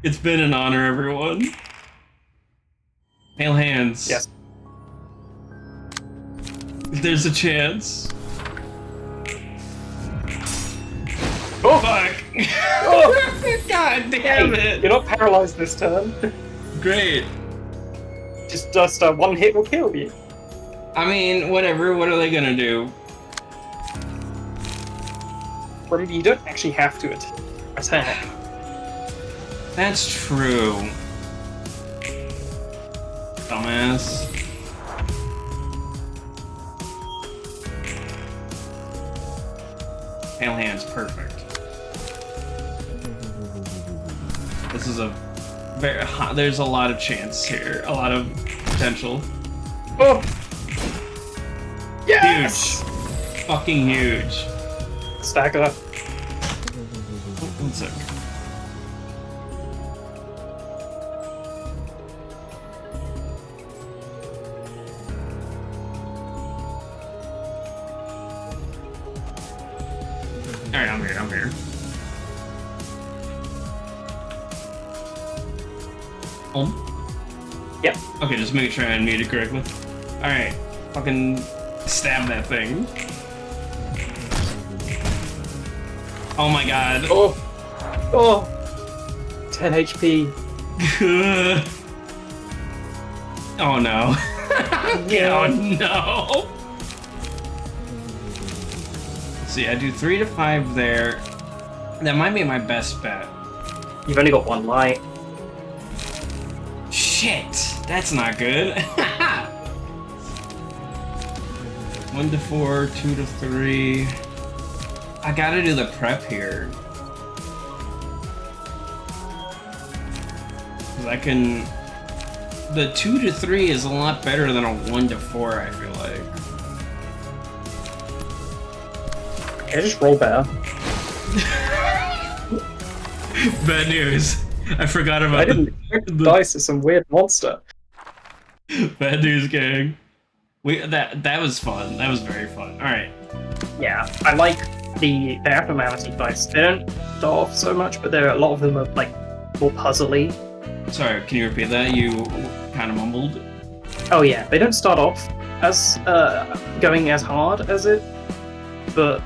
It's been an honor, everyone. Pale hands. Yes. There's a chance. God damn Hey, it! you're not paralyzed this turn. Great. Just one hit will kill you. I mean, whatever. What are they gonna do? Remember, you don't actually have to attack. That's true. Dumbass. Pale hand's perfect. This is a very hot. There's a lot of chance here. A lot of potential. Oh! Yes! Huge. Fucking huge. Stack up. One sec. Alright, I'm here. Yep. Okay, just make sure I unmuted correctly. Alright, fucking stab that thing. Oh my god. Oh! Oh! 10 HP. Oh no. Yeah. Oh no. Let's see, I do 3 to 5 there. That might be my best bet. You've only got one light. Shit, that's not good. 1 to 4, 2 to 3. I gotta do the prep here. Cause I can. The 2 to 3 is a lot better than a 1 to 4, I feel like. Yeah, just roll better. Bad news. I forgot about I didn't expect the dice is some weird monster. Bad news, gang. That was fun. That was very fun. Alright. Yeah, I like the abnormality dice. They don't start off so much, but a lot of them are like more puzzly. Sorry, can you repeat that? You kind of mumbled. Oh yeah, they don't start off as going as hard as it, but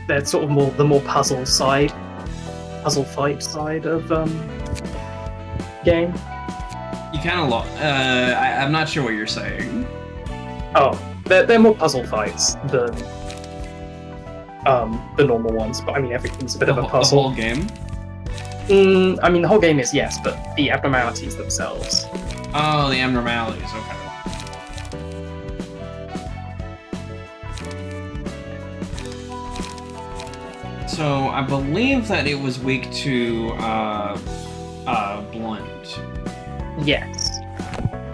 they're sort of the more puzzle fight side of game. You kind of lost. I'm not sure what you're saying. Oh, they're more puzzle fights than the normal ones, but I mean everything's a bit of a The puzzle. whole game? I mean the whole game is yes, but the abnormalities themselves. Oh, the abnormalities. Okay. So I believe that it was weak to blunt. Yes.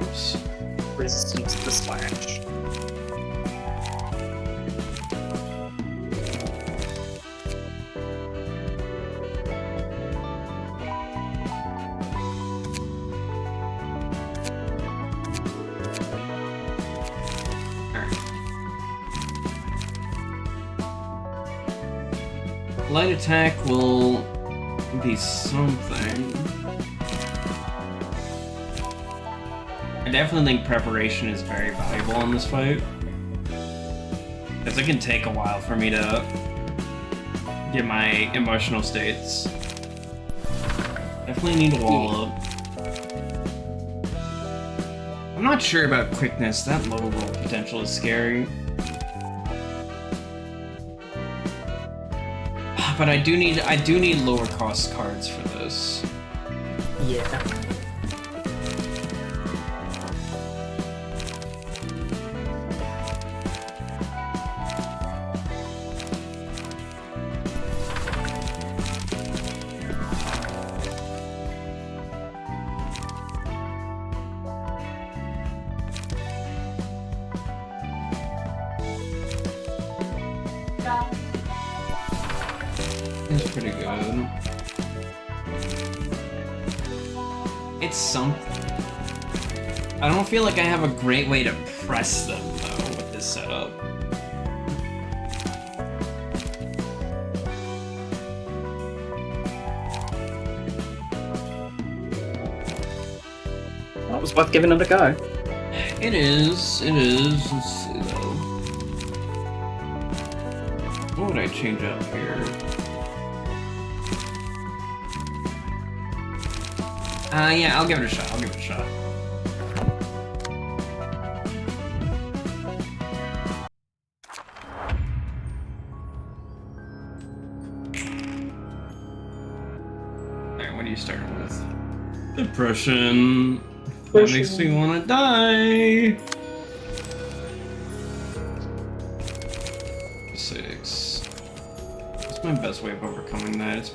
Oops. Resistance to slash. Light attack will be something. I definitely think preparation is very valuable in this fight. Because it can take a while for me to get my emotional states. Definitely need to wall up. I'm not sure about quickness. That low roll potential is scary. But I do need lower cost cards for this. Yeah. It's pretty good. It's something. I don't feel like I have a great way to press them, though, with this setup. That was worth giving it a go. It is. It is. Let's see, though. What would I change up here? Yeah, I'll give it a shot. I'll give it a shot. Alright, what are you starting with? Depression. That makes me want to die. 6. What's my best way of overcoming that? It's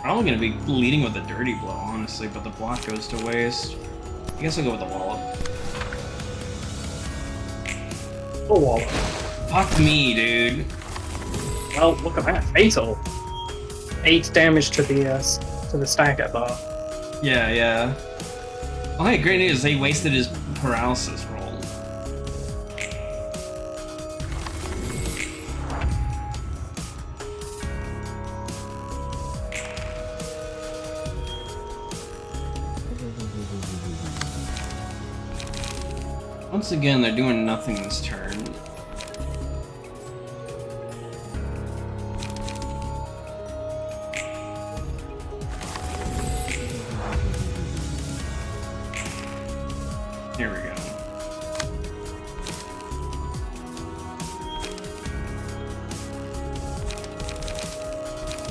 probably going to be leading with a dirty blow, honestly, but the block goes to waste. I guess I'll go with the wallop. Oh, wallop. Fuck me, dude. Well, look at that. Fatal. 8 damage to the stagger bar. Yeah, yeah. Oh, hey, great news. They wasted his paralysis roll. Once again, they're doing nothing this turn. Here we go.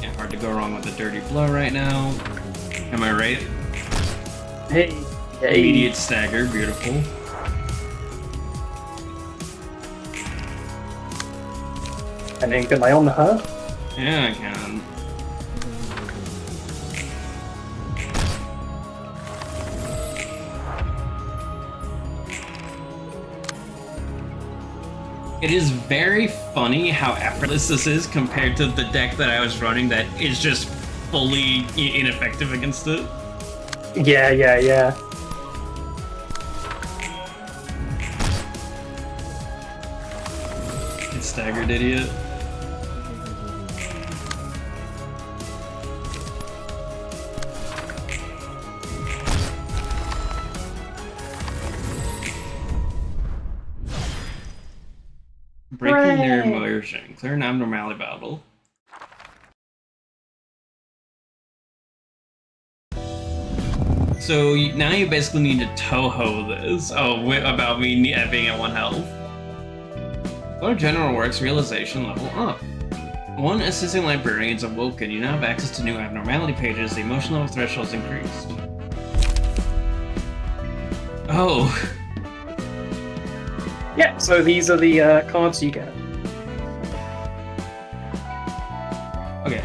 Yeah, hard to go wrong with a dirty blow right now. Am I right? Hey. Immediate stagger, beautiful. And then can lay on her? Yeah, I can. It is very funny how effortless this is compared to the deck that I was running that is just fully ineffective against it. Yeah. Get staggered, idiot. Breaking their immersion. Clear an abnormality battle. So now you basically need to Toho this. Oh, about me being at 1 health. Go to General Works, realization level up. 1 assisting librarians awoken. You now have access to new abnormality pages. The emotion level threshold is increased. Oh. Yeah, so these are the cards you get. Okay.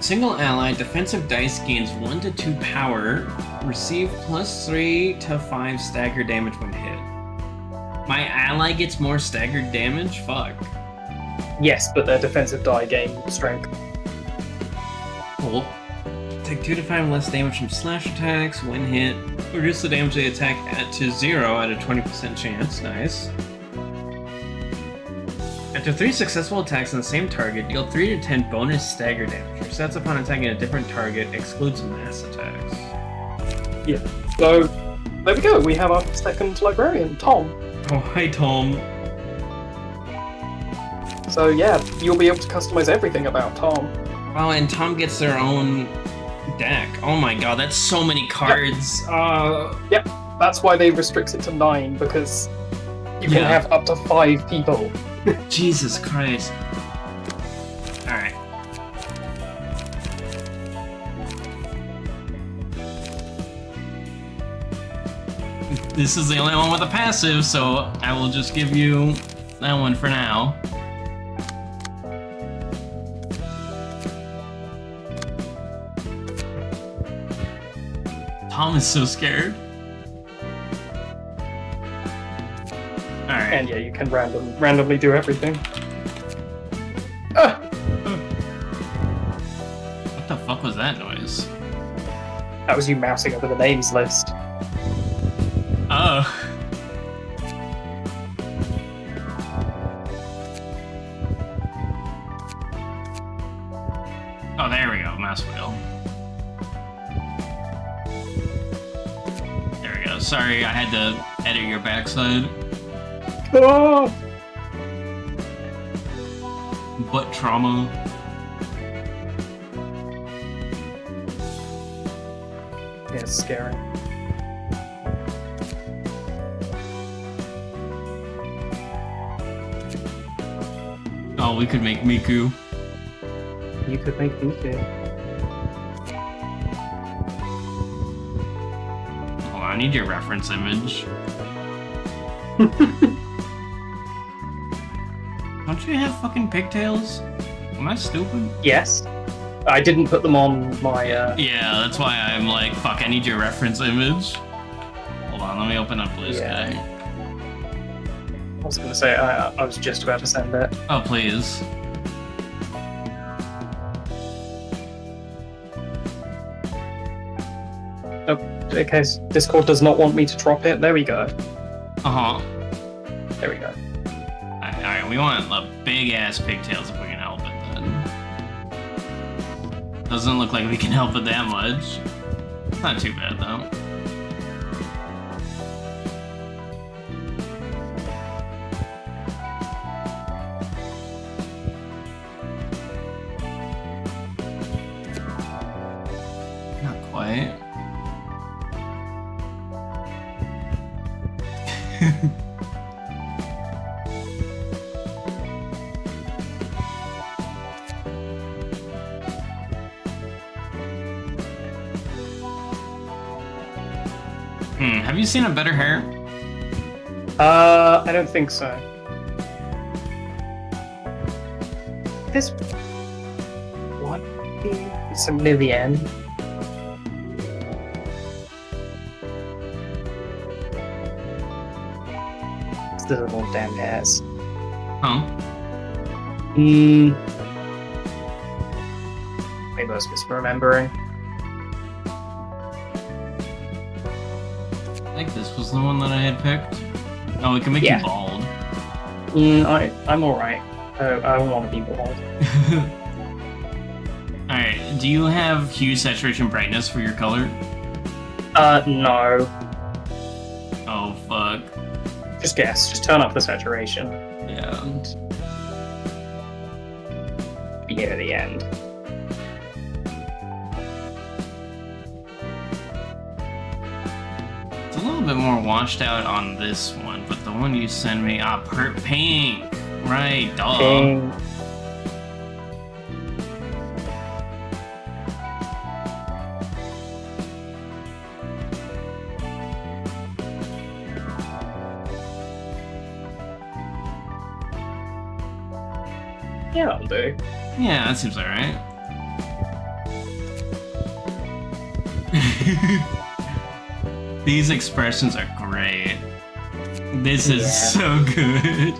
Single ally, defensive dice gains 1 to 2 power. Receive +3 to 5 stagger damage when hit. My ally gets more staggered damage? Fuck. Yes, but their defensive die gain strength. Cool. Take 2 to 5 less damage from slash attacks when hit. Reduce the damage of the attack to 0 at a 20% chance. Nice. After 3 successful attacks on the same target, deal 3 to 10 bonus stagger damage. Resets upon attacking a different target, excludes mass attacks. Yeah. So, there we go. We have our second librarian, Tom. Oh, hi, Tom. So yeah, you'll be able to customize everything about Tom. Oh, and Tom gets their own deck. Oh my god, that's so many cards. Yep, that's why they restrict it to 9, because you can have up to 5 people. Jesus Christ. Alright. This is the only one with a passive, so I will just give you that one for now. Tom is so scared. Alright. And yeah, you can randomly do everything. What the fuck was that noise? That was you mousing over the names list. Oh. Oh, there we go, mouse wheel. There we go. Sorry, I had to edit your backside. Oh! Butt trauma. That's scary. Oh, we could make Miku. You could make me too. Hold on, I need your reference image. Don't you have fucking pigtails? Am I stupid? Yes. I didn't put them on my. Yeah, that's why I'm like, fuck, I need your reference image. Hold on, let me open up Blue Sky. I was gonna say, I was just about to send it. Oh, please. Oh, in case Discord does not want me to drop it, there we go. Uh-huh. There we go. Alright, we want the big-ass pigtails if we can help it, then. Doesn't look like we can help it that much. Not too bad, though. Not quite. Have you seen a better hair? I don't think so. This what? It's near the end. It's the little damn hairs. Huh? Maybe I was misremembering. I think this was the one that I had picked. Oh, we can make Yeah. you bald. I'm alright. I don't want to be bald. Alright, do you have hue, saturation, brightness for your color? No. Oh, fuck. Just guess. Just turn up the saturation. Yeah. And begin at the end. It's a little bit more washed out on this one, but the one you send me, pink. Right, duh. Pink. Yeah, that'll do. Yeah, that seems alright. These expressions are great. This is so good.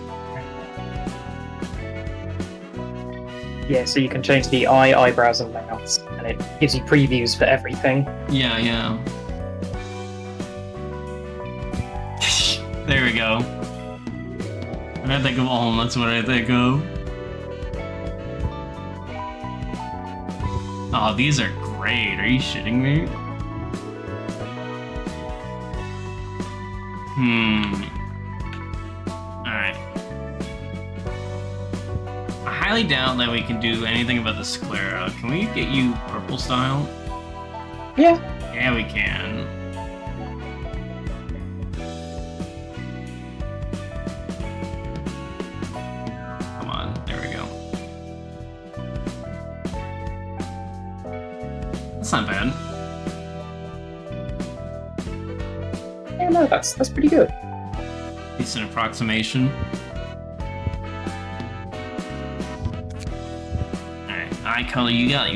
Yeah, so you can change the eye, eyebrows, and mouths, and it gives you previews for everything. Yeah, yeah. There we go. When I think of Ulm, that's what I think of. Oh, these are great. Are you shitting me? Alright. I highly doubt that we can do anything about the sclera. Can we get you purple style? Yeah. Yeah, we can. Come on, there we go. That's not bad. Yeah, no, that's pretty good. Decent approximation. Alright, eye color, you got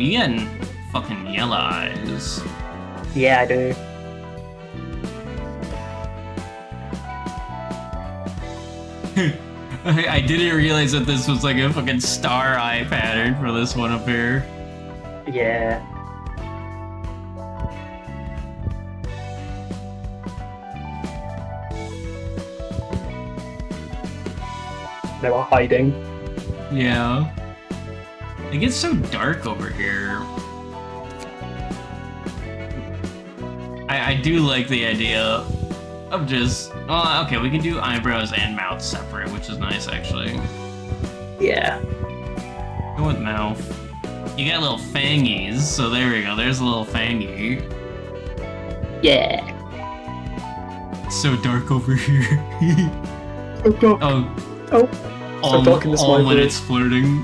fucking yellow eyes. Yeah, I do. I didn't realize that this was like a fucking star eye pattern for this one up here. Yeah. They were hiding. Yeah. It gets so dark over here. I do like the idea of just... Well, okay, we can do eyebrows and mouth separate, which is nice, actually. Yeah. Go with mouth. You got little fangies, so there we go. There's a little fangy. Yeah. So dark over here. Oh, God. Oh. Oh. So dark in this all when library. it's flirting.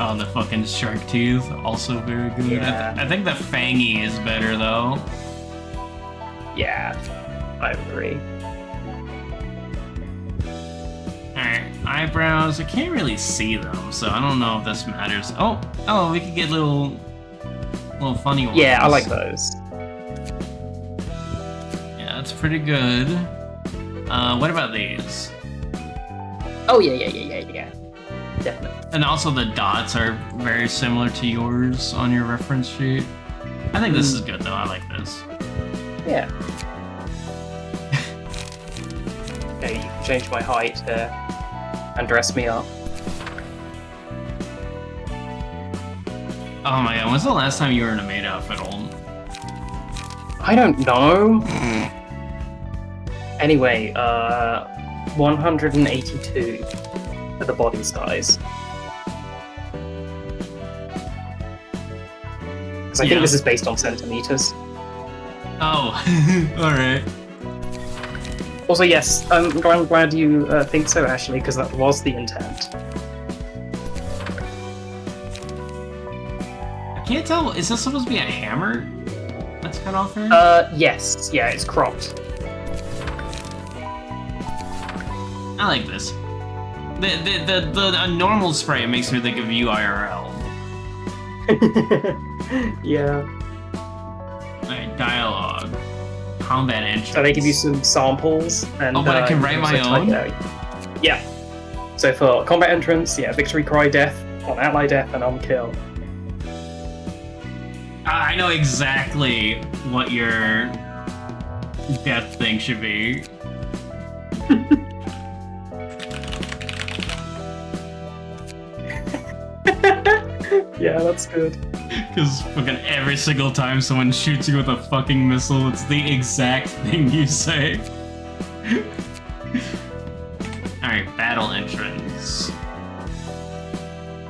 Oh, the fucking shark teeth, also very good. Yeah. I think the fangy is better though. Yeah, I agree. Alright, eyebrows. I can't really see them, so I don't know if this matters. Oh, we could get little funny ones. Yeah, I like those. Yeah, that's pretty good. What about these? Oh yeah. Definitely. And also the dots are very similar to yours on your reference sheet. I think this is good though. I like this. Yeah. Okay, you can change my height and dress me up. Oh my god, when's the last time you were in a maid outfit, Olm? I don't know. Anyway, 182 for the body size. Because I think this is based on centimeters. Oh, alright. Also, yes, I'm glad you think so, Ashley, because that was the intent. I can't tell, is this supposed to be a hammer that's cut off here? Yes. Yeah, it's cropped. I like this. The normal spray makes me think of UIRL. Yeah. Alright, dialogue. Combat entrance. So they give you some samples, and but I can you write also my type own? out- Yeah. So for combat entrance, yeah, victory cry death, on ally death, and on kill. I know exactly what your death thing should be. Yeah, that's good. Because fucking every single time someone shoots you with a fucking missile, it's the exact thing you say. Alright, battle entrance.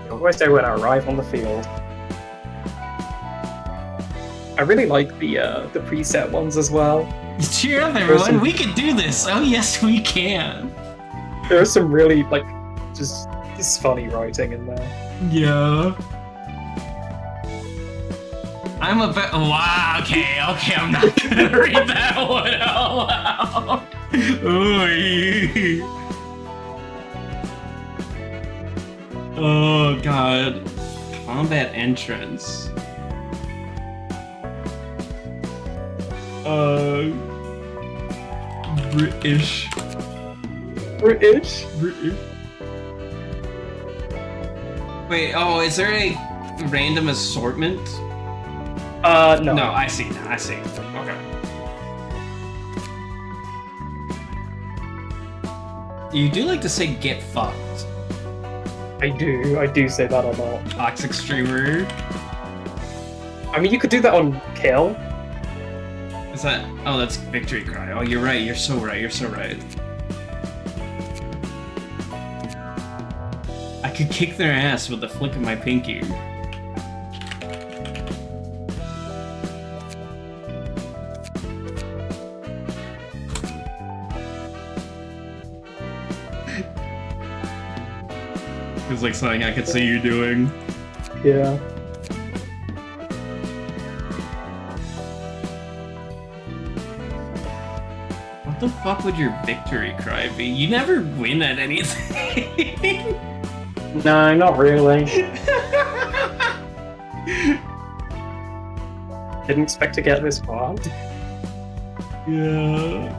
You always know when I arrive on the field. I really like the preset ones as well. Cheer up, everyone! We can do this! Oh, yes, we can! There are some really, just funny writing in there. Yeah. I'm a bit. Wow, okay, I'm not gonna read that one out loud. Ooh. Oh, God. Combat entrance. British. British? Wait, oh, is there a random assortment? No. No, I see. Okay. You do like to say get fucked. I do say that a lot. Toxic streamer. I mean, you could do that on kill. Is that? Oh, that's victory cry. Oh, you're right. You're so right. I could kick their ass with the flick of my pinky. It's like something I could see you doing. Yeah. What the fuck would your victory cry be? You never win at anything. No, not really. Didn't expect to get this far. Yeah.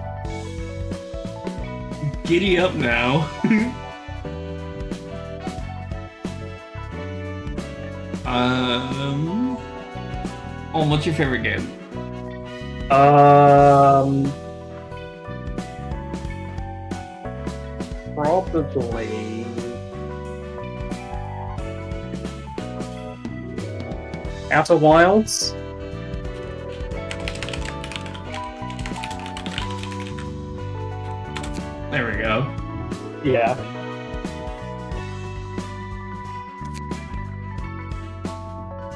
Giddy up now. Oh, what's your favorite game? Probably. Outer Wilds? There we go.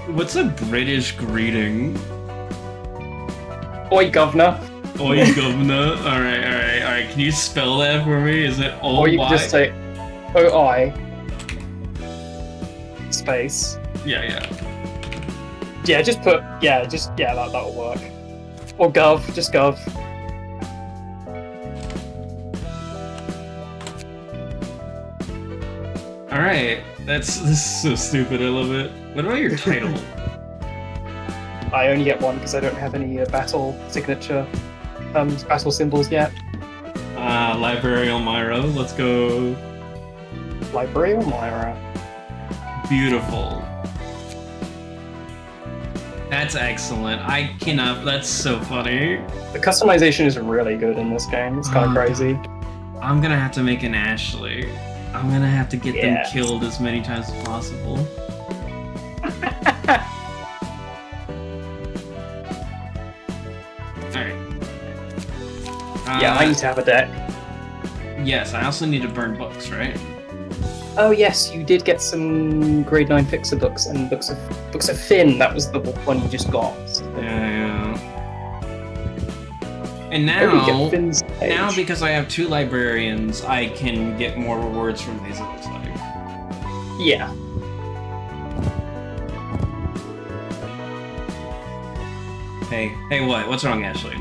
What's a British greeting? Oi, governor. Oi, governor. Alright. Can you spell that for me? Is it O-Y? Or you can just say OI space. Yeah. Yeah, just put that'll work. Or gov, just gov. Alright. This is so stupid, I love it. What about your title? I only get one because I don't have any battle signature battle symbols yet. Library Olmyra, let's go. Library Olmyra. Beautiful. That's excellent. I cannot, that's so funny. The customization is really good in this game. It's kind of crazy. I'm gonna have to make an Ashley. I'm gonna have to get them Yeah. killed as many times as possible. Alright. Yeah, I need to have a deck. Yes, I also need to burn books, right? Oh yes, you did get some grade 9 fixer books and books of Finn. That was the one you just got. Yeah. And Oh, you get now, Finn's now page. because I have 2 librarians, I can get more rewards from these, it looks like. Yeah. Hey, what? What's wrong, Ashley?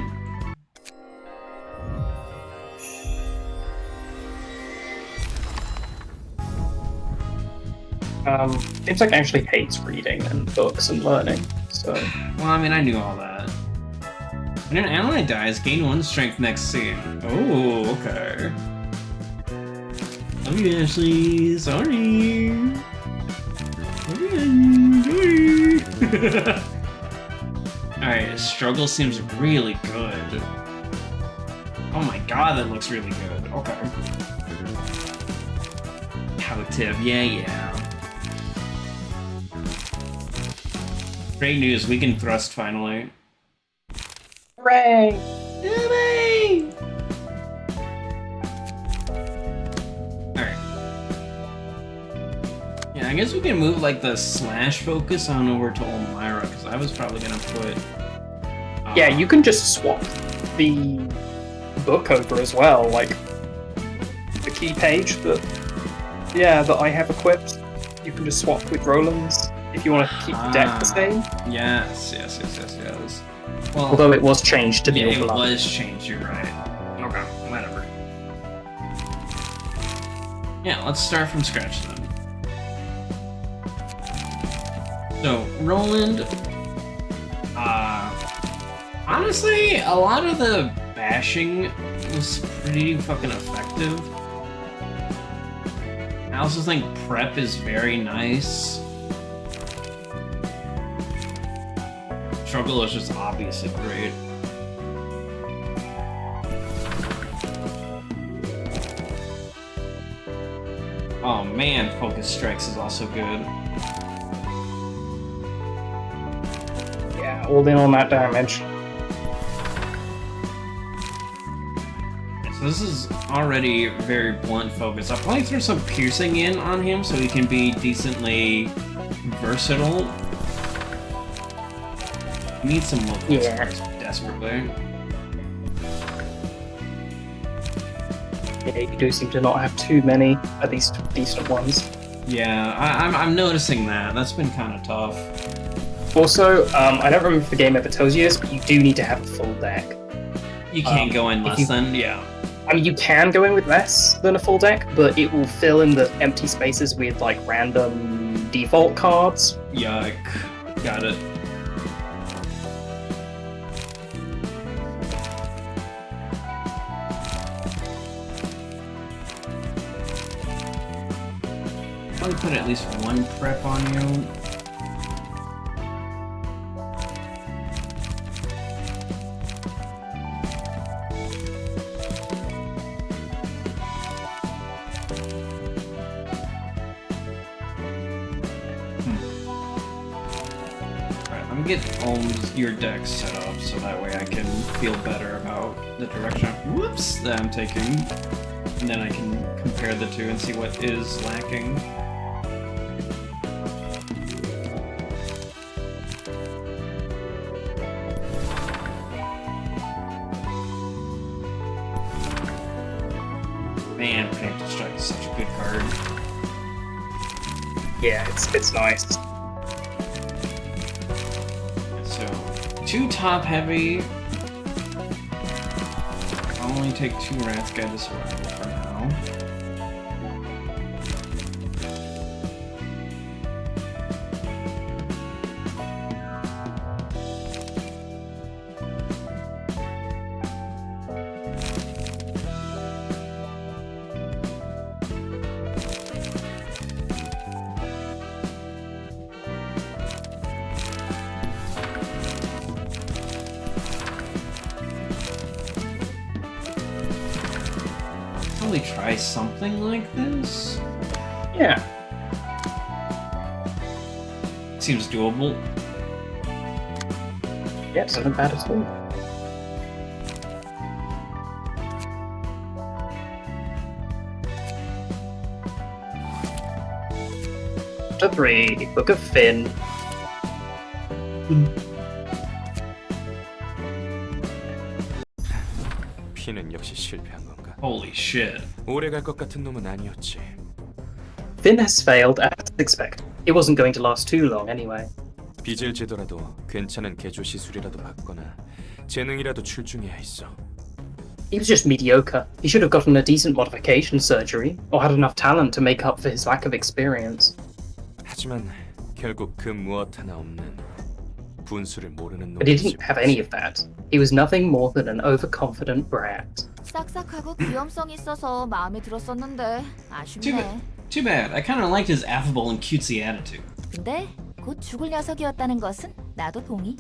Seems like actually hates reading and books and learning. So Well, I mean, I knew all that. When an ally dies, gain 1 strength next scene. Oh, okay. Love you, Ashley. Sorry. Sorry. Alright, struggle seems really good. Oh my god, that looks really good. Okay. Poutive, yeah. Great news, we can thrust finally. hooray! Alright. Yeah, I guess we can move like the slash focus on over to Olmyra, because I was probably gonna put... Yeah, you can just swap the book over as well, like the key page that I have equipped. You can just swap with Roland's if you want to keep the deck the same. Yes. Well, Although it was changed to be yeah, it overlapped. was changed, you're right. Okay, whatever. Yeah, let's start from scratch then. So, Roland, honestly, a lot of the bashing was pretty fucking effective. I also think prep is very nice. Struggle is just obviously great. Oh man, Focus Strikes is also good. Yeah, all in on that damage. So this is already very blunt focus. I'll probably throw some piercing in on him so he can be decently versatile. Need some local strikes desperately. Yeah, you do seem to not have too many, at least decent ones. Yeah, I'm noticing that. That's been kind of tough. Also, I don't remember if the game ever tells you this, but you do need to have a full deck. You can't go in less than, yeah. I mean, you can go in with less than a full deck, but it will fill in the empty spaces with, like, random default cards. Yuck. Got it. Probably put at least 1 prep on you. Get your deck set up so that way I can feel better about the direction that I'm taking. And then I can compare the two and see what is lacking. Man, Preemptive Strike is such a good card. Yeah, it's nice. So, 2 top heavy. I'll only take 2 Wrath Guide to Survival for now. Probably try something like this. Yeah. Seems doable. Yeah, it doesn't bad at all. Chapter 3, Book of Finn. 피는 역시 실패한 건가? Holy shit. 오래 갈 것 같은 놈은 아니었지. Finn has failed as expected. It wasn't going to last too long anyway. 빚을 지더라도 괜찮은 개조 시술이라도 받거나 재능이라도 출중해야 했어. He was just mediocre. He should have gotten a decent modification surgery, or had enough talent to make up for his lack of experience. 하지만 결국 그 무엇 하나 없는 분수를 모르는 But he 놈이지. didn't have any of that. He was nothing more than an overconfident brat. 싹싹하고 귀염성 있어서 마음에 들었었는데 아쉽네. Too bad. I kind of liked his affable and cutesy attitude. 근데 곧 죽을 녀석이었다는 것은 나도 동의.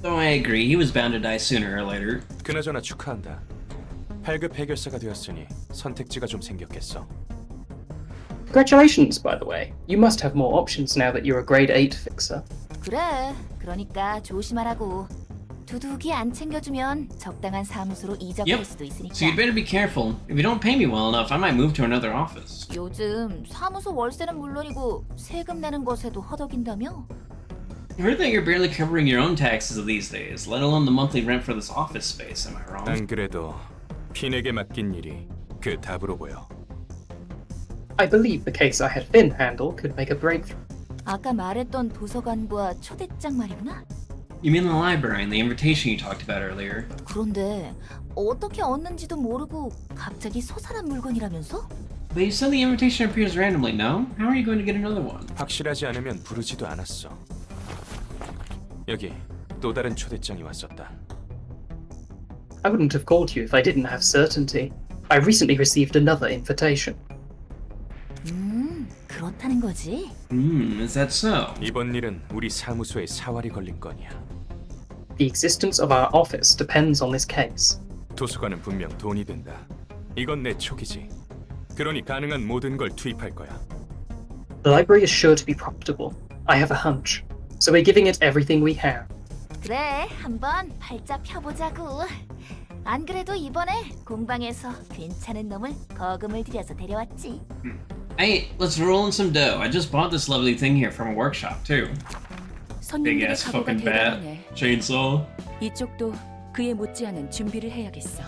Though I agree, he was bound to die sooner or later. 그나저나 축하한다. 8급 해결사가 되었으니 선택지가 좀 생겼겠어. Congratulations, by the way. You must have more options now that you're a grade 8 fixer. 그래. 그러니까 조심하라고. 두둑이 안 챙겨주면 적당한 사무소로 이적할 Yep. 수도 있으니까. So you'd better be careful. If you don't pay me well enough, I might move to another office. 요즘 사무소 월세는 물론이고 세금 내는 것에도 허덕인다며? I heard that you're barely covering your own taxes these days, let alone the monthly rent for this office space, am I wrong? 안 그래도 핀에게 맡긴 일이 그 답으로 보여. I believe the case I had Finn handle could make a breakthrough. 아까 말했던 도서관과 초대장 말이구나? You mean the library and the invitation you talked about earlier? 그런데 어떻게 얻는지도 모르고 갑자기 솟아난 물건이라면서? But you said the invitation appears randomly, no? How are you going to get another one? 확실하지 않으면 부르지도 않았어. 여기 또 다른 초대장이 왔었다. I wouldn't have called you if I didn't have certainty. I recently received another invitation. 그렇다는 거지? Is that so? 이번 일은 우리 사무소에 사활이 걸린 건이야. The existence of our office depends on this case. 도서관은 분명 돈이 된다. 이건 내 촉이지. 그러니 가능한 모든 걸 투입할 거야. The library is sure to be profitable. I have a hunch. So we're giving it everything we have. 그래, 한번 팔자 펴보자고. 안 그래도 이번에 공방에서 괜찮은 놈을 거금을 들여서 데려왔지. Hey, let's roll in some dough. I just bought this lovely thing here from a workshop, too. Big 손님들의 ass 각오가 fucking bat. 대단하네. Chainsaw. 이쪽도 그에 못지않은 준비를 해야겠어.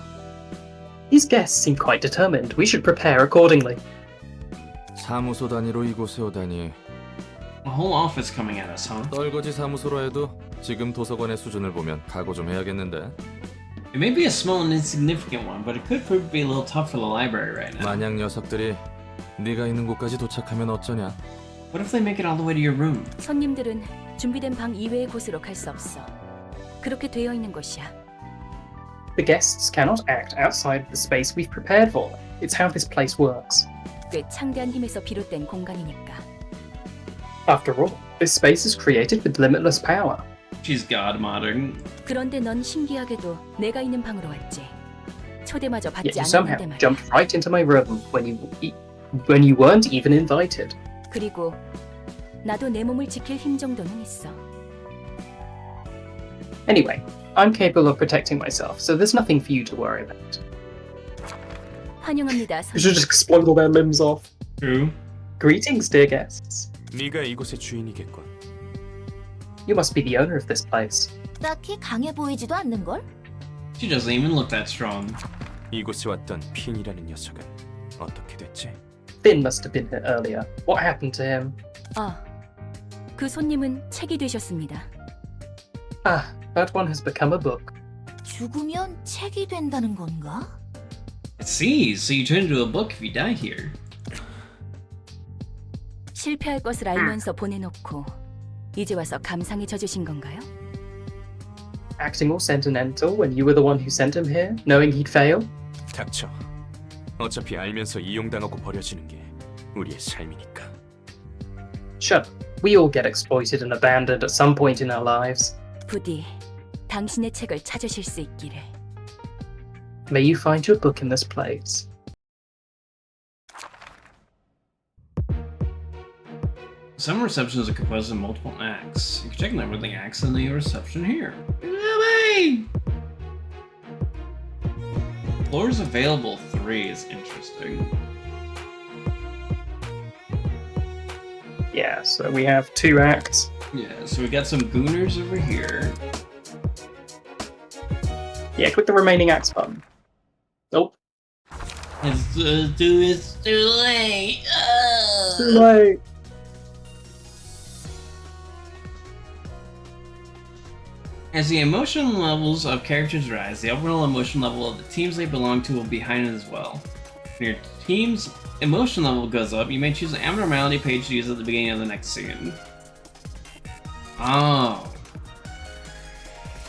These guests seem quite determined. We should prepare accordingly. 사무소 단위로 이곳에 오다니. A whole office coming at us, huh? 떨거지 사무소로 해도 지금 도서관의 수준을 보면 각오 좀 해야겠는데. It may be a small and insignificant one, but it could prove to be a little tough for the library right now. 만약 녀석들이 네가 있는 곳까지 도착하면 어쩌냐? What if they make it all the way to your room? 손님들은 준비된 방 이외의 곳으로 갈 수 없어. 그렇게 되어 있는 것이야. The guests cannot act outside the space we've prepared for them. It's how this place works. 꽤 창대한 힘에서 비롯된 공간이니까. After all, this space is created with limitless power. She's god modern. 그런데 넌 신기하게도 내가 있는 방으로 왔지. 초대마저 Yet 받지 you somehow 않았는데 말이야. jumped right into my room when you weren't even invited. 그리고 나도 내 몸을 지킬 힘 정도는 있어. Anyway, I'm capable of protecting myself, so there's nothing for you to worry about. 환영합니다. You should just explode all their limbs off. Who? Greetings, dear guests. 네가 이곳의 주인이겠군. You must be the owner of this place. 딱히 강해 보이지도 않는 걸? She doesn't even look that strong. 이곳에 왔던 핀이라는 녀석은 어떻게 됐지? Finn must have been here earlier. What happened to him? 아, 그 손님은 책이 되셨습니다. Ah, that one has become a book. 죽으면 책이 된다는 건가? I see. So you turn into a book if you die here. 실패할 것을 알면서 보내놓고 이제 와서 감상에 젖으신 건가요? Acting all sentimental when you were the one who sent him here, knowing he'd fail? 닥쳐. 어차피 알면서 이용당하고 버려지는 게 우리의 삶이니까. Shut up. We all get exploited and abandoned at some point in our lives. 부디 당신의 책을 찾으실 수 있기를. May you find your book in this place. Some receptions are composed of multiple acts. You can check a number of the acts in the reception here. Yay! Floors available 3 is interesting. Yeah, so we have 2 acts. Yeah, so we got some gooners over here. Yeah, click the remaining acts button. Nope. It's too late. Too late. As the emotion levels of characters rise, the overall emotion level of the teams they belong to will be heightened as well. When your team's emotion level goes up, you may choose an abnormality page to use at the beginning of the next scene. Oh.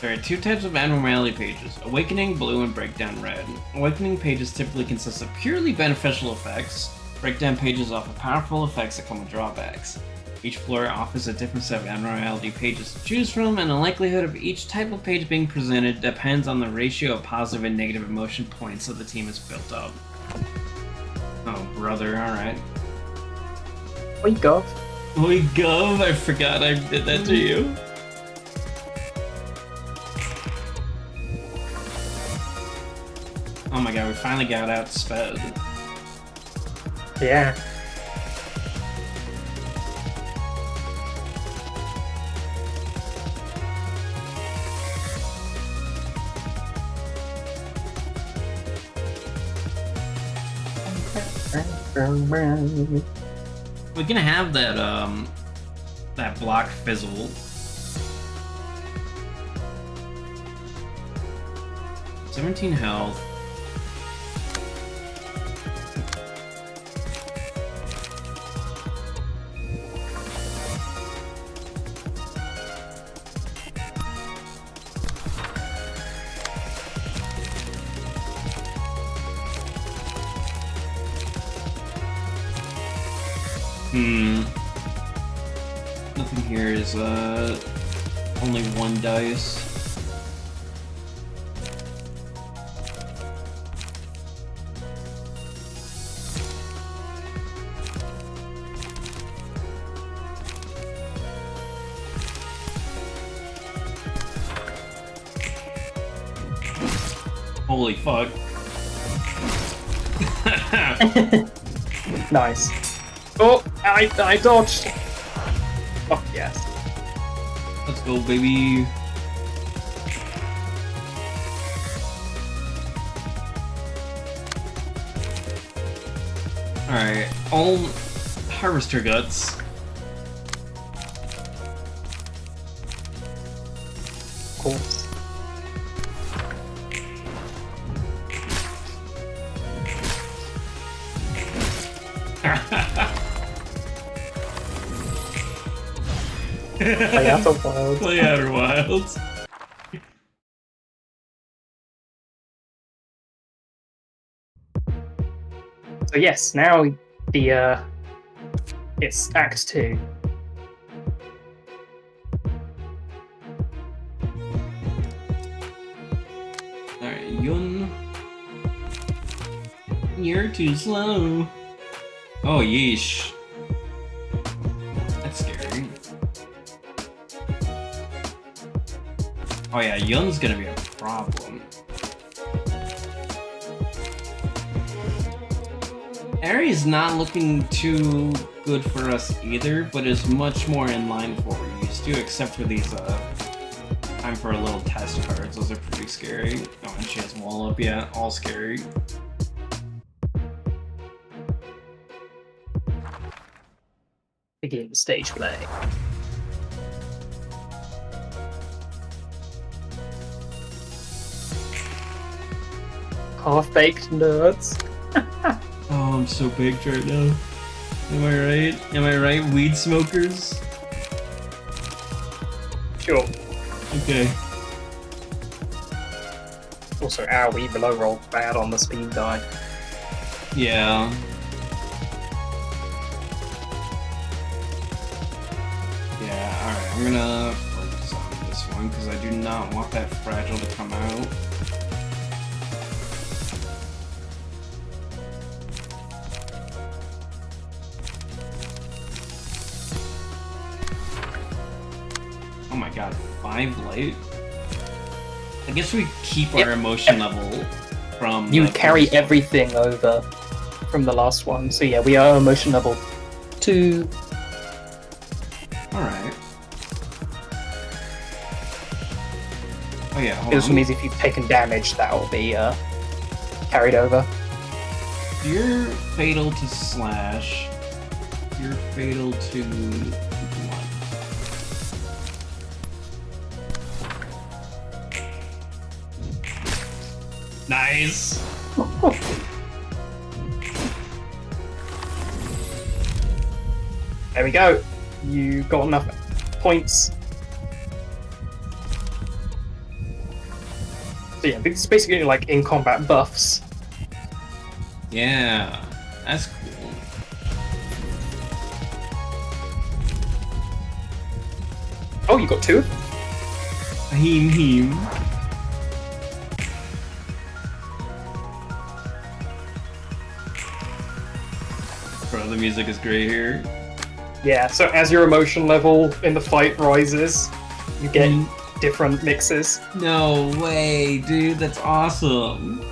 There are 2 types of abnormality pages, Awakening Blue and Breakdown Red. Awakening pages typically consist of purely beneficial effects. Breakdown pages offer powerful effects that come with drawbacks. Each floor offers a different set of abnormality pages to choose from, and the likelihood of each type of page being presented depends on the ratio of positive and negative emotion points that the team has built up. Oh, brother, alright. Oi, Gov. Oi, Gov, I forgot I did that to you. Oh my god, we finally got outsped. Yeah. We're gonna have that that block fizzle. 17 health. Nothing here is only 1 dice. Holy fuck. Nice. Oh, I dodged. Oh, yes. Let's go, baby. Alright, all harvester guts. Of course. Play out the wild. Play Outer Wilds. So yes, now the it's Act 2. Alright, Yun. You're too slow. Oh, yeesh. That's scary. Oh yeah, Yun's gonna be a problem. Aries not looking too good for us either, but is much more in line for what we're used to, except for these time for a little test cards. Those are pretty scary. Oh, and she has wall up, yeah, all scary. begin stage play. Half-baked nerds. Oh, I'm so baked right now. Am I right? Am I right? Weed smokers? Sure. Okay. Also, we below rolled bad on the speed die. Yeah. Yeah, alright, I'm gonna focus on this one because I do not want that fragile to come out. Oh my god, 5 light? I guess we keep our emotion level from... You the carry first one. everything over from the last one. So yeah, we are emotion level 2. Alright. Oh yeah, hold It also on. means if you've taken damage, that will be carried over. You're fatal to slash. You're fatal to blood. Nice. There we go. You got enough points. So yeah, it's basically like in combat buffs. Yeah, that's cool. Oh, you got 2? Heem. Bro, the music is great here. Yeah, so as your emotion level in the fight rises, you get different mixes. No way, dude, that's awesome.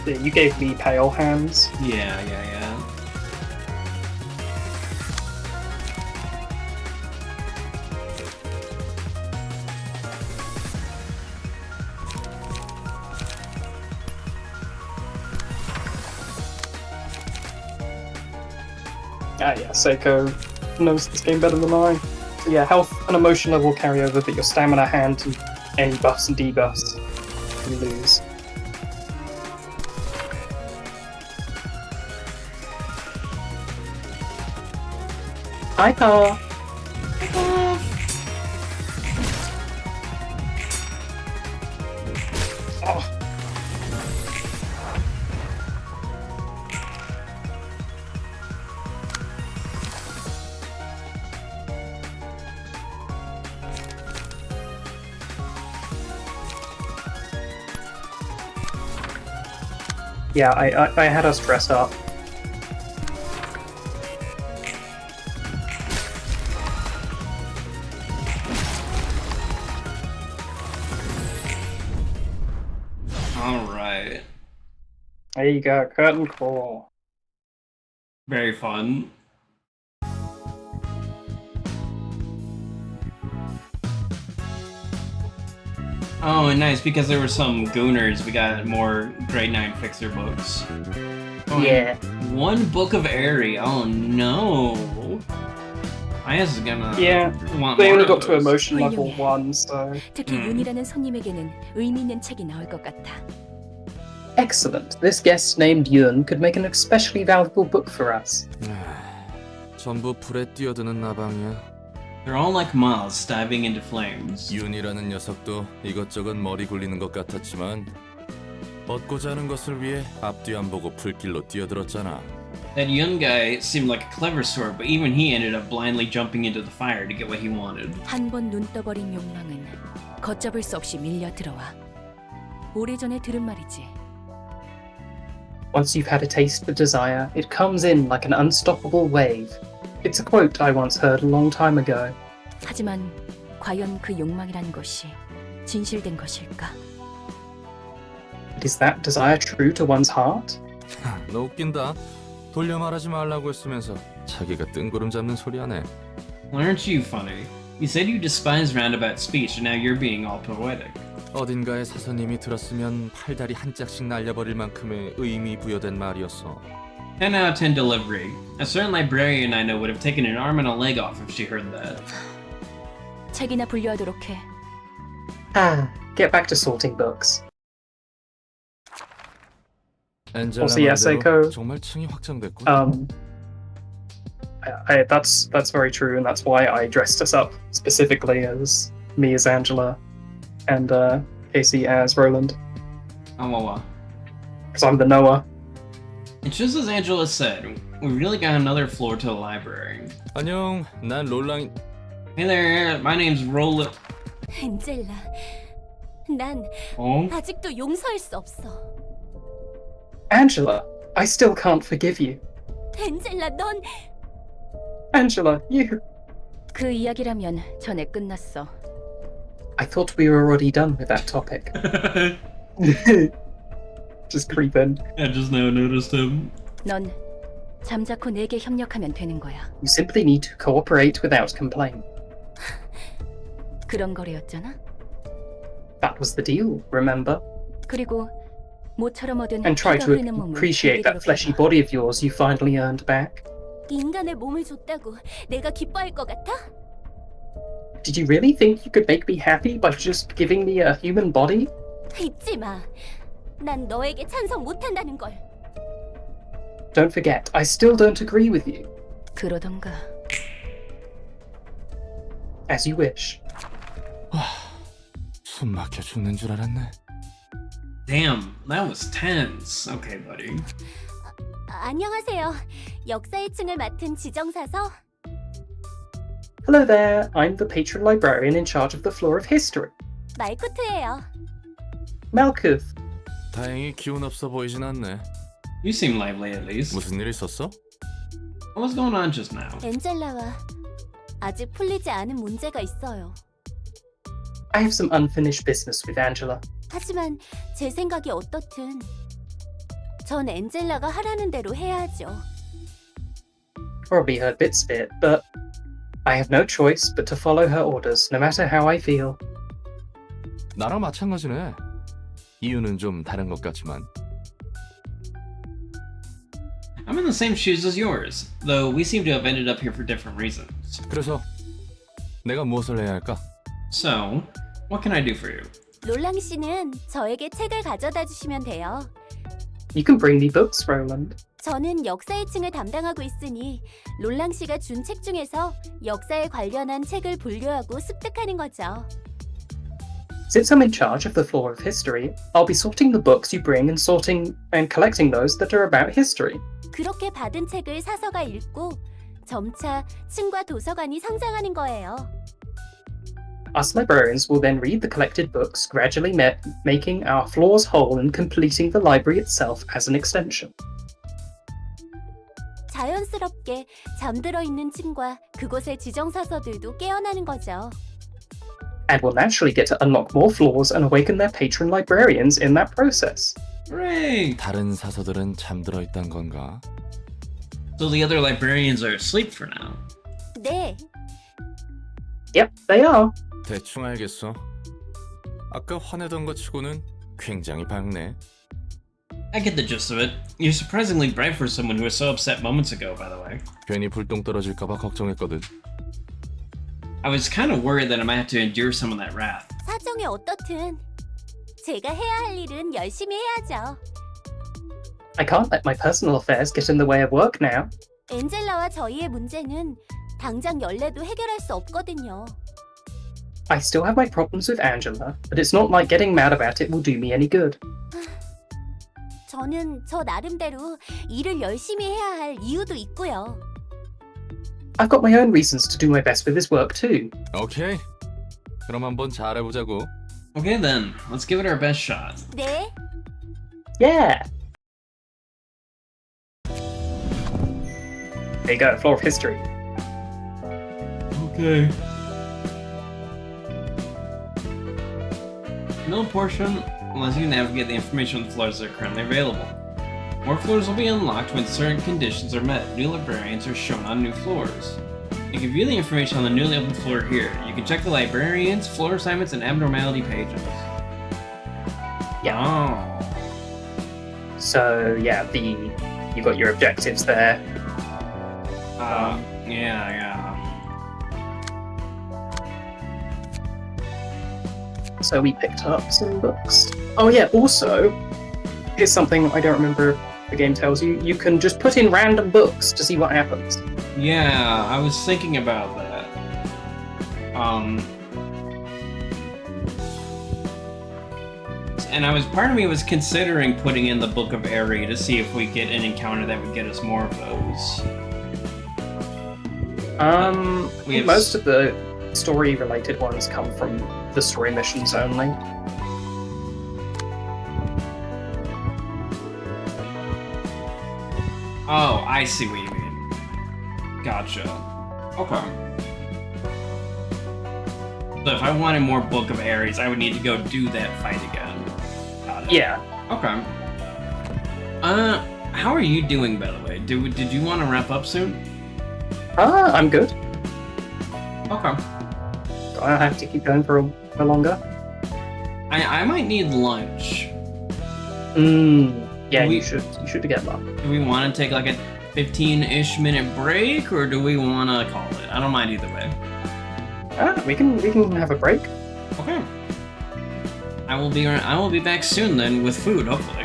Yeah, you gave me pale hands. Yeah. Ah yeah, Seiko knows this game better than I. So yeah, health and emotion level carry over, but your stamina, hand, and any buffs and debuffs you lose. Hi, Pa. Oh. Yeah, I had us dress up. Alright. There you go, curtain call. Very fun. Oh, and nice, because there were some gooners, we got more grade 9 fixer books. Oh, Yeah. and 1 book of Airy. Oh no. Aya's gonna want They more only of got to those. emotion level 훌륭해. 1, so... 특히 윤이라는 손님에게는 의미 있는 책이 나올 것 같아. Excellent. This guest named Yun could make an especially valuable book for us. 전부 불에 뛰어드는 나방이야. They're all like moths diving into flames. 윤이라는 녀석도 이것저것 머리 굴리는 것 같았지만 얻고자 하는 것을 위해 앞뒤 안 보고 불길로 뛰어들었잖아. That young guy seemed like a clever sort, but even he ended up blindly jumping into the fire to get what he wanted. 한 번 눈 떠버린 욕망은 걷잡을 수 없이 밀려 들어와. 오래전에 들은 말이지. Once you've had a taste for desire, it comes in like an unstoppable wave. It's a quote I once heard a long time ago. 하지만 과연 그 욕망이라는 것이 진실된 것일까? Is that desire true to one's heart? 너 웃긴다. 돌려 말하지 말라고 했으면서 자기가 뜬구름 잡는 소리 하네. Aren't you funny? You said you despise roundabout speech, and now you're being all poetic. 어딘가에 사서님이 들었으면 팔다리 한 짝씩 날려버릴 만큼의 의미 부여된 말이었어. 10 out of 10 delivery. A certain librarian I know would have taken an arm and a leg off if she heard that. 책이나 분류하도록 해. Get back to sorting books. 엔젤라 Also, yes, 말대로 Echo. 정말 층이 확장됐군. That's very true, and that's why I dressed us up specifically as me as Angela and Casey as Roland, Oh. because I'm the Noah. And just as Angela said, we really got another floor to the library. 안녕, 난 롤랑. Hey there, my name's Roland. 엔젤라, 난 Oh? 아직도 용서할 수 없어. Angela, I still can't forgive you. 엔젤라, 넌... Angela, you. 그 이야기라면 전에 끝났어. I thought we were already done with that topic. Just creep in. I just now noticed him. 넌 잠자코 내게 협력하면 되는 거야. You simply need to cooperate without complaint. 그런 거래였잖아. That was the deal, remember? 그리고 모처럼 얻은 And try 피가 to 흐르는 몸을 appreciate that 제대로 fleshy 해봐. body of yours you finally earned back. 인간의 몸을 줬다고 내가 기뻐할 것 같아? Did you really think you could make me happy by just giving me a human body? 잊지 마. 난 너에게 찬성 못한다는 걸. Don't forget, I still don't agree with you. 그러던가. As you wish. 숨 막혀 죽는 줄 알았네. Damn, that was tense. Okay, buddy. 안녕하세요. 역사의 층을 맡은 지정사서. Hello there, I'm the patron librarian in charge of the floor of history. 말코트예요. Malkuth. 다행히 기운 없어 보이진 않네. You seem lively at least. 무슨 일 있었어? What was going on just now? 엔젤라와 아직 풀리지 않은 문제가 있어요. I have some unfinished business with Angela. 하지만 제 생각이 어떻든 전 엔젤라가 하라는 대로 해야죠. Probably heard bits of it, but I have no choice but to follow her orders, no matter how I feel. 나랑 마찬가지네. 이유는 좀 다른 것 같지만. I'm in the same shoes as yours, though we seem to have ended up here for different reasons. 그래서 내가 무엇을 해야 할까? So, what can I do for you? 롤랑 씨는 저에게 책을 가져다 주시면 돼요. You can bring me books, Roland. 저는 역사의 층을 담당하고 있으니 롤랑 씨가 준 책 중에서 역사에 관련한 책을 분류하고 습득하는 거죠. Since I'm in charge of the floor of history, I'll be sorting the books you bring and collecting those that are about history. 그렇게 받은 책을 사서가 읽고 점차 층과 도서관이 성장하는 거예요. Us librarians will then read the collected books, gradually making our floors whole and completing the library itself as an extension. 자연스럽게 잠들어 있는 층과 그곳의 지정사서들도 깨어나는 거죠. And will naturally get to unlock more floors and awaken their patron librarians in that process. Hooray! 다른 사서들은 잠들어 있단 건가? So the other librarians are asleep for now. 네, Yep, they are. 대충 알겠어. 아까 화내던 것 치고는 굉장히 밝네. I get the gist of it. You're surprisingly bright for someone who was so upset moments ago, by the way. 괜히 불똥 떨어질까봐 걱정했거든. I was kind of worried that I might have to endure some of that wrath. 사정이 어떻든 제가 해야 할 일은 열심히 해야죠. I can't let my personal affairs get in the way of work now. 엔젤라와 저희의 문제는 당장 연례도 해결할 수 없거든요. I still have my problems with Angela, but it's not like getting mad about it will do me any good. 저는 저 나름대로 일을 열심히 해야 할 이유도 있고요. I've got my own reasons to do my best with this work too. 오케이. 그럼 한번 잘해보자고. Okay then, let's give it our best shot. 네. Yeah. There you go, floor of history. Okay. No portion unless you navigate the information on the floors that are currently available. More floors will be unlocked when certain conditions are met. New librarians are shown on new floors. You can view the information on the newly opened floor here. You can check the librarians, floor assignments, and abnormality pages. Yeah. Oh. So yeah, you got your objectives there. Yeah. So we picked up some books. Oh yeah, also, here's something I don't remember if the game tells you. You can just put in random books to see what happens. Yeah, I was thinking about that. And part of me was considering putting in the Book of Eri to see if we get an encounter that would get us more of those. We have Most of the story-related ones come from the story missions only. Oh, I see what you mean. Gotcha. Okay. So if I wanted more Book of Ares, I would need to go do that fight again. Got it. Yeah. Okay. How are you doing, by the way? Did you want to wrap up soon? I'm good. Okay. Do I have to keep going for longer? I might need lunch. Yeah, Do we- you should get that. Do we want to take like a 15-ish minute break, or do we want to call it? I don't mind either way. We can have a break. Okay. I will be back soon then with food, hopefully.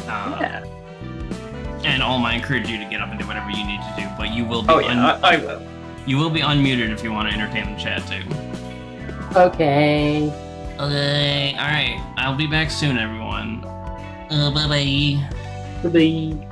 Yeah. And Olmyra, I encourage you to get up and do whatever you need to do, but you will be I will. you will be unmuted if you want to entertain the chat too. Okay. Okay. All right. I'll be back soon, everyone. Bye-bye. Bye.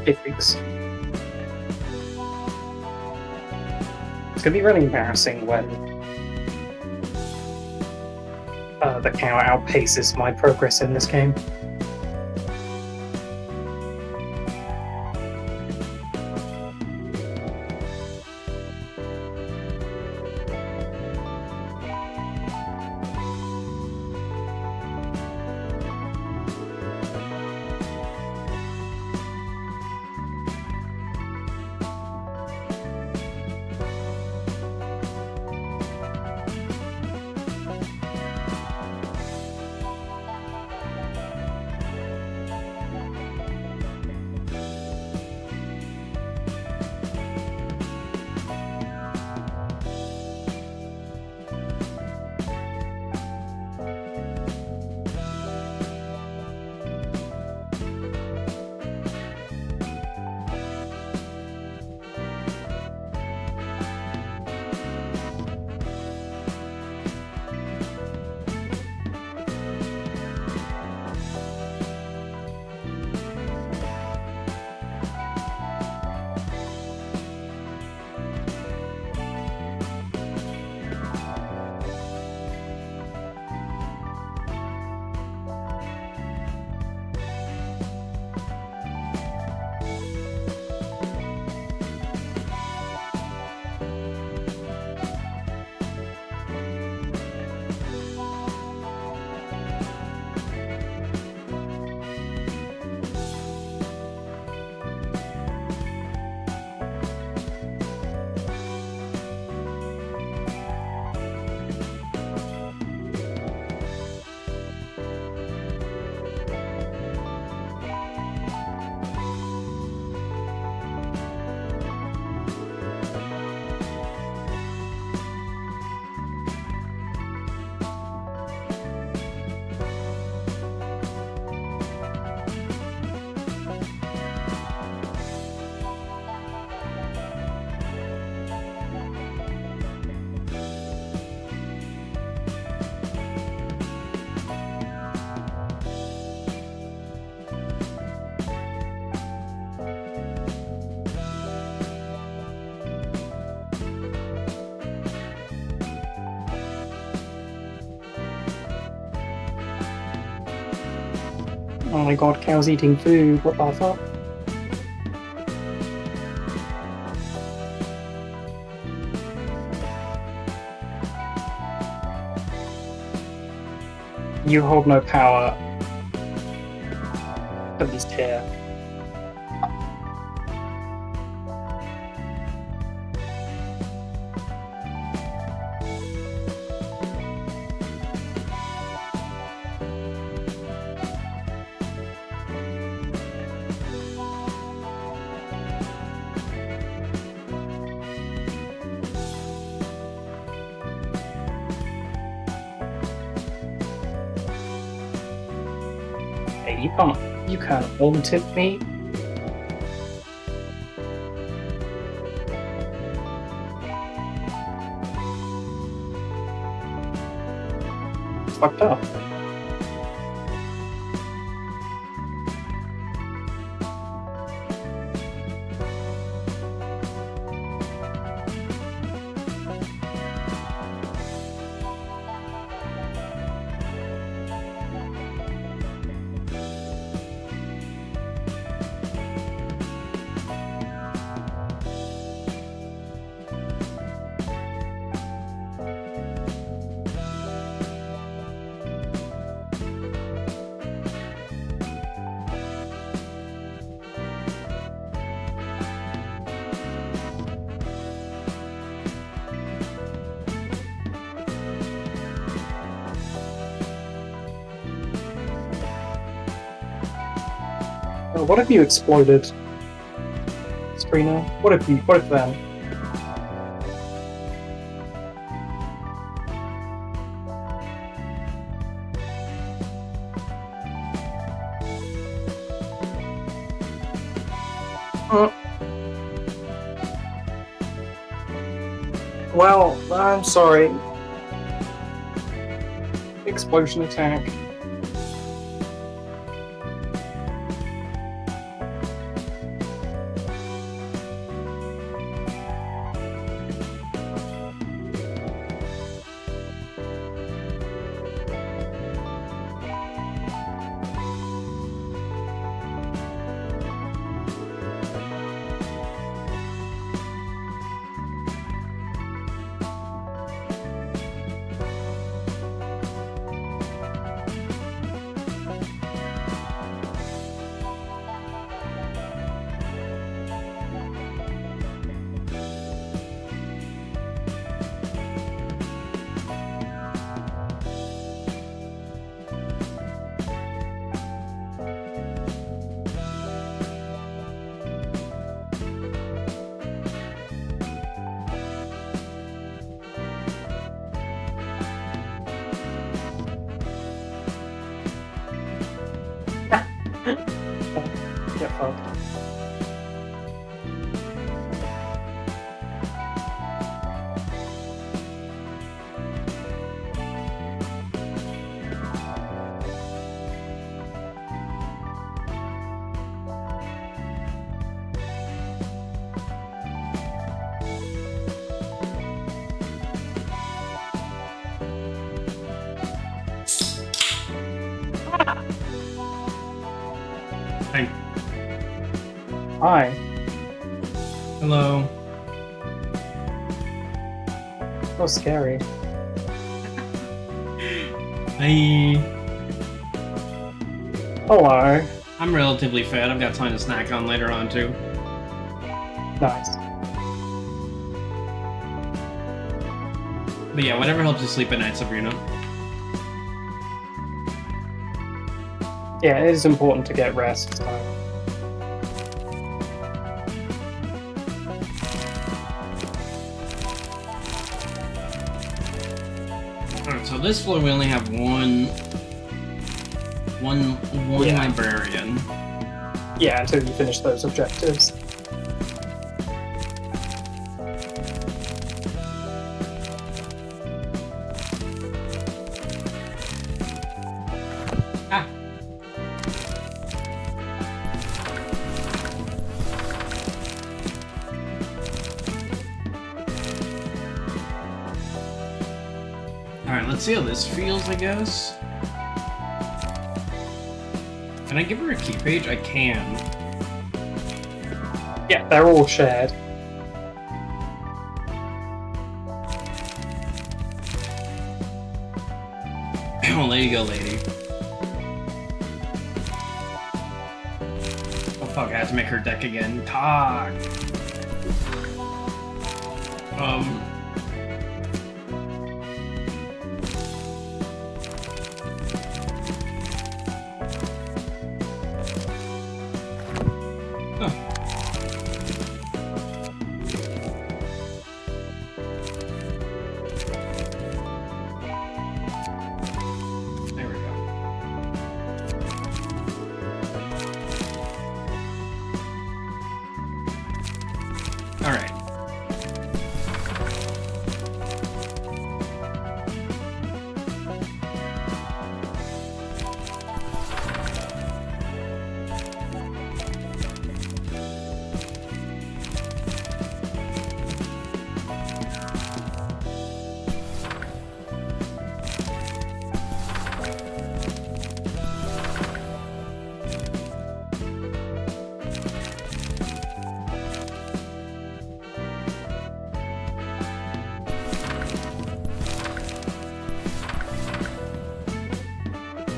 It's gonna be really embarrassing when the cow outpaces my progress in this game. Oh my god, cows eating food, what the fuck? You hold no power, at least here. Hey, you can't home tip me. It's fucked up. What have you exploded, Screener? What if then? Well, I'm sorry. Explosion attack. get fucked. Hey. Hi. Hello. So scary. Hey. Hello. I'm relatively fat. I've got time to snack on later on too. Nice. But yeah, whatever helps you sleep at night, Sabrina. Yeah, it is important to get rest. So. Alright, so this floor we only have one Yeah. librarian. Yeah, until you finish those objectives. Ah. Alright, let's see how this feels, I guess. Can I give her a key page? I can. Yeah, they're all shared. Oh, there you go, lady. Oh fuck, I have to make her deck again. Talk! There we go. Alright.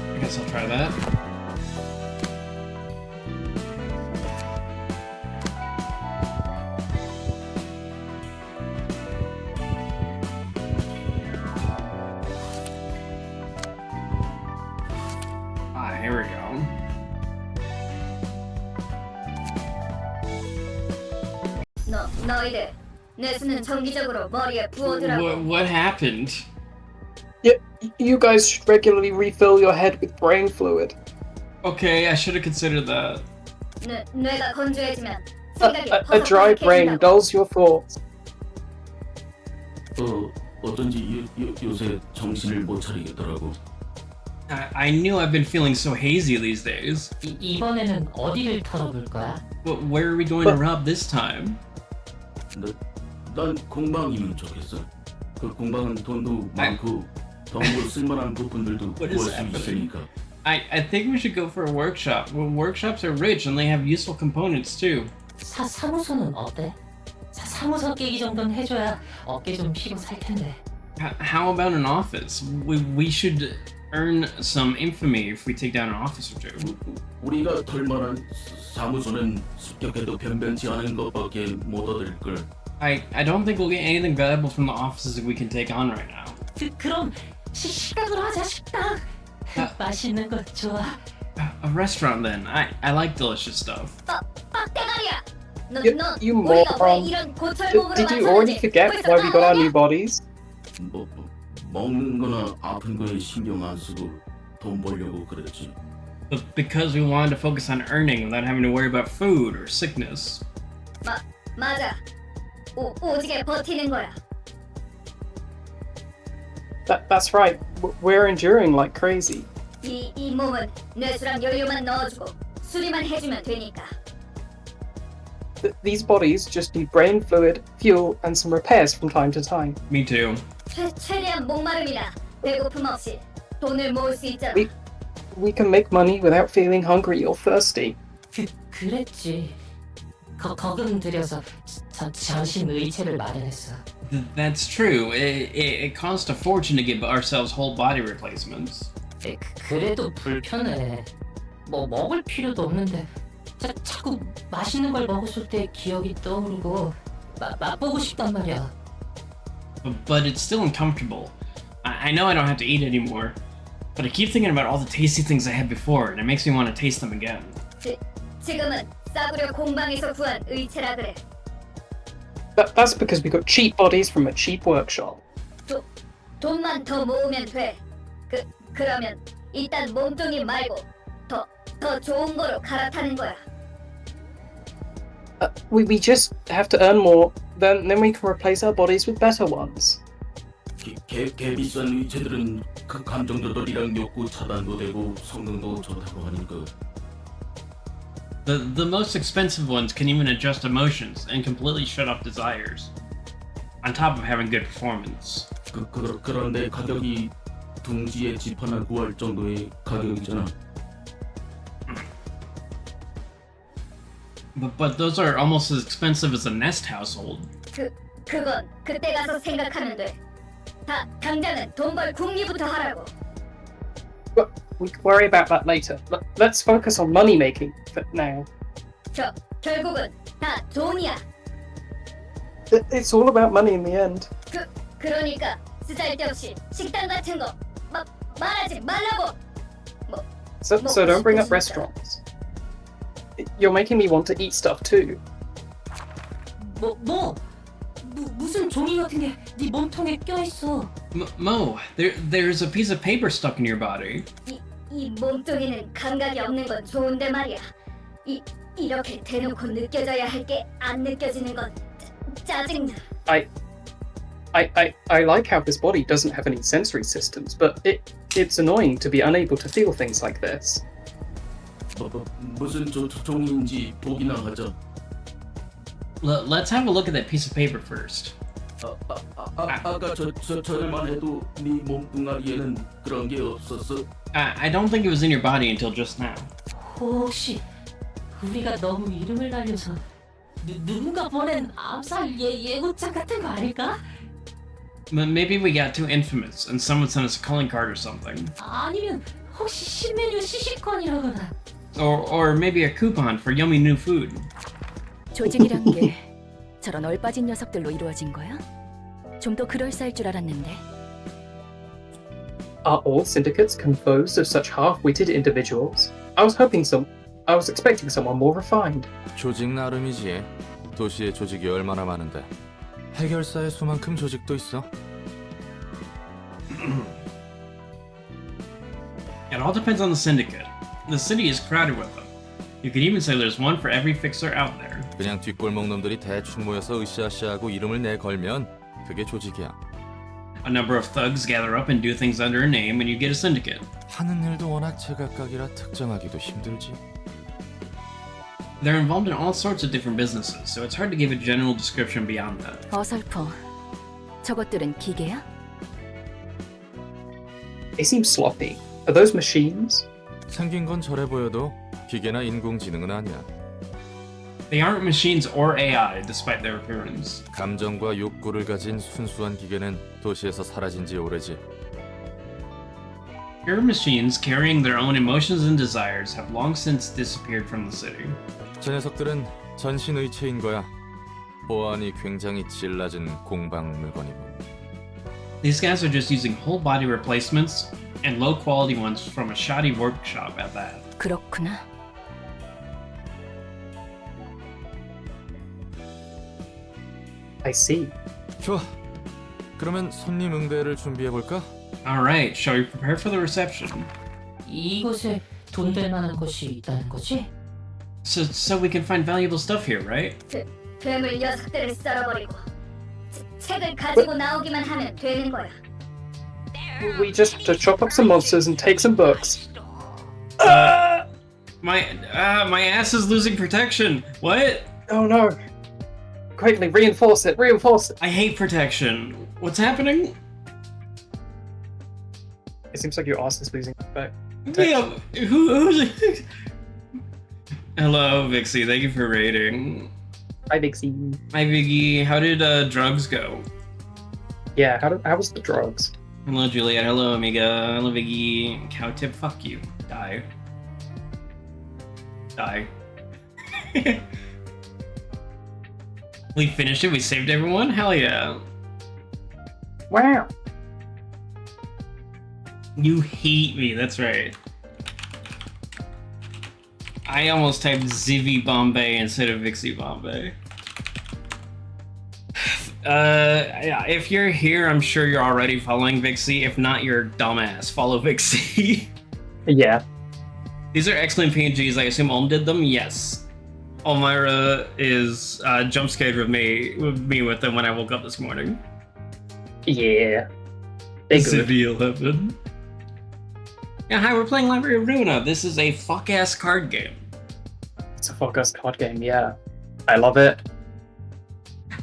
I guess I'll try that. Ah, here we go. 너희들 뇌수는 정기적으로 머리에 부어두라고. What happened? You guys should regularly refill your head with brain fluid. Okay, I should have considered that. 뇌가 건조해지면 생각이 A dry brain dulls your thoughts. 어쩐지 요새 정신을 못 차리겠더라고. I knew I've been feeling so hazy these days. 이번에는 어디를 털어볼 거야? But where are we going to rob this time? 난 공방이면 좋겠어. 그 공방은 돈도 많고 정보 쓸만한 부품들도 What 구할 is 수 happening? 있으니까. I think we should go for a workshop. Well, workshops are rich and they have useful components too. 사무소는 어때? 사무소 깨기 정도는 해줘야 어깨 좀 피고 살 텐데. How about an office? We should earn some infamy if we take down an office or two. 우리가 털만한 사무소는 습격해도 변변치 않은 것밖에 못 얻을 걸. I don't think we'll get anything valuable from the offices we can take on right now. 그럼 식당으로 하자 식당. 맛있는 거 좋아. A restaurant then. I like delicious stuff. 빡대가리야. You moron. Did you already forget why we got our new bodies? 먹는 거나 아픈 거에 신경 안 쓰고 돈 벌려고 그랬지. But because we wanted to focus on earning without having to worry about food or sickness. 맞아. 오지게 버티는 거야. That's right. We're enduring like crazy. 이 몸은 뇌수랑 연료만 넣어주고 수리만 해주면 되니까. These bodies just need brain fluid, fuel, and some repairs from time to time. Me too. 최대한 목마름이나 배고픔 없이 돈을 모을 수 있잖아. We can make money without feeling hungry or thirsty. 그랬지. 거금 들여서 전신 의체를 마련했어. That's true. It cost a fortune to give ourselves whole body replacements. 그래도 불편해. 뭐 먹을 필요도 없는데 자꾸 맛있는 걸 먹었을 때 기억이 떠오르고 맛보고 싶단 말이야. But it's still uncomfortable. I know I don't have to eat anymore, but I keep thinking about all the tasty things I had before, and it makes me want to taste them again. 지금은 싸구려 공방에서 구한 의체라 그래. That's because we got cheap bodies from a cheap workshop. 돈만 더 모으면 돼. 그러면 일단 몸뚱이 말고 더 좋은 거로 갈아타는 거야. We just have to earn more, then we can replace our bodies with better ones. 개 비싼 위체들은 감정 조절이랑 욕구 차단도 되고 성능도 좋다고 하니까. The most expensive ones can even adjust emotions and completely shut off desires, on top of having good performance. 그런데 가격이 둥지에 집 하나 구할 정도의 가격이잖아. But those are almost as expensive as a nest household. 그건 그때 가서 생각하면 돼. 당장은 돈 벌 궁리부터 하라고. But we can worry about that later. Let's focus on money making for now. 결국은 다 돈이야. It's all about money in the end. 그러니까 쓰잘데없이 식당 같은 거 말하지 말라고. So don't bring up restaurants. You're making me want to eat stuff too. 무슨 종이 같은 게 네 몸통에 껴있어. Mo, there's a piece of paper stuck in your body. 이 몸뚱이는 감각이 없는 건 좋은데 말이야. 이렇게 대놓고 느껴져야 할 게 안 느껴지는 건 짜증나. I like how this body doesn't have any sensory systems, but it's annoying to be unable to feel things like this. 무슨 종인지 보기나 하자. Let's have a look at that piece of paper first. 아까 전에만 해도 네 몸뚱아리에는 그런 게 없었어. I don't think it was in your body until just now. 혹시 우리가 너무 이름을 날려서 누군가 보낸 암살 예고장 같은 거 아닐까? Maybe we got too infamous and someone sent us a calling card or something. 아니면 혹시 신메뉴 시식권이라거나. Or maybe a coupon for yummy new food. 조직이란 게 저런 얼빠진 녀석들로 이루어진 거야? 좀 더 그럴싸할 줄 알았는데. Are all syndicates composed of such half-witted individuals? I was expecting someone more refined. 조직 나름이지. 도시의 조직이 얼마나 많은데. 해결사의 수만큼 조직도 있어. It all depends on the syndicate. The city is crowded with them. You could even say there's one for every fixer out there. 그냥 뒷골목 놈들이 대충 모여서 으쌰으쌰하고 이름을 내걸면 그게 조직이야. A number of thugs gather up and do things under a name and you get a syndicate. 하는 일도 워낙 제각각이라 특정하기도 힘들지. They're involved in all sorts of different businesses, so it's hard to give a general description beyond that. 어설퍼. 저것들은 기계야? They seem sloppy. Are those machines? 생긴 건 저래 보여도 기계나 인공지능은 아니야. They aren't machines or AI, despite their appearance. 감정과 욕구를 가진 순수한 기계는 도시에서 사라진 지 오래지. Pure machines carrying their own emotions and desires have long since disappeared from the city. 저 녀석들은 전신의체인 거야. 보안이 굉장히 질낮은 공방 물건이고. These guys are just using whole body replacements and low quality ones from a shoddy workshop at that. 그렇구나. I see. 좋아. 그러면 손님 응대를 준비해 볼까? All right, shall we prepare for the reception? 이곳에 돈 될 만한 것이 있다는 거지? So we can find valuable stuff here, right? 괴물 녀석들을 썰어버리고 책을 가지고 나오기만 하면 되는 거야. We just have to chop up some monsters and take some books. My ass is losing protection. What? Oh no. Quickly, reinforce it, reinforce it. I hate protection. What's happening? It seems like your ass is losing back. Yeah, who's... Hello, Vixie. Thank you for raiding. Hi, Vixie. Hi, Viggy. How did drugs go? Yeah, how was the drugs? Hello, Juliet. Hello, Amiga. Hello, Viggy. Cow tip, fuck you. Die. Die. We finished it. We saved everyone. Hell yeah. Wow. You hate me. That's right. I almost typed Zivy Bombay instead of Vixie Bombay. Yeah, if you're here, I'm sure you're already following Vixie. If not, you're a dumbass. Follow Vixie. Yeah. These are excellent PNGs. I assume Olm did them? Yes. Olmyra is jump scared with me with them when I woke up this morning. Yeah. They're good. Zivy 11. Yeah, hi, we're playing Library of Ruina. This is a fuck-ass card game. It's a fuck-ass card game, yeah. I love it.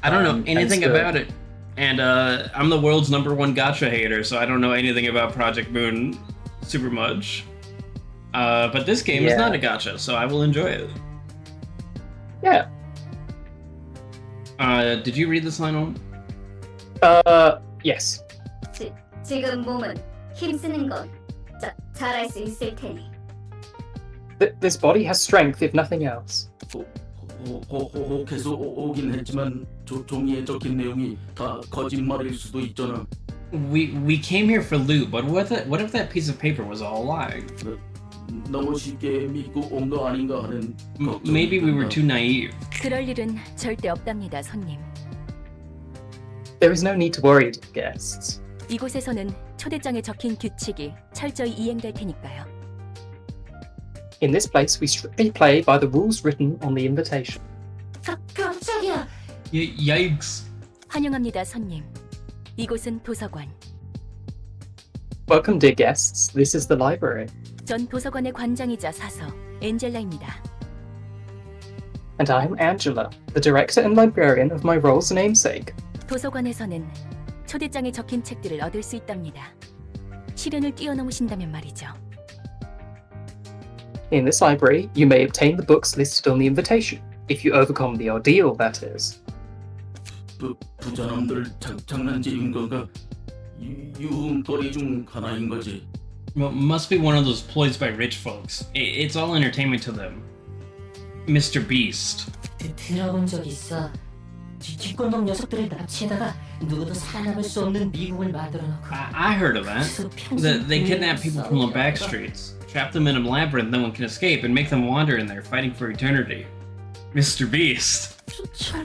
I don't know and anything still- about it. And I'm the world's #1 gacha hater, so I don't know anything about Project Moon super much. But this game is Yeah. not a gacha, so I will enjoy it. Yeah. Did you read this line on? Yes. 지금 몸은 힘쓰는 건 잘할 수 있을 테니. This body has strength, if nothing else. 혹해서 오긴 했지만 종이에 적힌 내용이 다 거짓말일 수도 있잖아. We came here for loot, but what if that piece of paper was all a lie? 너무 쉽게 믿고 온 거 아닌가 하는 걱정이 Maybe we were 든다. too naive. 그럴 일은 절대 없답니다, 손님. There is no need to worry, guests. 이곳에서는 초대장에 적힌 규칙이 철저히 이행될 테니까요. In this place, we strictly play by the rules written on the invitation. 깜짝이야. Yikes. 환영합니다, 손님. 이곳은 도서관. Welcome, dear guests. This is the library. 전 도서관의 관장이자 사서 엔젤라입니다. And I'm Angela, the director and librarian of my role's namesake. 도서관에서는 초대장에 적힌 책들을 얻을 수 있답니다. 시련을 뛰어넘으신다면 말이죠. In this library, you may obtain the books listed on the invitation, if you overcome the ordeal, that is. 부자놈들 장난질인 건가? 유흥거리 중 하나인 거지. Well, must be one of those ploys by rich folks. It's all entertainment to them. Mr. Beast. 들어본 적 있어. 뒷골목 녀석들을 납치해다가 누구도 살아남을 수 없는 미국을 만들어놓고. I heard of that. They kidnap people from the back streets, trap them in a labyrinth no one can escape, and make them wander in there fighting for eternity. Mr. Beast.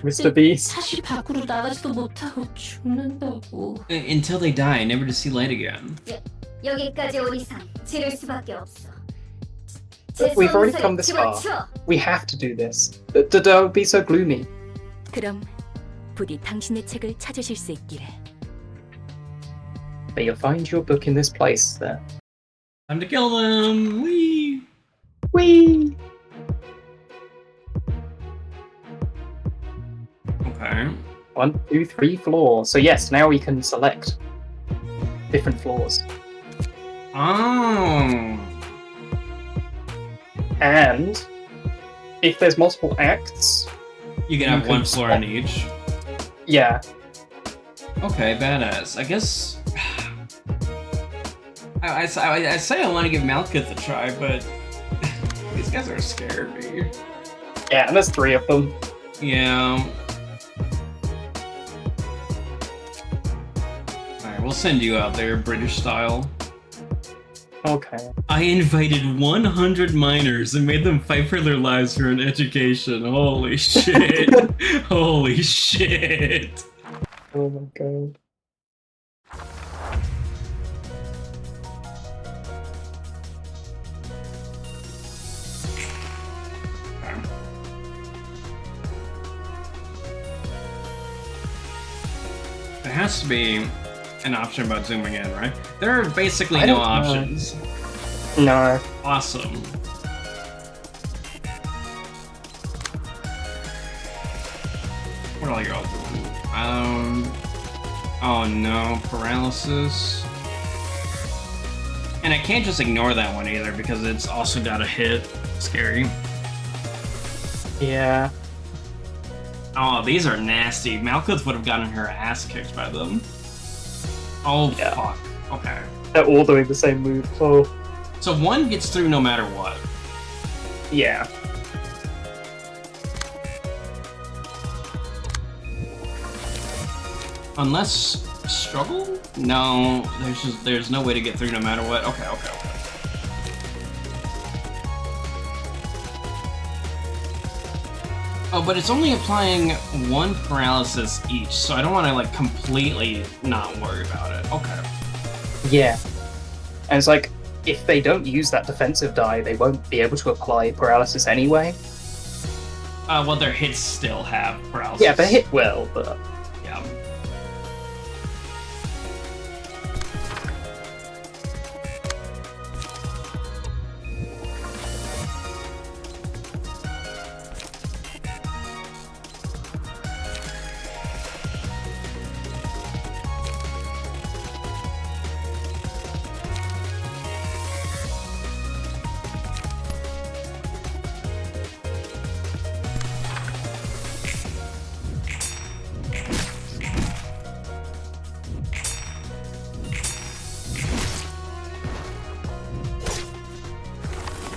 Mr. Beast. 사실 밖으로 나가지도 못하고 죽는다고. Until they die, never to see light again. 여기까지 온 이상 지를 수밖에 없어. We've already come this far. We have to do this. Don't be so gloomy. 그럼 부디 당신의 책을 찾으실 수 있기를. May you find your book in this place, then. Time to kill them! Whee! Whee! Okay. 1, 2, 3 floors. So yes, now we can select different floors. Oh! And if there's multiple acts, You can have one floor in each. yeah. Okay, badass. I guess... I say I want to give Malkuth a try, but... these guys are scared me. Yeah, and there's 3 of them. Yeah. Alright, we'll send you out there, British style. Okay. I invited 100 minors and made them fight for their lives for an education. Holy shit. Holy shit. Oh my god. There has to be an option about zooming in, right? There are basically I no don't know. options. No. Awesome. What are y'all doing? Oh no, paralysis. And I can't just ignore that one either because it's also got a hit. Scary. Yeah. Oh, these are nasty. Malkuth would have gotten her ass kicked by them. Oh, Yeah. fuck. Okay. They're all doing the same move, so So one gets through no matter what. yeah. Unless struggle? No, there's no way to get through no matter what. Okay. Oh, but it's only applying one paralysis each, so I don't want to like completely not worry about it. Okay. Yeah. And it's like, if they don't use that defensive die, they won't be able to apply paralysis anyway. Well, their hits still have paralysis. Yeah, they hit well, but Yeah.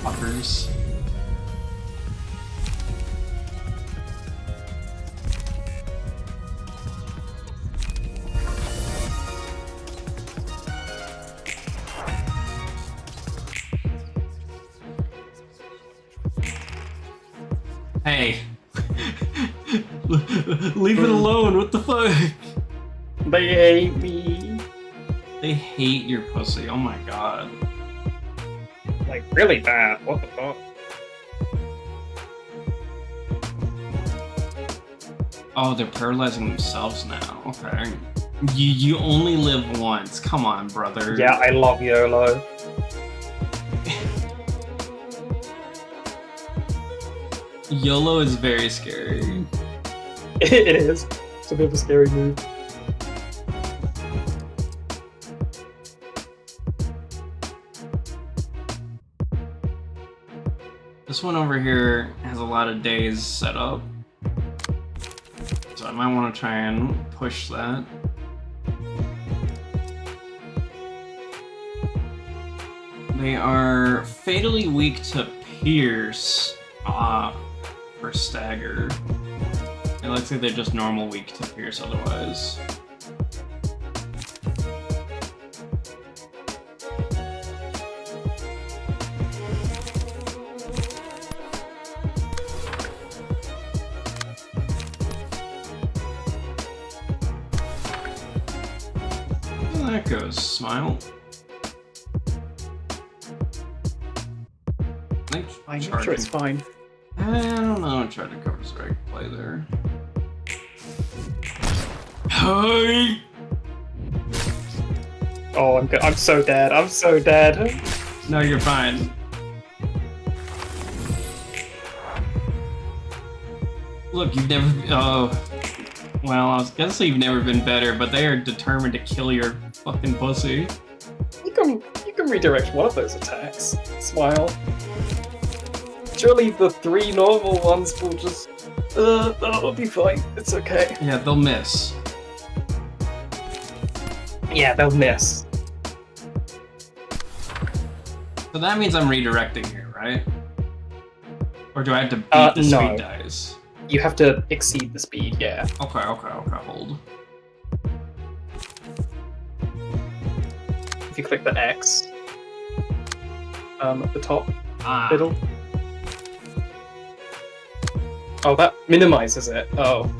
Fuckers. Hey. Leave it alone, what the fuck? they hate me. They hate your pussy, oh my god. Like, really bad. What the fuck? Oh, they're paralyzing themselves now. Okay. You only live once. Come on, brother. Yeah, I love YOLO. YOLO is very scary. It is. It's a bit of a scary move. This one over here has a lot of days set up. So I might want to try and push that. They are fatally weak to pierce for stagger. It looks like they're just normal weak to pierce otherwise. There that goes, smile. I'm sure it's fine. I don't know, I tried to cover strike play there. Hi! Oh, I'm so dead. I'm so dead. No, you're fine. Look, you've never. Oh. Well, I was gonna say you've never been better, but they are determined to kill your fucking pussy. You can redirect one of those attacks. Smile. Surely the 3 normal ones will just. That'll be fine. It's okay. Yeah, they'll miss. Yeah, they'll miss. So that means I'm redirecting here, right? Or do I have to beat the no. speed dice? You have to exceed the speed, yeah. Okay, hold. If you click the X at the top, Ah. middle. Oh, that minimizes it. Oh.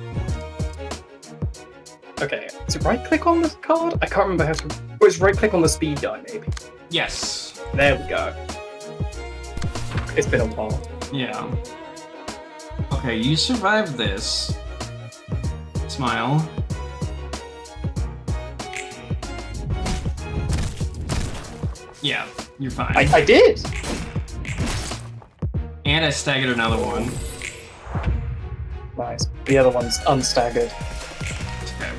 Okay, so right click on the card? I can't remember how to. Or it's right click on the speed die, maybe. Yes. There we go. It's been a while. Yeah. Okay, you survived this. Smile. Yeah, you're fine. I did! And I staggered another one. Nice. The other one's unstaggered. Okay.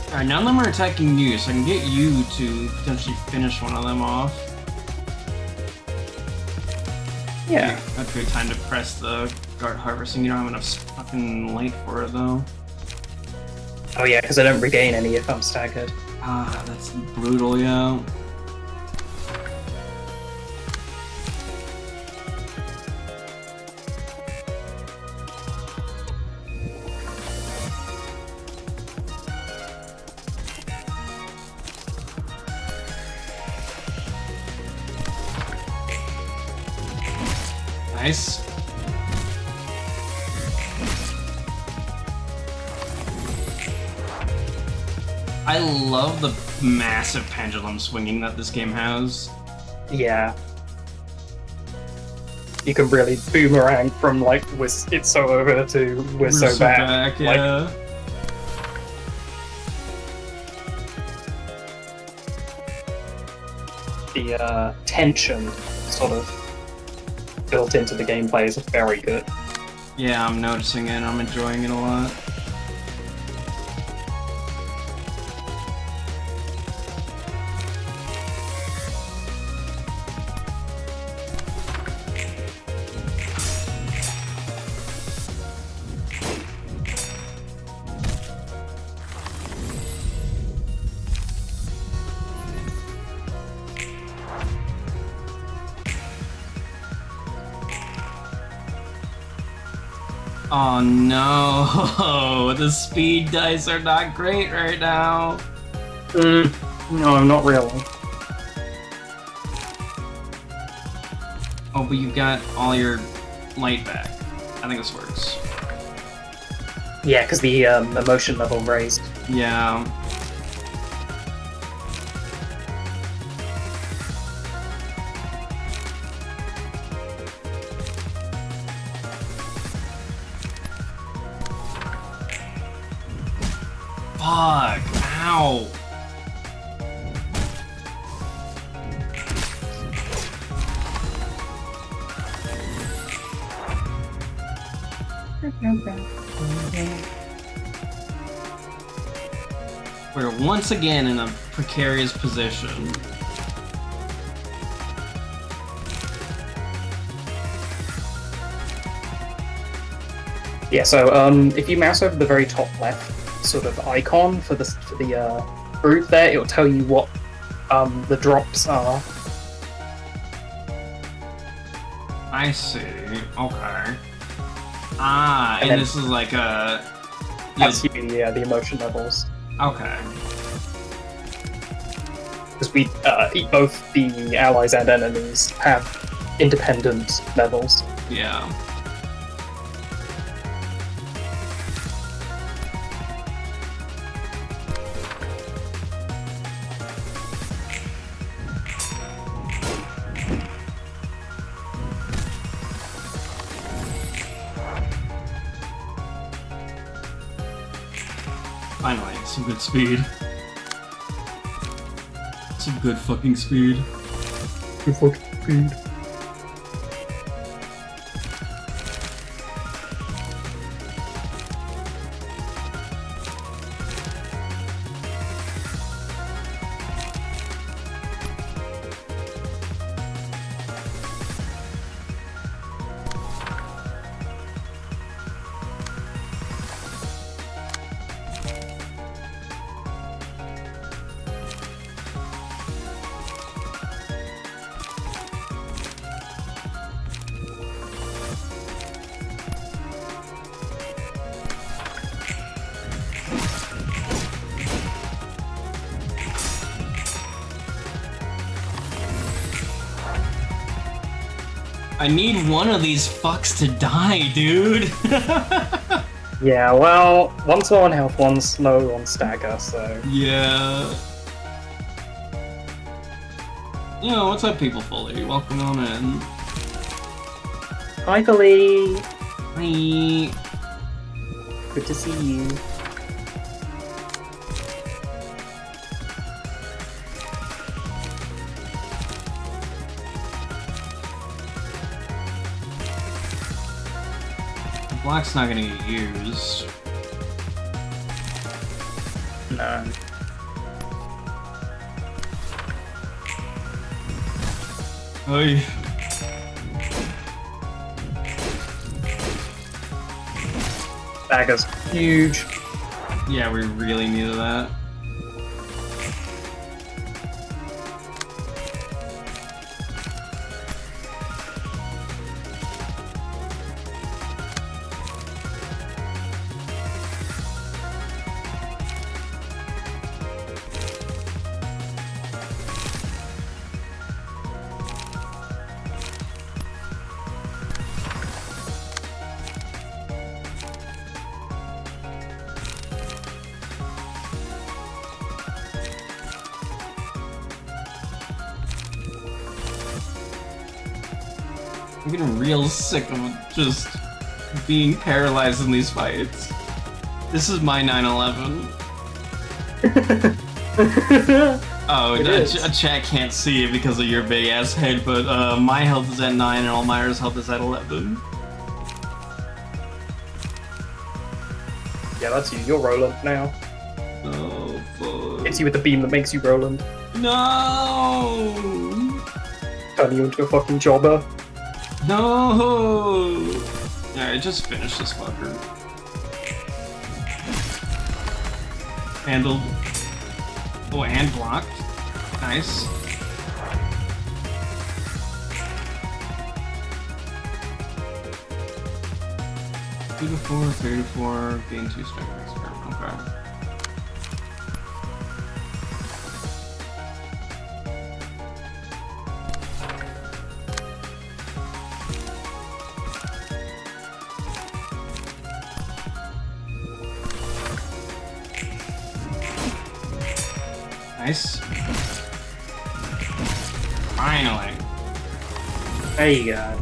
Alright, none of them are attacking you, so I can get you to potentially finish one of them off. Yeah. That's a good time to press the guard harvesting. You don't have enough fucking light for it, though. Oh yeah, because I don't regain any if I'm staggered. Ah, that's brutal, yeah. Nice. I love the massive pendulum swinging that this game has. Yeah. You can really boomerang from like it's so over to we're so back. Yeah. The tension sort of built into the gameplay is very good. Yeah, I'm noticing it. I'm enjoying it a lot. Oh no, the speed dice are not great right now. No, not really. Oh, but you got all your light back. I think this works. Yeah, because the emotion level raised. Yeah. Fuck! Ow! We're once again in a precarious position. Yeah, so if you mouse over the very top left sort of icon for the group there, it will tell you what the drops are. I see. Okay. Ah, and this is like a... That's the emotion levels. Okay. Because we both the allies and enemies have independent levels. Yeah. Finally, some good speed. Some good fucking speed. Good fucking speed. I need one of these fucks to die, dude. Yeah, well, one's low on health, one's low on stagger, so... Yeah. Yo, what's up, people fully? Welcome on in. Hi, Glee. Hi. Good to see you. Block's not gonna get used. No. Oy. Dagger's huge. Yeah, we really needed that. I'm getting real sick of just being paralyzed in these fights. This is my 9/11. Oh, a chat can't see it because of your big ass head, but my health is at 9 and Olmyra's health is at 11. Yeah, that's you. You're Roland now. Oh, fuck. Hits you with the beam that makes you Roland. No! Turn you into a fucking jobber. No! Alright, just finish this fucker. Handled. Oh, and blocked. Nice. Two to four, 3 to 4, gain 2 strength experiment. Okay. Nice. Finally. There you go.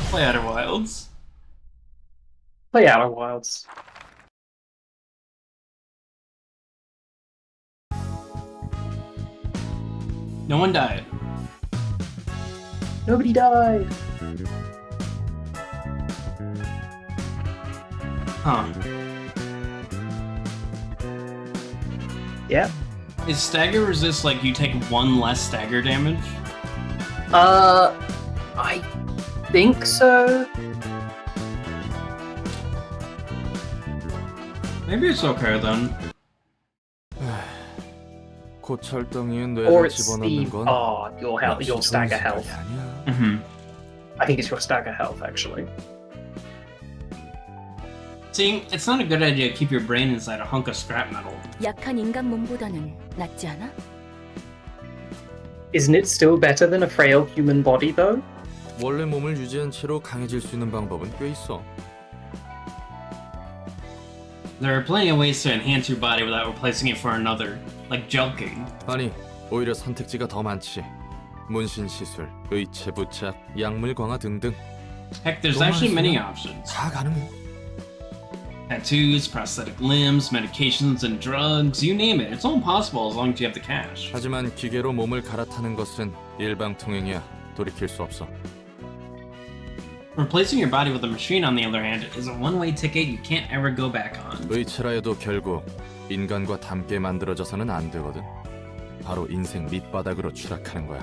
Play Outer Wilds. Play Outer Wilds. No one died. Nobody died. Huh. Yeah. Is stagger resist like you take 1 less stagger damage? I think so. Maybe it's okay then. 고철덩이에 Or 뇌를 it's the 집어넣는 건 your health, your 역시 stagger 좋은 health. 생각이 아니야. Mm-hmm. I think it's your stagger health actually. See, it's not a good idea to keep your brain inside a hunk of scrap metal. 약한 인간 몸보다는 낫지 않아? Isn't it still better than a frail human body though? 원래 몸을 유지한 채로 강해질 수 있는 방법은 꽤 있어. There are plenty of ways to enhance your body without replacing it for another, like jelking. 아니, 오히려 선택지가 더 많지. 문신 시술, 의체 부착, 약물 강화 등등. Heck, there's actually many options. 다 가능해. Tattoos, prosthetic limbs, medications, and drugs, you name it. It's all possible as long as you have the cash. 하지만 기계로 몸을 갈아타는 것은 일방통행이야. 돌이킬 수 없어. Replacing your body with a machine, on the other hand, is a one-way ticket you can't ever go back on. 의체라 해도 결국 인간과 닮게 만들어져서는 안 되거든. 바로 인생 밑바닥으로 추락하는 거야.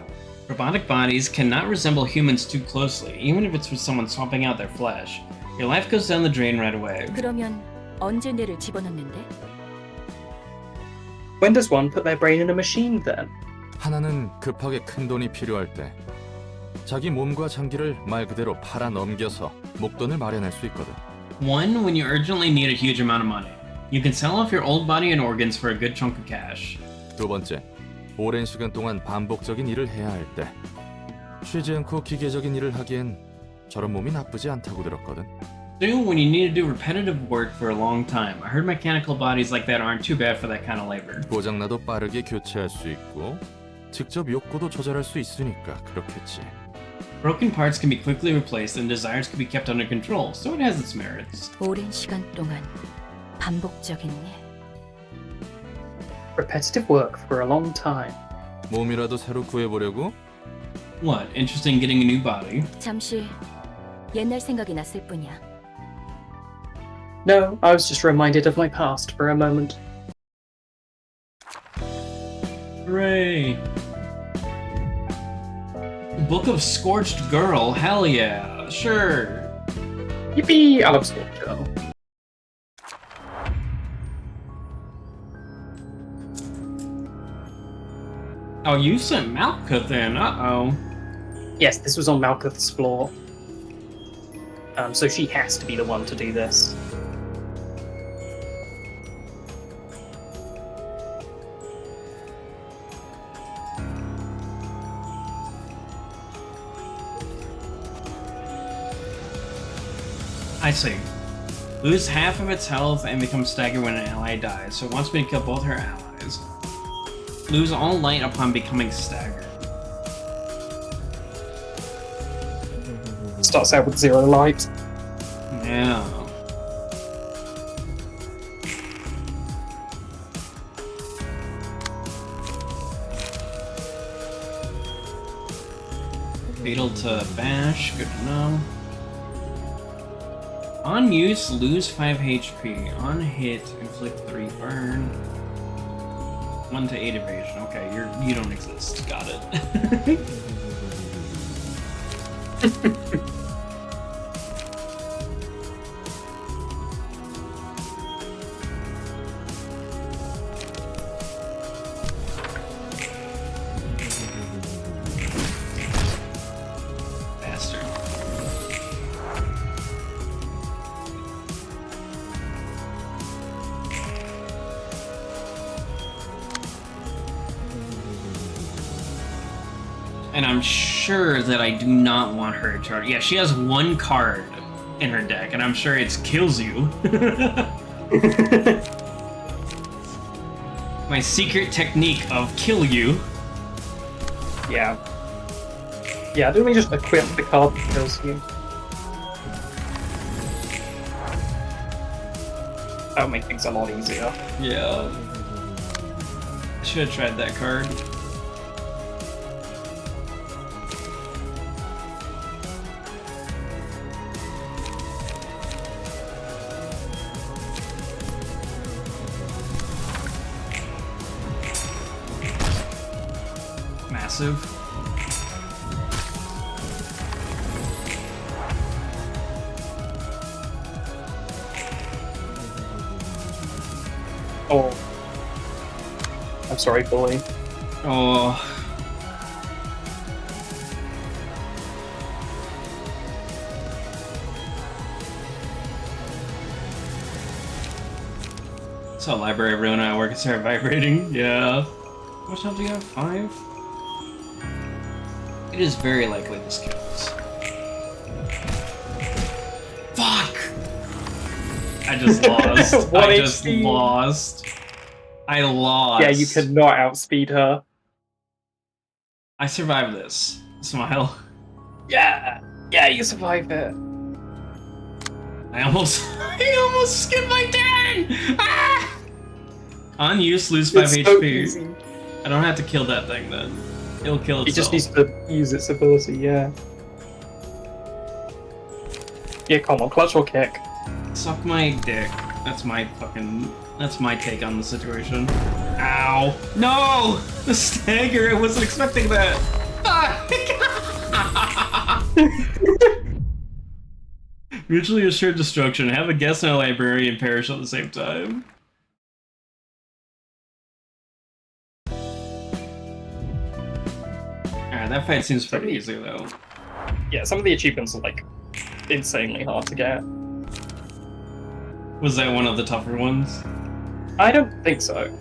Robotic bodies cannot resemble humans too closely, even if it's with someone swapping out their flesh. Your life goes down the drain right away. 그러면 언제 뇌를 집어넣는데? When does one put their brain in a machine then? 하나는 급하게 큰 돈이 필요할 때 자기 몸과 장기를 말 그대로 팔아 넘겨서 목돈을 마련할 수 있거든. One, when you urgently need a huge amount of money. You can sell off your old body and organs for a good chunk of cash. 두 번째, 오랜 시간 동안 반복적인 일을 해야 할 때 쉬지 않고 기계적인 일을 하기엔 저런 몸이 나쁘지 않다고 들었거든. Two, when you need to do repetitive work for a long time. I heard mechanical bodies like that aren't too bad for that kind of labor. 고장나도 빠르게 교체할 수 있고 직접 욕구도 조절할 수 있으니까 그렇겠지. Broken parts can be quickly replaced and desires can be kept under control, so it has its merits. 오랜 시간 동안 반복적인 일. Repetitive work for a long time. 몸이라도 새로 구해보려고? What, interested in getting a new body? 잠시 옛날 생각이 났을 뿐이야. No, I was just reminded of my past for a moment. Hooray! Book of Scorched Girl, hell yeah, sure. Yippee! I love Scorched Girl. Oh, you sent Malkuth in, uh-oh. Yes, this was on Malkuth's floor. So she has to be the one to do this. I see. Lose half of its health and become staggered when an ally dies, so it wants me to kill both her allies. Lose all light upon becoming staggered. Starts out with 0 light. Yeah. Fatal to bash, good to know. On use, lose 5 HP. On hit, inflict 3 burn. 1 to 8 evasion. Okay, you don't exist. Got it. Bastard. And I'm sure that I do not want her to charge. Yeah, she has 1 card in her deck, and I'm sure it's kills you. My secret technique of kill you. Yeah. Yeah, didn't we just equip the card that kills you? That would make things a lot easier. Yeah. Should have tried that card. Massive. Oh. I'm sorry, bully. Oh. So library of Ruina at work and start vibrating. Yeah. How much health do you have? 5? It is very likely this kills. Fuck! I just lost. What I just HP? lost. I lost. Yeah, you cannot outspeed her. I survived this. Smile. Yeah! Yeah, you survived it. I almost skipped my turn! Ah! On use, lose 5 It's HP. so easy. I don't have to kill that thing then. It'll kill It itself. just needs to use its ability, yeah. Yeah, come on, clutch or kick. Suck my dick. That's my take on the situation. Ow. No! The stagger, I wasn't expecting that. Mutually assured destruction. Have a guest in a library and perish at the same time. Alright, that fight seems pretty easy though. Yeah, some of the achievements are like insanely hard to get. Was that one of the tougher ones? I don't think so.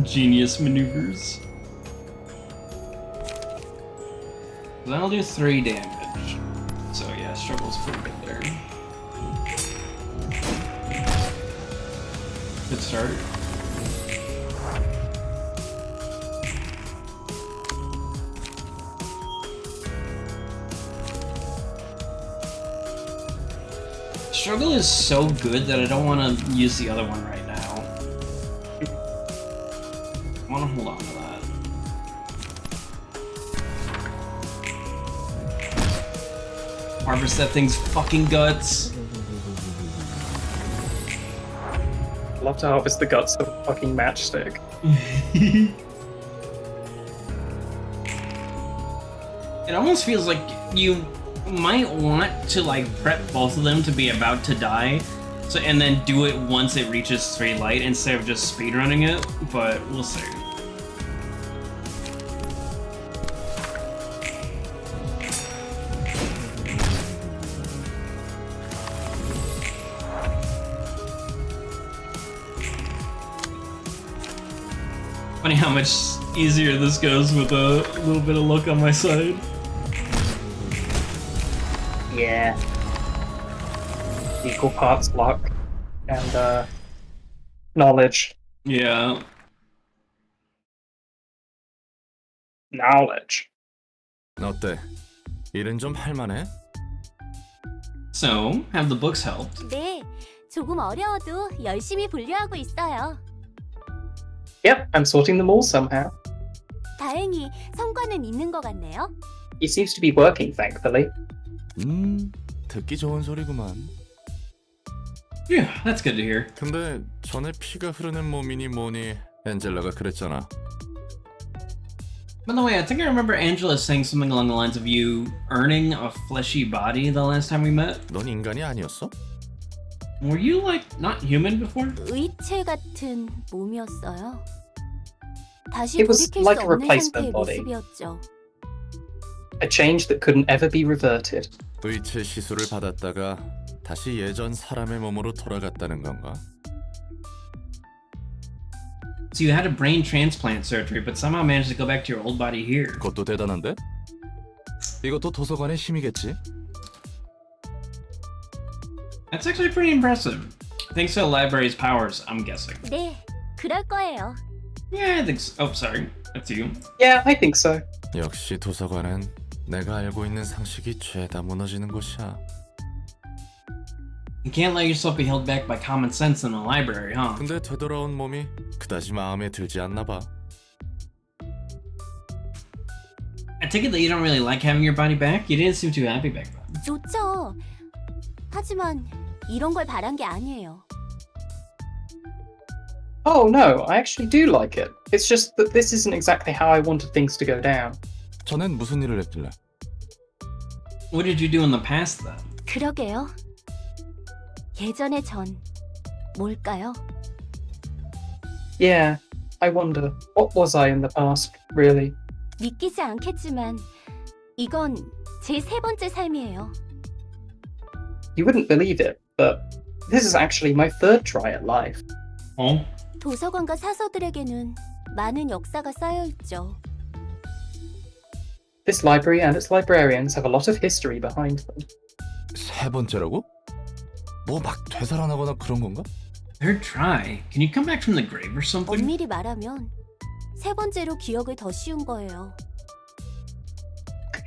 Genius maneuvers. That'll do 3 damage. So yeah, struggle's pretty good there. Good start. Struggle is so good that I don't want to use the other one right now. I want to hold on to that. Harvest that thing's fucking guts. Love to harvest the guts of a fucking matchstick. It almost feels like you might want to like prep both of them to be about to die, so and then do it once it reaches 3 light instead of just speedrunning it, but we'll see. Funny how much easier this goes with a little bit of luck on my side. Yeah. Equal parts luck and knowledge. Yeah. Knowledge. 어때? 일은 좀 할만해? So, have the books helped? 네, 조금 어려워도 열심히 분류하고 있어요. Yep, I'm sorting them all somehow. 다행히 성과는 있는 것 같네요. It seems to be working, thankfully. 듣기 좋은 소리구만. Yeah, that's good to hear. 근데 전에 피가 흐르는 몸이니 뭐니 엔젤라가 그랬잖아. By the way, I think I remember Angela saying something along the lines of you earning a fleshy body the last time we met. 넌 인간이 아니었어? Were you like not human before? 의체 같은 몸이었어요. 다시 It was 돌이킬 like 수 a 없는 replacement 상태의 body. 모습이었죠. A change that couldn't ever be reverted. 의체 시술을 받았다가 다시 예전 사람의 몸으로 돌아갔다는 건가? So you had a brain transplant surgery, but somehow managed to go back to your old body here. 그것도 대단한데? 이것도 도서관의 힘이겠지? That's actually pretty impressive. Thanks to the library's powers, I'm guessing. 네, 그럴 거예요. Yeah, I think so. Oh, sorry. That's you. Yeah, I think so. 역시 도서관은 내가 알고 있는 상식이 죄다 무너지는 곳이야. You can't let yourself be held back by common sense in the library, huh? 근데 되돌아온 몸이 그다지 마음에 들지 않나 봐. I take it that you don't really like having your body back? You didn't seem too happy back then. 좋죠. 하지만 이런 걸 바란 게 아니에요. Oh no, I actually do like it. It's just that this isn't exactly how I wanted things to go down. 전엔 무슨 일을 했길래? What did you do in the past then? 그러게요. 예전의 전 뭘까요? Yeah, I wonder, what was I in the past, really? 믿기지 않겠지만 이건 제 3번째 삶이에요. You wouldn't believe it, but this is actually my 3rd try at life. Oh? 도서관과 사서들에게는 많은 역사가 쌓여 있죠. This library and its librarians have a lot of history behind them. 세 번째라고? 뭐 막 되살아나거나 그런 건가? 3rd try? Can you come back from the grave or something? 엄밀히 말하면 3번째로 기억을 더 씌운 거예요.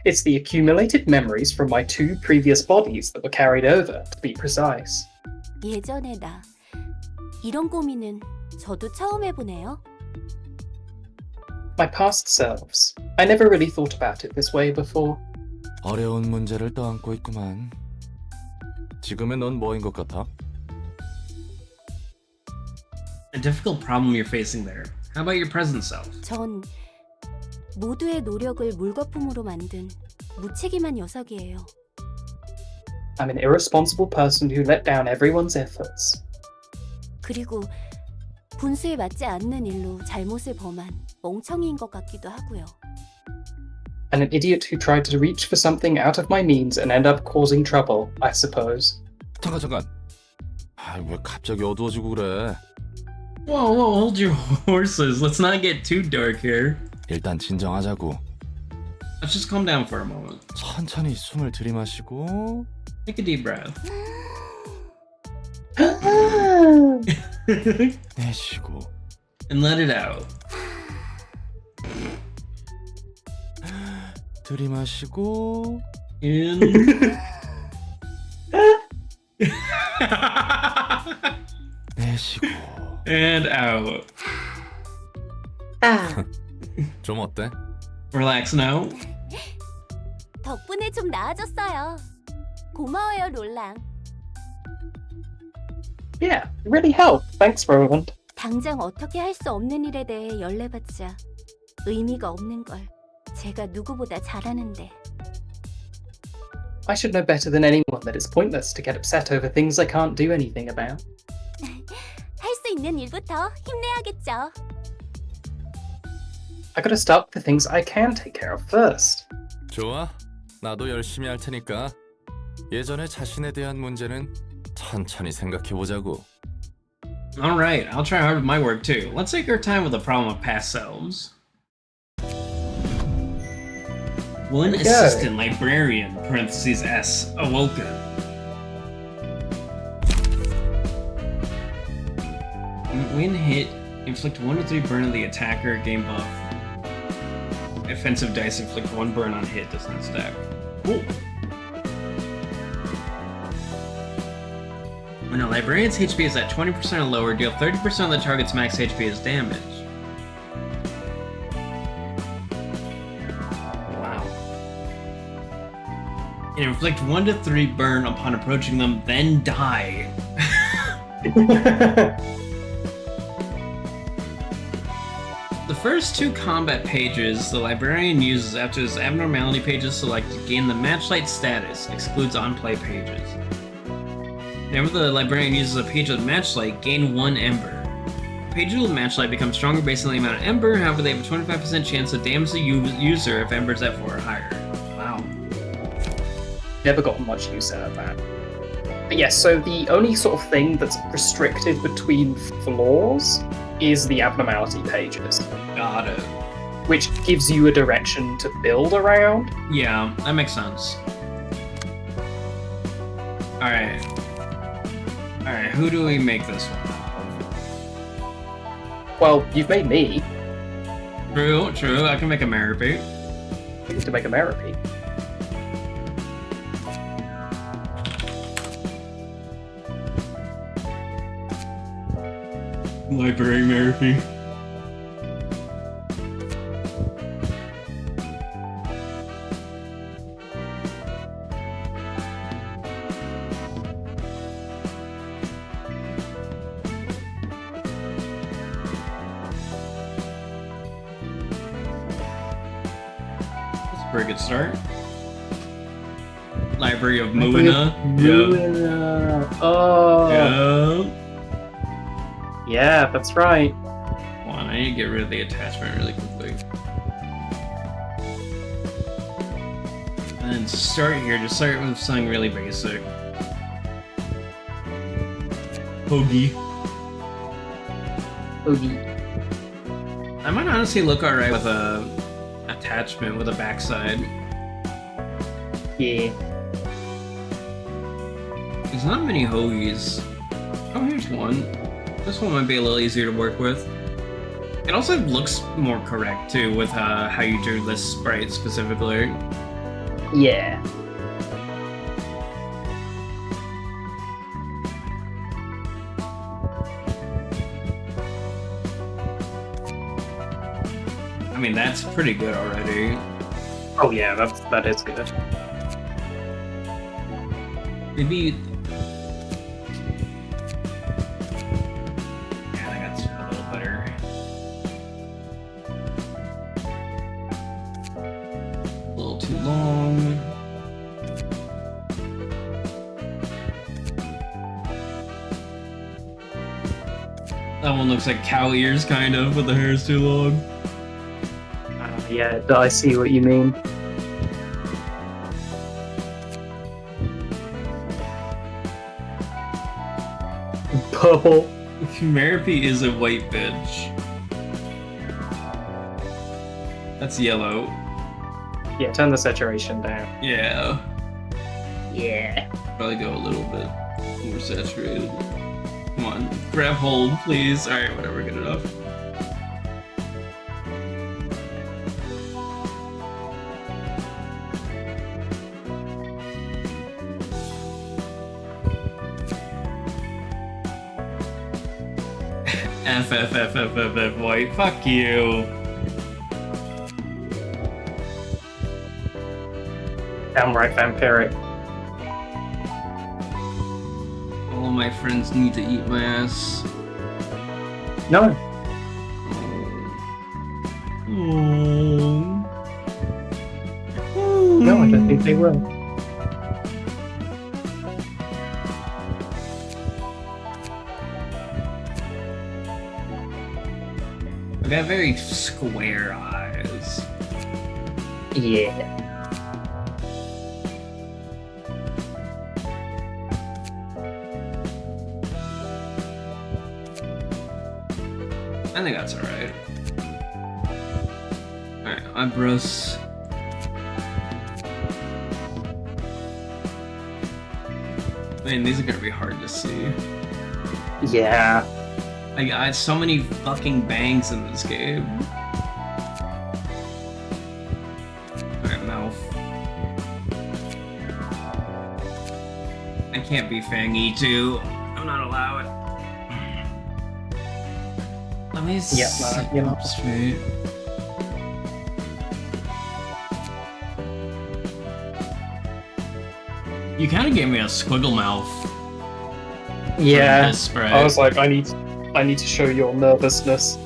It's the accumulated memories from my 2 previous bodies that were carried over, to be precise. 예전의 나. 이런 고민은 저도 처음 해보네요. My past selves. I never really thought about it this way before. 어려운 문제를 떠안고 있구만. 지금의 넌 뭐인 것 같아? A difficult problem you're facing there. How about your present self? 전 모두의 노력을 물거품으로 만든 무책임한 녀석이에요. I'm an irresponsible person who let down everyone's efforts. 그리고 분수에 맞지 않는 일로 잘못을 범한 멍청이인 것 같기도 하고요. And an idiot who tried to reach for something out of my means and end up causing trouble, I suppose. 잠깐. 왜 갑자기 어두워지고 그래? Whoa, hold your horses. Let's not get too dark here. 일단 진정하자고. Let's just calm down for a moment. 천천히 숨을 들이마시고 Take a deep breath. 내쉬고 And let it out. 들이마시고 In. 내쉬고 And out. 좀 어때? Relax now. 덕분에 좀 나아졌어요. 고마워요, 롤랑. Yeah, it really helped. Thanks, Roland. 당장 어떻게 할 수 없는 일에 대해 열내봤자 의미가 없는 걸 제가 누구보다 잘 아는데. I should know better than anyone that it's pointless to get upset over things I can't do anything about. 할 수 있는 일부터 힘내야겠죠. I gotta start with the things I can take care of first. 좋아. 나도 열심히 할 테니까 예전에 자신에 대한 문제는 천천히 생각해보자고. Alright, I'll try hard with my work too. Let's take our time with the problem of past selves. One There we go. assistant librarian, parentheses S, awoken. When hit, inflict 1 to 3 burn on the attacker, gain buff. Offensive dice inflict 1 burn on hit, does not stack. Cool. When a librarian's HP is at 20% or lower, deal 30% of the target's max HP as damage. Wow. And inflict 1 to 3 burn upon approaching them, then die. The first 2 combat pages the librarian uses after his abnormality page is selected gain the matchlight status, excludes on-play pages. Whenever the librarian uses a page with matchlight, gain 1 ember. Pages with matchlight become stronger based on the amount of ember, however they have a 25% chance to damage the user if ember's at 4 or higher. Wow. Never got much use out of that. But yes, so the only sort of thing that's restricted between floors is the abnormality pages, Got it. which gives you a direction to build around. Yeah, that makes sense. Alright. Alright, who do we make this one? Well, you've made me. True, I can make a Meripy. You need to make a Meripy. Library Meripy. That's a pretty good start. Library of Muna. Ruina. Oh. Yeah. Yeah, that's right. Hold on, I need to get rid of the attachment really quickly. And then start here, just start with something really basic. Hoagie. Oogie. I might honestly look alright with a attachment with a backside. Yeah. There's not many hoagies. Oh, here's one. This one might be a little easier to work with. It also looks more correct too with how you drew this sprite specifically. Yeah. I mean, that's pretty good already. Oh yeah, that is good. Maybe. Yeah, I think that's a little better. A little too long. That one looks like cow ears, kind of, but the hair is too long. Yeah, I see what you mean. Purple. Meripy is a white bitch. That's yellow. Yeah, turn the saturation down. Yeah. Yeah. Probably go a little bit more saturated. Come on, grab hold, please. Alright, whatever, good enough. F white, fuck you. Downright vampiric. my friends need to eat my ass. No. No, I don't think they will. I got very square eyes. Yeah. I think that's alright. Alright, eyebrows. Man, these are gonna be hard to see. Yeah. I got so many fucking bangs in this game. Alright, mouth. I can't be Fangy too. I'm not allowed. Let me sit you're up not. straight. You kind of gave me a squiggle mouth. Yeah. This spray. I was like, I need to show your nervousness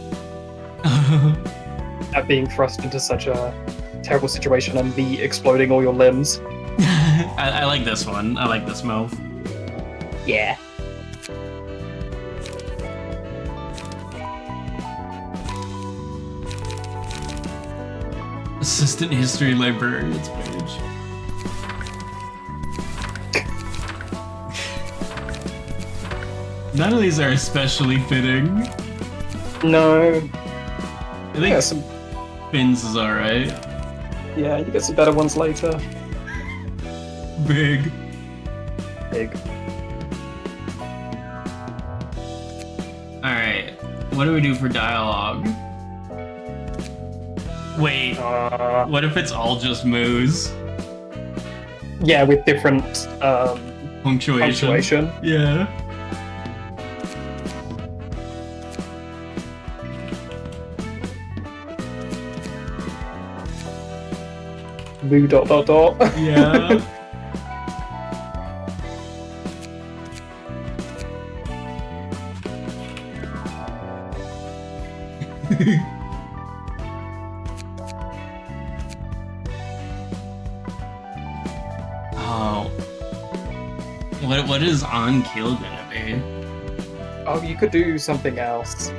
at being thrust into such a terrible situation and me exploding all your limbs. I like this one. I like this mouth. Yeah. Assistant History Librarian's page. None of these are especially fitting. No. I think Finn's is alright. Yeah, you get some better ones later. Big. Alright. What do we do for dialogue? Wait. What if it's all just moos? Yeah, with different punctuation. Yeah. Moo ... Yeah. Oh. What is on kill gonna be? Oh, you could do something else.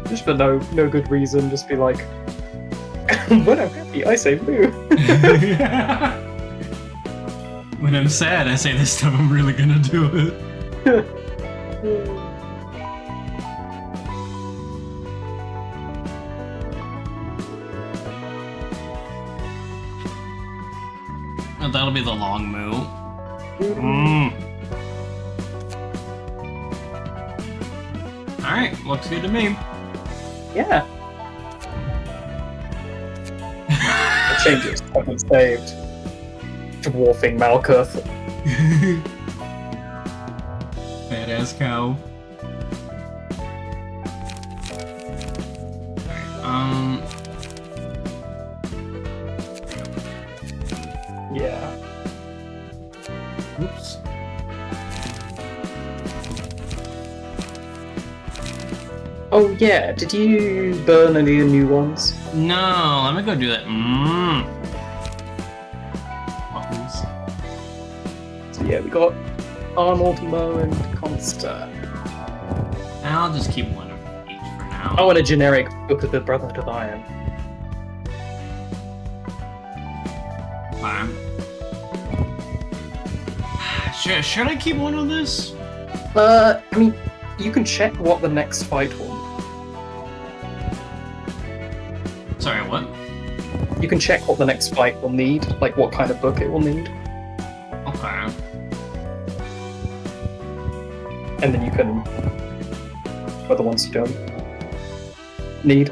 Just for no good reason, just be like, when I'm happy, I say moo. When I'm sad, I say this time I'm really gonna do it. Oh, that'll be the long moo. Alright, looks good to me. Yeah. The changes haven't saved. Dwarfing Malkuth. Badass cow. Alright, Yeah. Oops. Oh yeah, did you burn any of the new ones? No, let me go do that. Fuckers. So yeah, we got Arnold, Mo, and Consta. I'll just keep one of each for now. Oh, and a generic Book of the Brotherhood of Iron. Fine. Should I keep one of this? I mean, you can check what the next fight will. Sorry, what? You can check what the next fight will need, like what kind of book it will need, Okay. and then you can for the ones you don't need.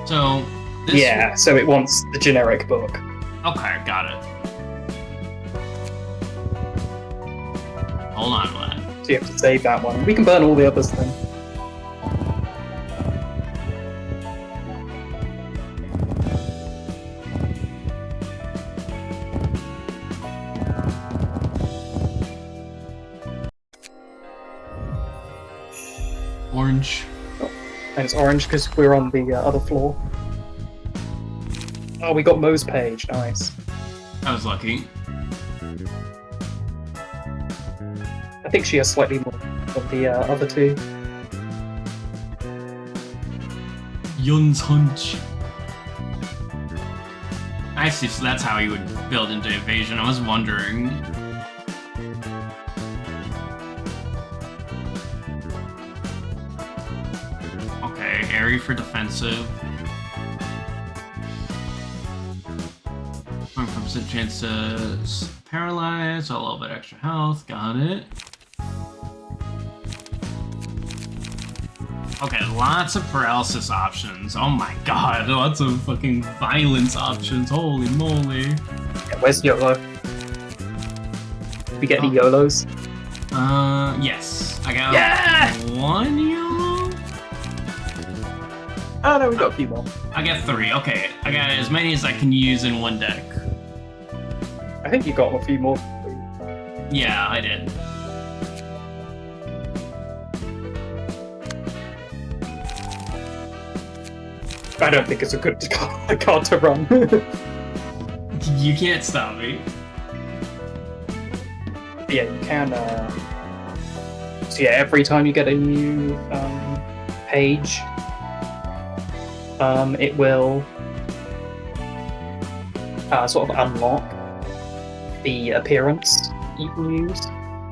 So, this Yeah, so it wants the generic book. Okay, got it. Hold on to that. So you have to save that one. We can burn all the others then. Orange. And it's orange because we're on the other floor. Oh, we got Mo's page. Nice. I was lucky. I think she has slightly more than the other two. Yun's hunch. I see, so that's how he would build into evasion. I was wondering. Okay, airy for defensive. When comes to chance to paralyze, a little bit extra health, got it. Okay, lots of paralysis options. Oh my god, lots of fucking violence options. Holy moly. Yeah, where's YOLO? We get any YOLOs? Yes. I got one YOLO? Oh no, we got a few more. I got 3. Okay, I got as many as I can use in one deck. I think you got a few more. Yeah, I did. I don't think it's a good card to run. You can't stop me. Yeah, you can. So yeah, every time you get a new page, it will sort of unlock the appearance you can use.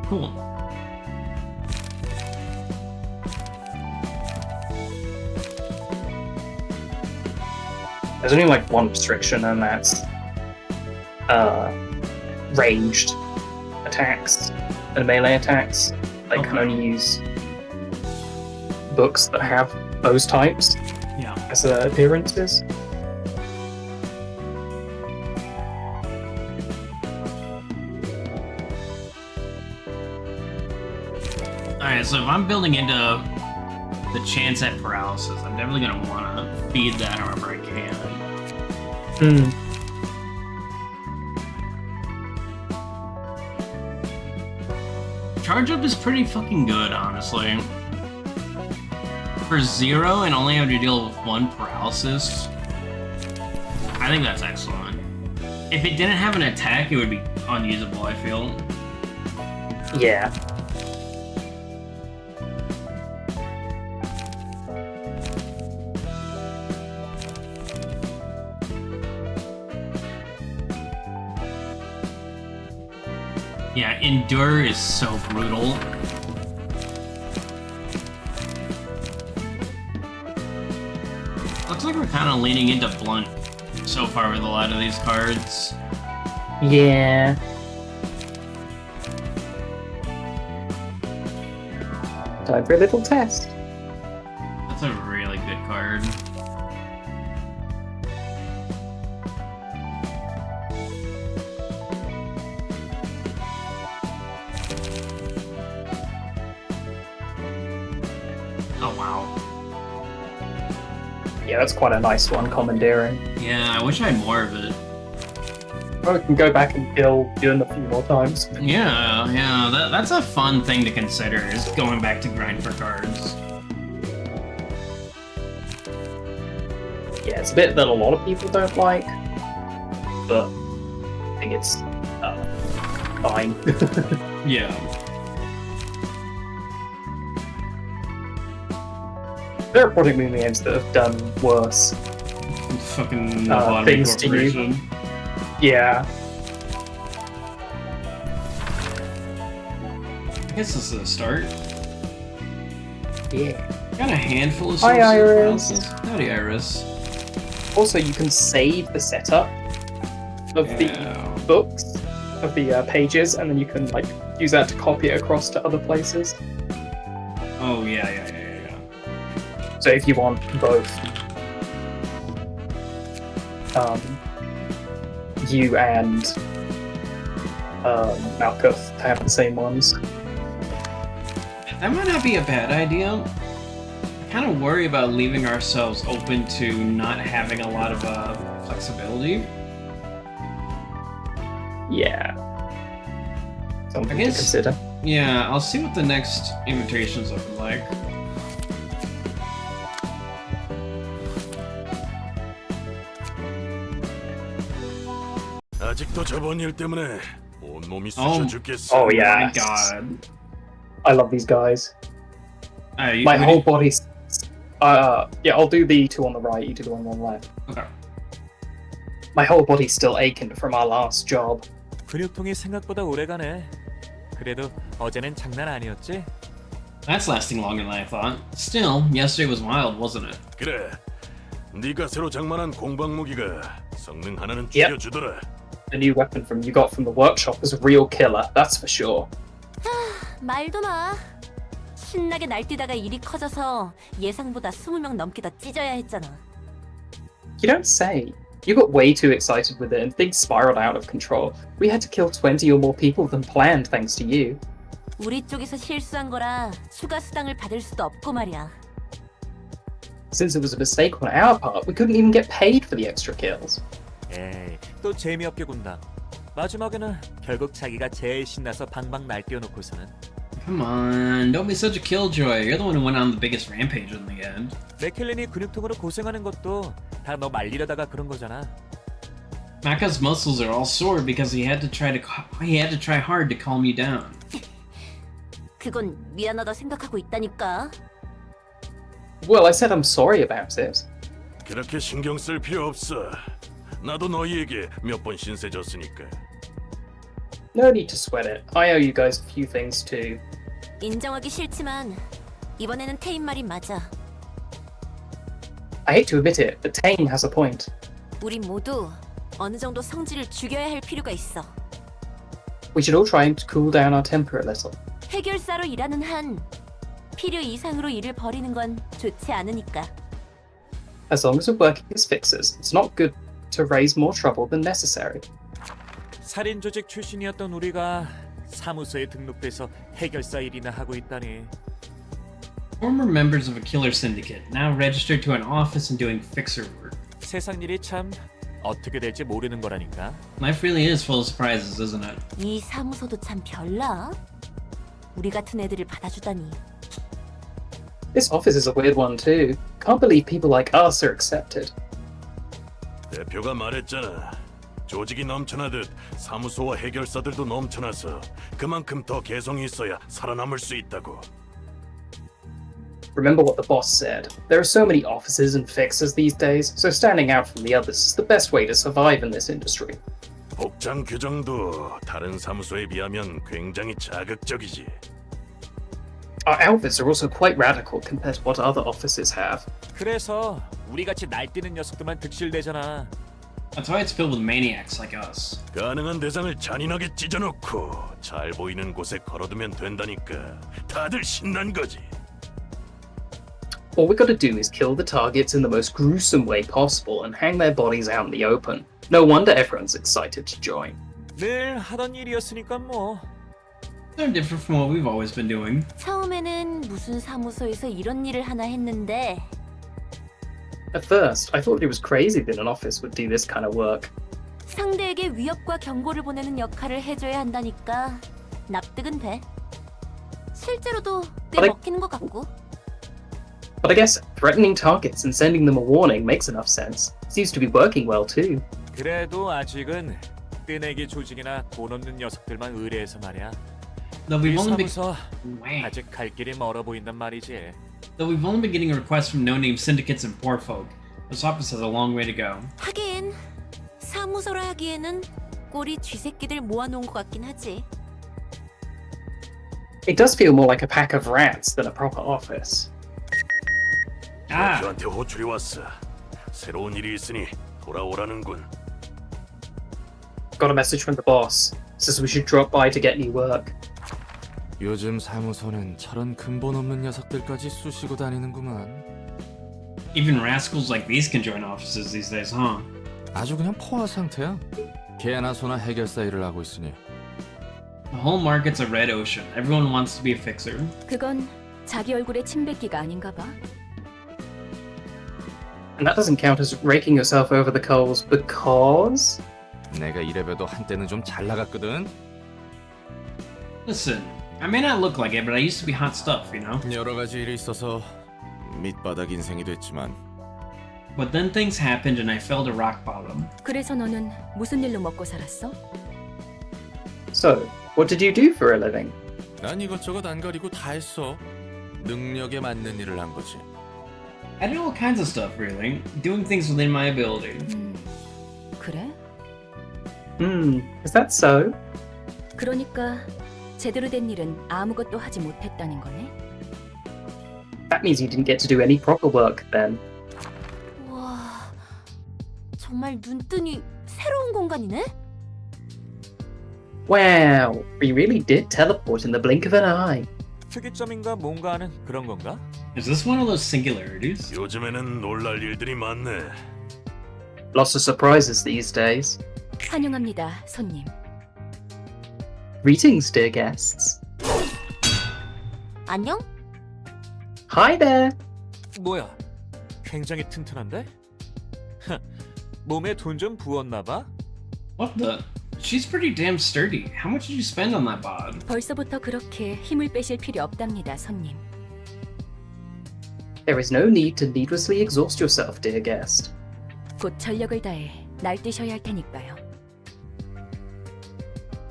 Cool. There's only like one restriction, and that's ranged attacks and melee attacks. They can only use books that have those types as appearances. Alright, so if I'm building into the chance at paralysis, I'm definitely going to want to feed that however I can. Charge up is pretty fucking good, honestly. For 0 and only having to deal with 1 paralysis, I think that's excellent. If it didn't have an attack, it would be unusable, I feel. Yeah. Yeah, Endure is so brutal. Looks like we're kind of leaning into Blunt so far with a lot of these cards. Yeah. Time for a little test. That's a really good card. Oh wow. Yeah, that's quite a nice one, commandeering. Yeah, I wish I had more of it. Well, we can go back and kill Yun a few more times. Yeah, that's a fun thing to consider, is going back to grind for cards. Yeah, it's a bit that a lot of people don't like, but I think it's fine. Yeah. There are probably movie games that have done worse Fucking things to you. Yeah. I guess this is a start. Yeah. Got a handful of Hi, sources of Iris. paralysis. Howdy, Iris. Also, you can save the setup of the books, of the pages, and then you can like use that to copy it across to other places. Oh, yeah. So if you want both you and Malkuth to have the same ones, That might not be a bad idea. I kind of worry about leaving ourselves open to not having a lot of flexibility. Yeah. Something I to guess- consider. Yeah, I'll see what the next invitations look like. 아직도 저번 일 때문에 온몸이 Oh. 쑤셔 죽겠어. Oh, My yeah. god. I love these guys. You My ready? whole body's. Yeah, I'll do the two on the right, you do the one on the left. Okay. My whole body's still aching from our last job. 근육통이 생각보다 오래가네. 그래도 어제는 장난 아니었지? That's lasting longer than I thought. Still, yesterday was wild, wasn't it? 그래. 네가 새로 장만한 공방 무기가 성능 하나는 Yep. 죽여주더라. The new weapon you got from the workshop is a real killer, that's for sure. 말도 마. 신나게 날뛰다가 일이 커져서 예상보다 20명 넘게 더 찢어야 했잖아. You don't say. You got way too excited with it and things spiraled out of control. We had to kill 20 or more people than planned thanks to you. 우리 쪽에서 실수한 거라 추가 수당을 받을 수도 없고 말이야. Since it was a mistake on our part, we couldn't even get paid for the extra kills. 에이, 또 재미없게 군다. 마지막에는 결국 자기가 제일 신나서 방방 날뛰어놓고서는 Come on, don't be such a killjoy. You're the one who went on the biggest rampage in the end. 맥켈린이 근육통으로 고생하는 것도 다 너 말리려다가 그런 거잖아. Maka's muscles are all sore because he had to try hard to calm you down. 그건 미안하다 생각하고 있다니까. Well, I said I'm sorry about it. 그렇게 신경 쓸 필요 없어. 나도 너희에게 몇 번 신세 졌으니까. No need to sweat it. I owe you guys a few things too. 인정하기 싫지만 이번에는 테인 말이 맞아. I hate to admit it, but Tane has a point. 우리 모두 어느 정도 성질을 죽여야 할 필요가 있어. We should all try and cool down our temper a little. 해결사로 일하는 한 필요 이상으로 일을 벌이는 건 좋지 않으니까. As long as we're working as fixers, it's not good to raise more trouble than necessary. 살인 조직 출신이었던 우리가 사무소에 등록돼서 해결사 일이나 하고 있다니. Former members of a killer syndicate, now registered to an office and doing fixer work. 세상 일이 참 어떻게 될지 모르는 거라니까. Life really is full of surprises, isn't it? 이 사무소도 참 별나. 우리 같은 애들을 받아주다니. This office is a weird one too. Can't believe people like us are accepted. 대표가 말했잖아. 조직이 넘쳐나듯 사무소와 해결사들도 넘쳐나서 그만큼 더 개성이 있어야 살아남을 수 있다고. Remember what the boss said. There are so many officers and fixers these days, so standing out from the others is the best way to survive in this industry. 복장 규정도 다른 사무소에 비하면 굉장히 자극적이지. Our outfits are also quite radical compared to what other offices have. 그래서 우리같이 날뛰는 녀석들만 득실되잖아. That's why it's filled with maniacs like us. 가능한 대상을 잔인하게 찢어놓고 잘 보이는 곳에 걸어두면 된다니까. 다들 신난 거지. All we gotta do is kill the targets in the most gruesome way possible and hang their bodies out in the open. No wonder everyone's excited to join. 늘 하던 일이었으니까 뭐. They're different from what we've always been doing. 처음에는 무슨 사무소에서 이런 일을 하나 했는데 At first, I thought it was crazy that an office would do this kind of work. 상대에게 위협과 경고를 보내는 역할을 해줘야 한다니까 납득은 돼. 실제로도 꽤 But I- 먹히는 것 같고. But I guess threatening targets and sending them a warning makes enough sense. Seems to be working well too. 그래도 아직은 뜨내기 조직이나 돈 없는 녀석들만 의뢰해서 말이야. Though 이 we've only been 사무소 아직 갈 길이 멀어 보인단 말이지. Though we've only been getting requests from no-name syndicates and poor folk, this office has a long way to go. 하긴 사무소라 하기에는 꼴이 쥐새끼들 모아놓은 것 같긴 하지. It does feel more like a pack of rats than a proper office. 대표한테 호출이 왔어. 새로운 일이 있으니 돌아오라는군. Got a message from the boss. Says we should drop by to get new work. 요즘 사무소는 저런 근본 없는 녀석들까지 쑤시고 다니는구만. Even rascals like these can join offices these days, huh? 아주 그냥 포화 상태야. 개나 소나 해결사 일을 하고 있으니. The whole market's a red ocean. Everyone wants to be a fixer. 그건 자기 얼굴에 침 뱉기가 아닌가 봐. And that doesn't count as raking yourself over the coals because... 내가 이래봬도 한때는 좀 잘 나갔거든. Listen, I may not look like it, but I used to be hot stuff, you know? 여러 가지 일이 있어서 밑바닥 인생이 됐지만 But then things happened and I fell to rock bottom. 그래서 너는 무슨 일로 먹고 살았어? So, what did you do for a living? 난 이것저것 안 가리고 다 했어. 능력에 맞는 일을 한 거지. I did all kinds of stuff, really. Doing things within my ability. 그래? Is that so? 그러니까 제대로 된 일은 아무것도 하지 못했다는 거네? That means you didn't get to do any proper work then. 와, 정말 눈뜨니 새로운 공간이네? Wow, we really did teleport in the blink of an eye. 특이점인가 뭔가 하는 그런 건가? Is this one of those singularities? 요즘에는 놀랄 일들이 많네. Lots of surprises these days. 환영합니다, 손님. Greetings, dear guests. 안녕? Hi there. 뭐야? 굉장히 튼튼한데? 몸에 돈 좀 부었나 봐? What the? She's pretty damn sturdy. How much did you spend on that bod? 벌써부터 그렇게 힘을 빼실 필요 없답니다, 손님. There is no need to needlessly exhaust yourself, dear guest. 곧 전력을 다해 날뛰셔야 할 테니까요.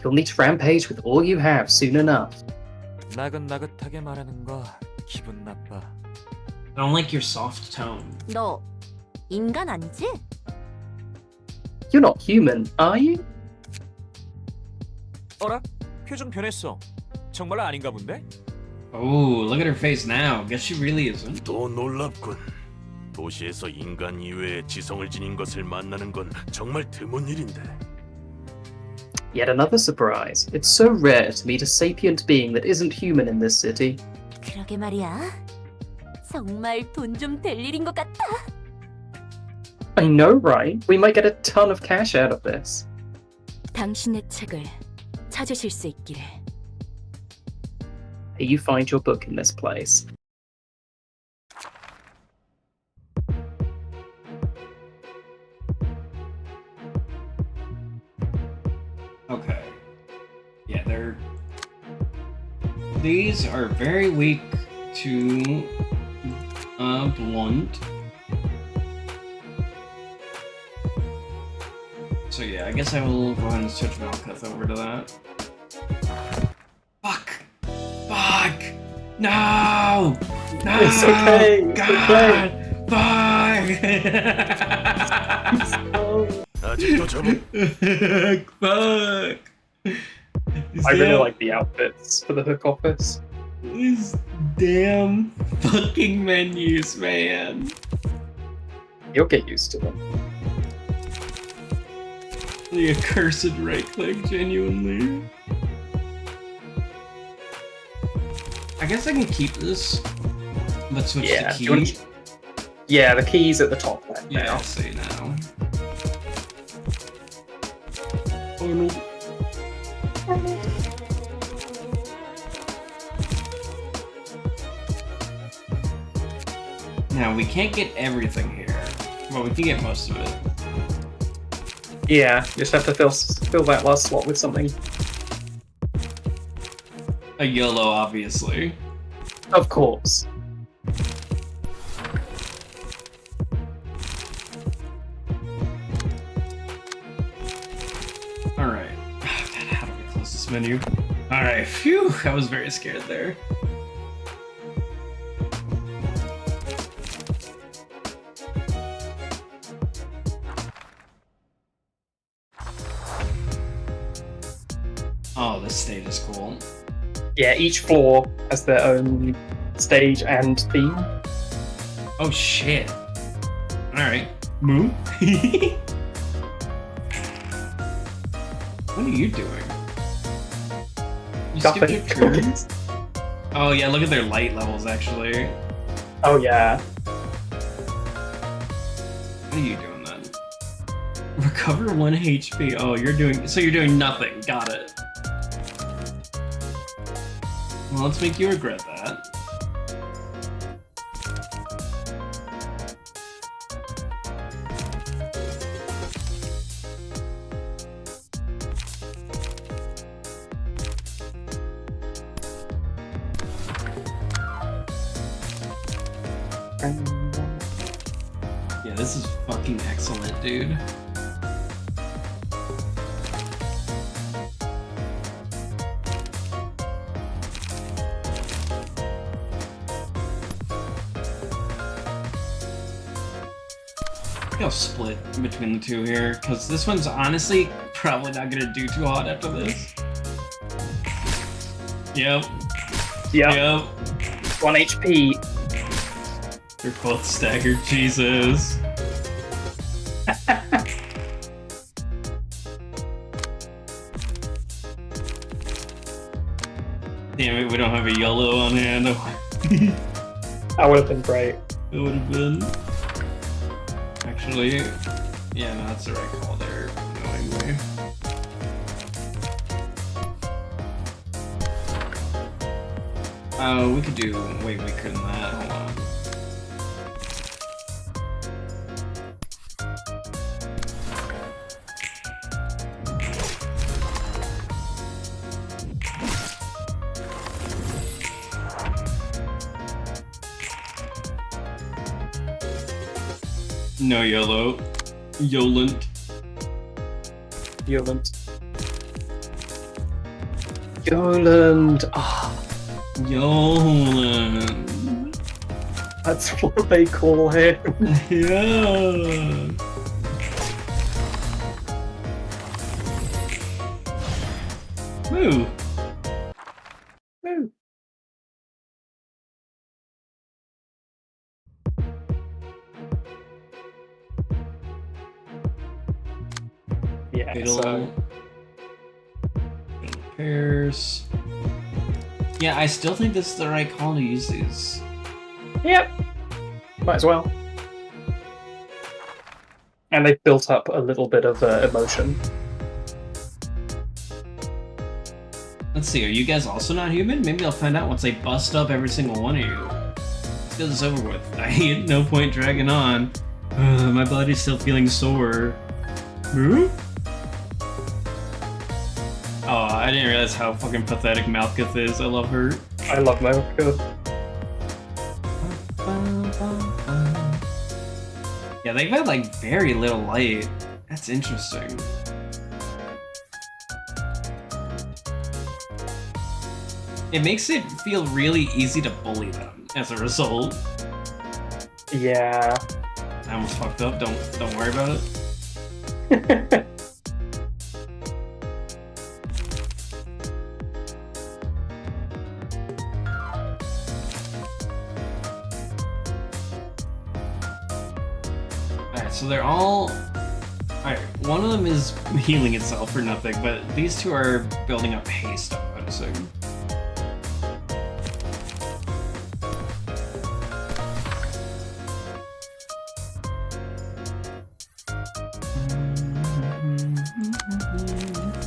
You'll need to rampage with all you have soon enough. 나긋나긋하게 말하는 거 기분 나빠. I don't like your soft tone. 너 인간 아니지? You're not human, are you? 어라? 표정 변했어. 정말 아닌가 본데? Oh, look at her face now. Guess she really isn't. 또 놀랍군. 도시에서 인간 이외의 지성을 지닌 것을 만나는 건 정말 드문 일인데. Yet another surprise. It's so rare to meet a sapient being that isn't human in this city. 그러게 말이야. 정말 돈 좀 될 일인 것 같아. I know, right? We might get a ton of cash out of this. 당신의 책을 찾으실 수 있기를. May you find your book in this place. Okay. Yeah, these are very weak to blunt. So yeah, I guess I will go ahead and switch Malkuth over to that. Fuck! Fuck! No! No! It's okay. It's God! Fuck! 아직도 접은. Fuck! I really like the outfits for the Hook office. These damn fucking menus, man. You'll get used to them. The accursed right click, genuinely. I guess I can keep this, but switch Yeah, the do you wanna- key. Yeah, the key's at the top left Yeah, now. I'll see now. Oh no. Now, we can't get everything here. Well, we can get most of it. Yeah, you just have to fill that last slot with something. A YOLO, obviously. Of course. Alright. How do we close this menu? Alright, phew! I was very scared there. Oh, this stage is cool. Yeah, each floor has their own stage and theme. Oh shit. Alright. Moo? What are you doing? You skipped your turn? Oh yeah, look at their light levels actually. Oh yeah. What are you doing then? Recover 1 HP. Oh, you're doing nothing. Got it. Well, let's make you regret that. Yeah, this is fucking excellent, dude. I'll split between the two here, because this one's honestly probably not gonna do too hot after this. Yep. Yep. 1 HP. They're both staggered, Jesus. Damn it, we don't have a yellow on hand. That would have been great. It would have been. Actually, yeah, no, that's the right call there, annoyingly. Oh, we could do way weaker than that. Hold on. No yellow. Yolant. Yoland. Yoland. Ah. Yoland. That's what they call him. Yeah. Woo. Woo. Yeah, Fatal pairs. Yeah, I still think this is the right call to use these. Yep. Might as well. And they've built up a little bit of emotion. Let's see, are you guys also not human? Maybe I'll find out once I bust up every single one of you. Let's get this over with. I ain't no point dragging on. My body's still feeling sore. Hmm? Oh, I didn't realize how fucking pathetic Malkuth is. I love her. I love Malkuth. Yeah, they've had like very little light. That's interesting. It makes it feel really easy to bully them as a result. Yeah. I almost fucked up. Don't worry about it. Alright, so they're all... Alright, one of them is healing itself for nothing, but these two are building up haste, I'm noticing.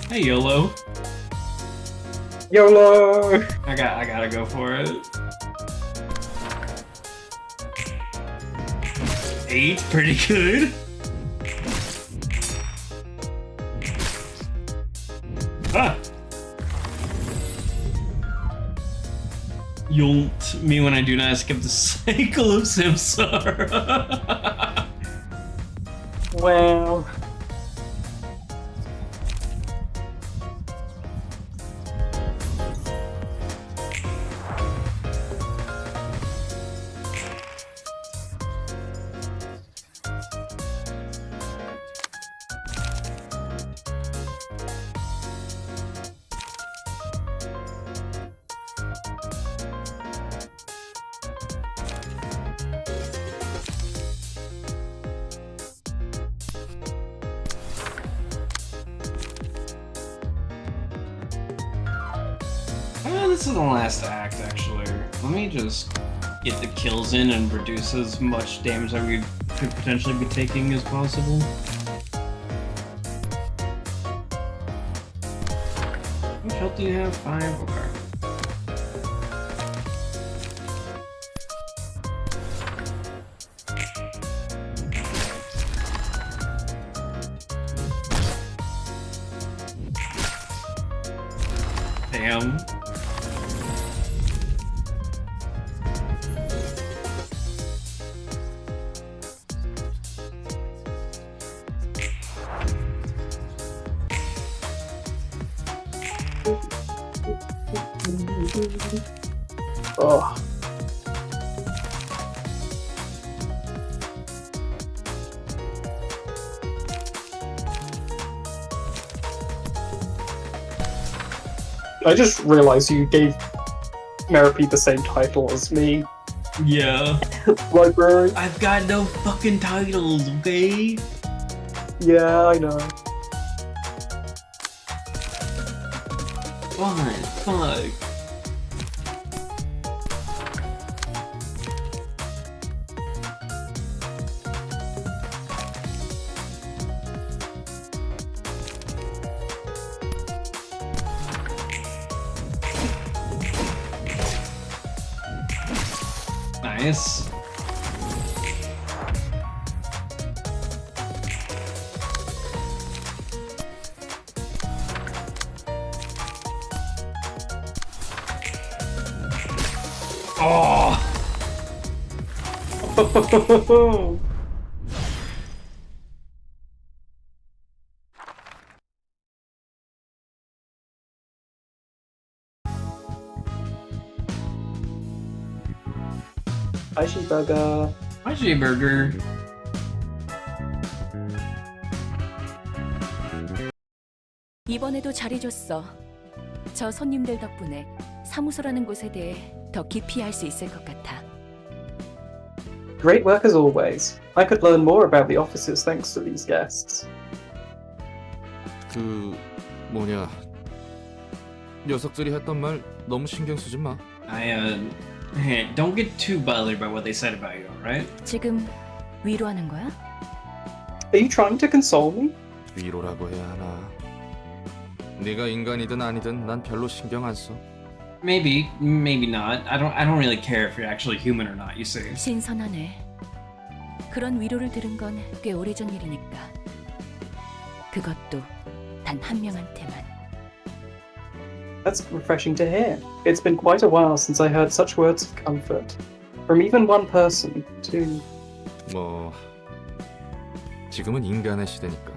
Hey, YOLO. YOLO! I gotta go for it. 8, pretty good. Ah! Yont me when I do not skip the cycle of Samsara. Well... This is the last act, actually. Let me just get the kills in and reduce as much damage that we could potentially be taking as possible. How much health do you have? 5? Okay. Damn. Oh. I just realized you gave Merope the same title as me. Yeah. Library. I've got no fucking titles, okay? Yeah, I know. What? Fuck. Nice. Oh. Hi, Burger. Hi, Burger. 이번에도 잘해줬어. 저 손님들 덕분에 사무소라는 곳에 대해 더 깊이 알 수 있을 것 같아. Great work as always. I could learn more about the offices thanks to these guests. 뭐냐, 녀석들이 했던 말 너무 신경 쓰지 마. Hey, don't get too bothered by what they said about you, alright? 지금 위로하는 거야? Are you trying to console me? 위로라고 해야 하나. 네가 인간이든 아니든 난 별로 신경 안 써. Maybe, maybe not. I don't really care if you're actually human or not, you see. 신선하네. 그런 위로를 들은 건 꽤 오래전 일이니까. 그것도 단 한 명한테만. That's refreshing to hear. It's been quite a while since I heard such words of comfort. From even one person, too. 뭐 지금은 인간의 시대니까.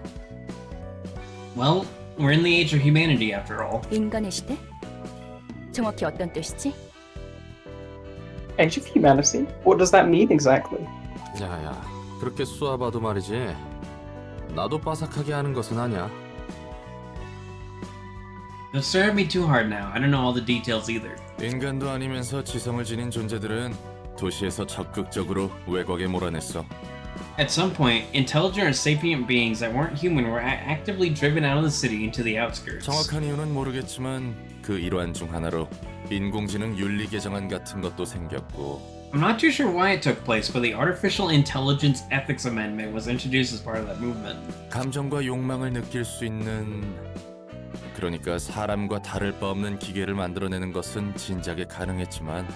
Well, we're in the age of humanity after all. 인간의 시대? 정확히 어떤 뜻이지? Age of humanity? What does that mean exactly? 야야, 그렇게 쏘아봐도 말이지. 나도 빠삭하게 하는 것은 아니야. Don't stare at me too hard now. I don't know all the details either. 인간도 아니면서 지성을 지닌 존재들은 도시에서 적극적으로 외곽에 몰아냈어. At some point, intelligent or sapient beings that weren't human were actively driven out of the city into the outskirts. 정확한 이유는 모르겠지만 그 일환 중 하나로 인공지능 윤리 개정안 같은 것도 생겼고. I'm not too sure why it took place, but the Artificial Intelligence Ethics Amendment was introduced as part of that movement. 감정과 욕망을 느낄 수 있는, 그러니까 사람과 다를 바 없는 기계를 만들어내는 것은 진작에 가능했지만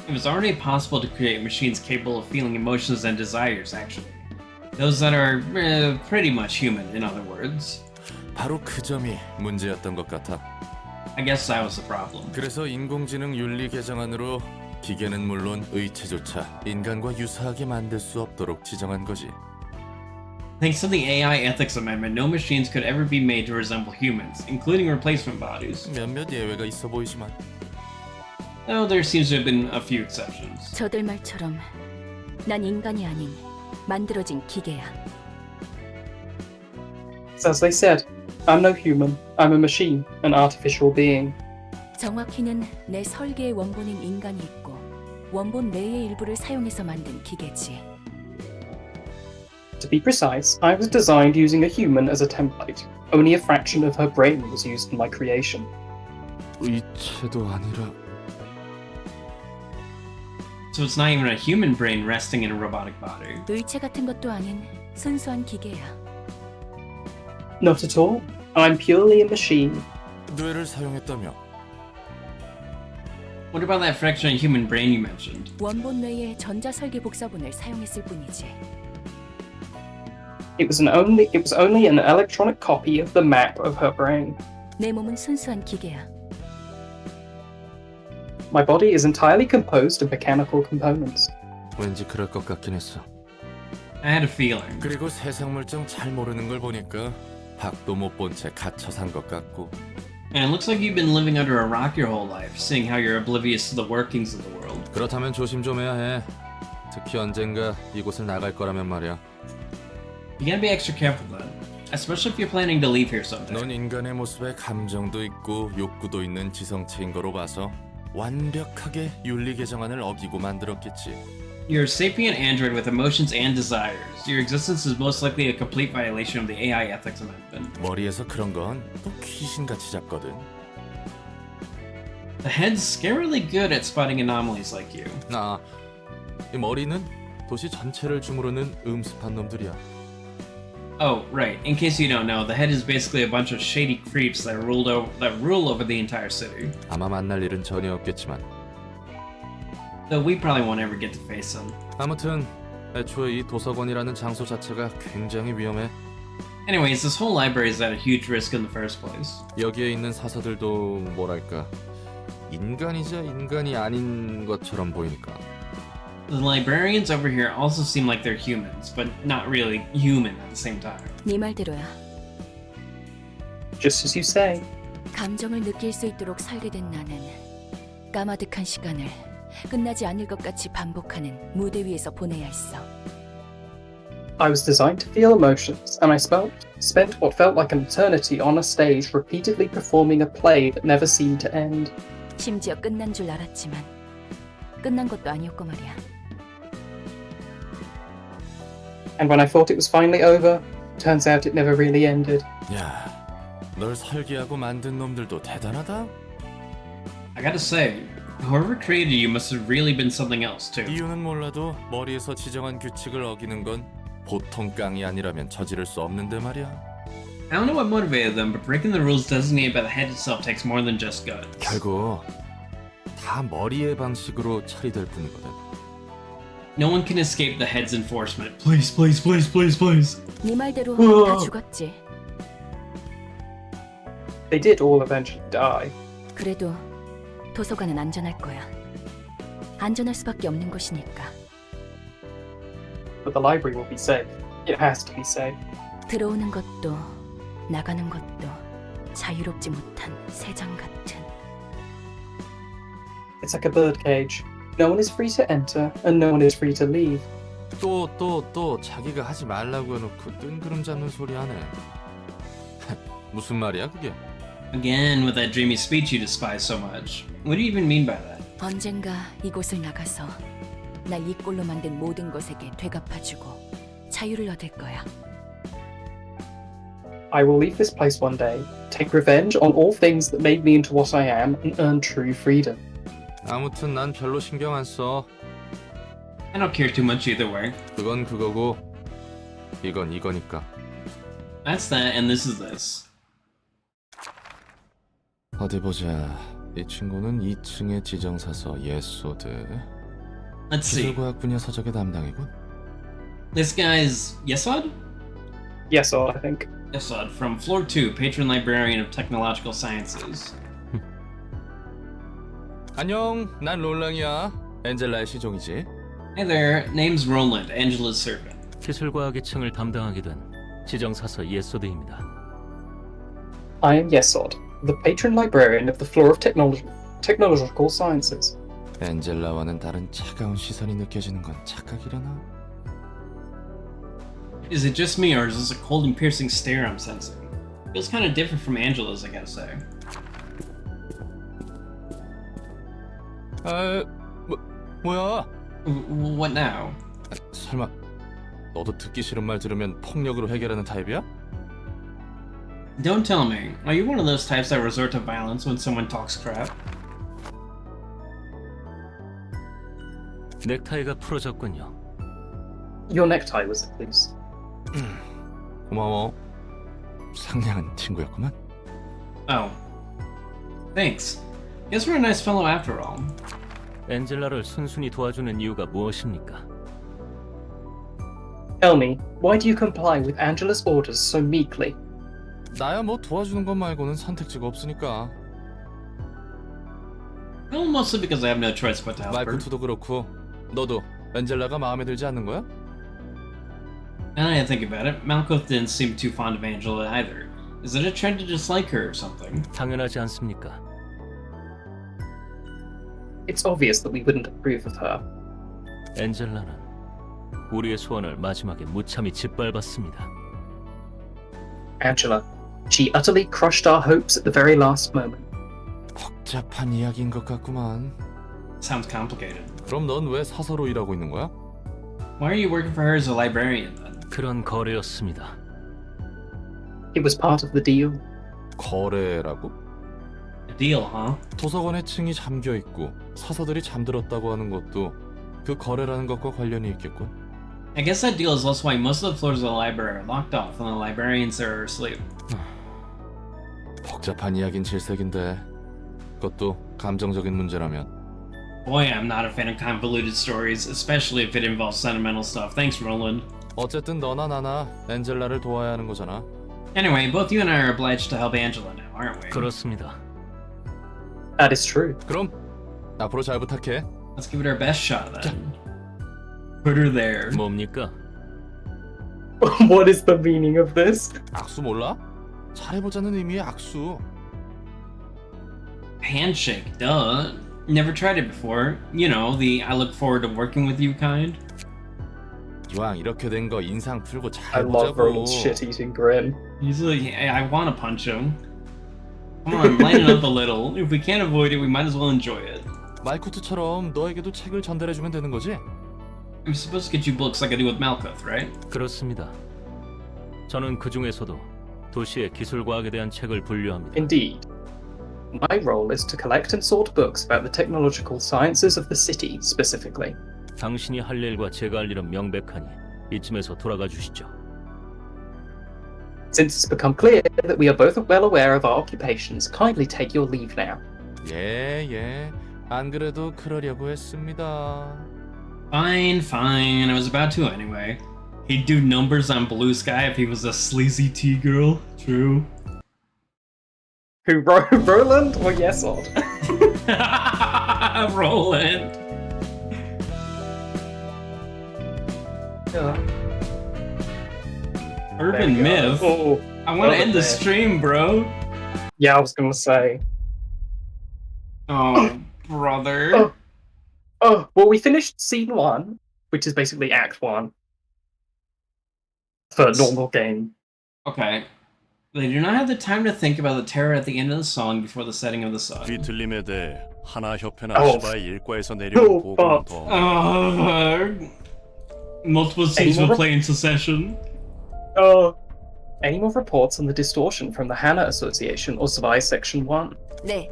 It was already possible to create machines capable of feeling emotions and desires, actually. Those that are pretty much human, in other words. 바로 그 점이 문제였던 것 같아. I guess that was the problem. 그래서 인공지능 윤리 개정안으로 기계는 물론 의체조차 인간과 유사하게 만들 수 없도록 지정한 거지. Thanks to the AI Ethics Amendment, no machines could ever be made to resemble humans, including replacement bodies. 몇몇 예외가 있어 보이지만. Though there seems to have been a few exceptions. 저들 말처럼 난 인간이 아닌 만들어진 기계야. So as they said, I'm no human. I'm a machine, an artificial being. 정확히는 내 설계의 원본인 인간이 있고 원본 내의 일부를 사용해서 만든 기계지. To be precise, I was designed using a human as a template. Only a fraction of her brain was used in my creation. 의체도 아니라. So it's not even a human brain resting in a robotic body. 의체 같은 것도 아닌 순수한 기계야. Not at all. I'm purely a machine. 뇌를 사용했다며. What about that fraction of human brain you mentioned? 원본 뇌의 전자 설계 복사본을 사용했을 뿐이지. It was only an electronic copy of the map of her brain. 내 몸은 순수한 기계야. My body is entirely composed of mechanical components. 왠지 그럴 것 같긴 했어. I had a feeling. 그리고 세상 물정 잘 모르는 걸 보니까 밖도 못 본 채 갇혀 산 것 같고. And it looks like you've been living under a rock your whole life, seeing how you're oblivious to the workings of the world. 그렇다면 조심 좀 해야 해. 특히 언젠가 이곳을 나갈 거라면 말이야. You gotta be extra careful then, especially if you're planning to leave here someday. 넌 인간의 모습에 감정도 있고 욕구도 있는 지성체인 거로 봐서 완벽하게 윤리 개정안을 어기고 만들었겠지. You're a sapient android with emotions and desires. Your existence is most likely a complete violation of the AI Ethics Amendment. 머리에서 그런 건 또 귀신같이 잡거든. The head's scarily good at spotting anomalies like you. 이 머리는 도시 전체를 주무르는 음습한 놈들이야. Oh, right. In case you don't know, the head is basically a bunch of shady creeps that rule over the entire city. 아마 만날 일은 전혀 없겠지만. Though we probably won't ever get to face them. 아무튼 애초에 이 도서관이라는 장소 자체가 굉장히 위험해. Anyways, this whole library is at a huge risk in the first place. 여기에 있는 사서들도 뭐랄까 인간이자 인간이 아닌 것처럼 보이니까. The librarians over here also seem like they're humans, but not really human at the same time. 네 말대로야. Just as you say. 감정을 느낄 수 있도록 설계된 나는 까마득한 시간을 끝나지 않을 것 같이 반복하는 무대 위에서 보내야 했어. I was designed to feel emotions, and I spent what felt like an eternity on a stage repeatedly performing a play that never seemed to end. 심지어 끝난 줄 알았지만 끝난 것도 아니었고 말이야. And when I thought it was finally over, turns out it never really ended. 야, 널 설계하고 만든 놈들도 대단하다. I gotta say, whoever created you must have really been something else too. 이유는 몰라도 머리에서 지정한 규칙을 어기는 건 보통 깡이 아니라면 저지를 수 없는데 말이야. I don't know what motivated them, but breaking the rules designated by the head itself takes more than just guts. 결국 다 머리의 방식으로 처리될 뿐이거든. No one can escape the head's enforcement. Please, please, please, please, please. 네 말대로 다 죽었지. They did all eventually die. 그래도 도서관은 안전할 거야. 안전할 수밖에 없는 곳이니까. But the library will be safe. It has to be safe. 들어오는 것도 나가는 것도 자유롭지 못한 새장 같은. It's like a birdcage. No one is free to enter, and no one is free to leave. 또 자기가 하지 말라고 해놓고 뜬구름 잡는 소리 하네. 무슨 말이야 그게? Again with that dreamy speech you despise so much. What do you even mean by that? 언젠가 이곳을 나가서 날 이 꼴로 만든 모든 것에게 되갚아주고 자유를 얻을 거야. I will leave this place one day, take revenge on all things that made me into what I am, and earn true freedom. 아무튼 난 별로 신경 안 써. I don't care too much either way. 그건 그거고 이건 이거니까. That's that, and this is this. 어디 보자. 이 친구는 2층의 지정사서 예소드. Let's see. 기술과학 분야 서적의 담당이군. This guy's Yesod? Yesod, I think. Yesod from Floor 2, Patron Librarian of Technological Sciences. 안녕, 난 롤랑이야. 엔젤라의 시종이지. Hey there, name's Roland, Angela's servant. 기술과학의 층을 담당하게 된 지정사서 예소드입니다. I am Yesod, the patron librarian of the floor of technological sciences. 엔젤라와는 다른 차가운 시선이 느껴지는 건 착각이려나? Is it just me, or is this a cold and piercing stare I'm sensing? Feels kind of different from Angela's, I gotta say. 뭐야? What now? 설마 너도 듣기 싫은 말 들으면 폭력으로 해결하는 타입이야? Don't tell me. Are you one of those types that resort to violence when someone talks crap? 넥타이가 풀어졌군요. Your necktie was loose. 고마워. 상냥한 친구였구만. Oh. Thanks. Guess we're a nice fellow after all. 엔젤라를 순순히 도와주는 이유가 무엇입니까? Tell me, why do you comply with Angela's orders so meekly? 나야 뭐 도와주는 것 말고는 선택지가 없으니까. Well, mostly because I have no choice but to help her. 말쿠트도 그렇고 너도 엔젤라가 마음에 들지 않는 거야? Now that I think about it, Malkuth didn't seem too fond of Angela either. Is it a trend to dislike her or something? 당연하지 않습니까? It's obvious that we wouldn't approve of her. 엔젤라는 우리의 소원을 마지막에 무참히 짓밟았습니다. Angela. She utterly crushed our hopes at the very last moment. 복잡한 이야기인 것 같구만. Sounds complicated. 그럼 넌 왜 사서로 일하고 있는 거야? Why are you working for her as a librarian then? 그런 거래였습니다. It was part of the deal. 거래라고? A deal, huh? 도서관에 층이 잠겨 있고 사서들이 잠들었다고 하는 것도 그 거래라는 것과 관련이 있겠군. I guess that deal is also why most of the floors of the library are locked off and the librarians are asleep. 복잡한 이야긴 질색인데 그것도 감정적인 문제라면. Boy, I'm not a fan of convoluted stories, especially if it involves sentimental stuff. Thanks, Roland. 어쨌든 너나 나나 엔젤라를 도와야 하는 거잖아. Anyway, both you and I are obliged to help Angela now, aren't we? 그렇습니다. That is true. 그럼 앞으로 잘 부탁해. Let's give it our best shot then. Put her there. 뭡니까? What is the meaning of this? 악수 몰라? 잘해보자는 의미의 악수. Handshake, duh. Never tried it before. You know, the I look forward to working with you kind. 이왕 이렇게 된 거 인상 풀고 I 잘 love 보자고. Roland's shit-eating grin. He's like, hey, I want to punch him. Come on, lighten up a little. If we can't avoid it, we might as well enjoy it. 말쿠트처럼 너에게도 책을 전달해주면 되는 거지? I'm supposed to get you books like I do with Malkuth, right? 그렇습니다. 저는 그 중에서도 도시의 기술과학에 대한 책을 분류합니다. Indeed. My role is to collect and sort books about the technological sciences of the city, specifically. 당신이 할 일과 제가 할 일은 명백하니 이쯤에서 돌아가 주시죠. Since it's become clear that we are both well aware of our occupations, kindly take your leave now. 예. 안 그래도 그러려고 했습니다. Fine. I was about to anyway. He'd do numbers on Blue Sky if he was a sleazy T-girl. True. Who, Roland or Yesod? Roland. Urban myth. Oh, I want to urban end the myth. stream, bro. Yeah, I was gonna say. Oh, brother. Oh, well, we finished scene 1, which is basically Act 1 for a normal game. Okay. They do not have the time to think about the terror at the end of the song before the setting of the sun. 뒤틀림에 대해 하나 협회나 Oh. 시바의 일과에서 내려온 보고는 더 Multiple scenes will play in succession. Any more reports on the distortion from the Hannah Association or Spy Section 1? 네,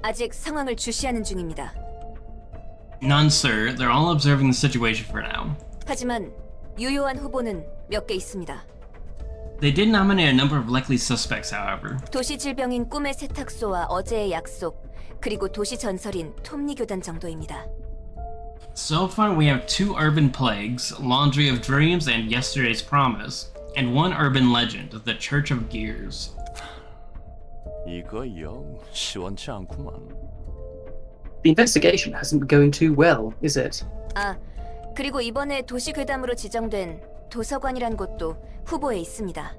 아직 상황을 주시하는 중입니다. None, sir. They're all observing the situation for now. 하지만 유효한 후보는 몇 개 있습니다. They did nominate a number of likely suspects, however. 도시 질병인 꿈의 세탁소와 어제의 약속, 그리고 도시 전설인 톱니 교단 정도입니다. So far, we have 2 urban plagues, Laundry of Dreams and Yesterday's Promise, and 1 urban legend, the Church of Gears. 이거 영 시원치 않구만. The investigation hasn't been going too well, is it? 아, 그리고 이번에 도시 괴담으로 지정된 도서관이란 곳도 후보에 있습니다.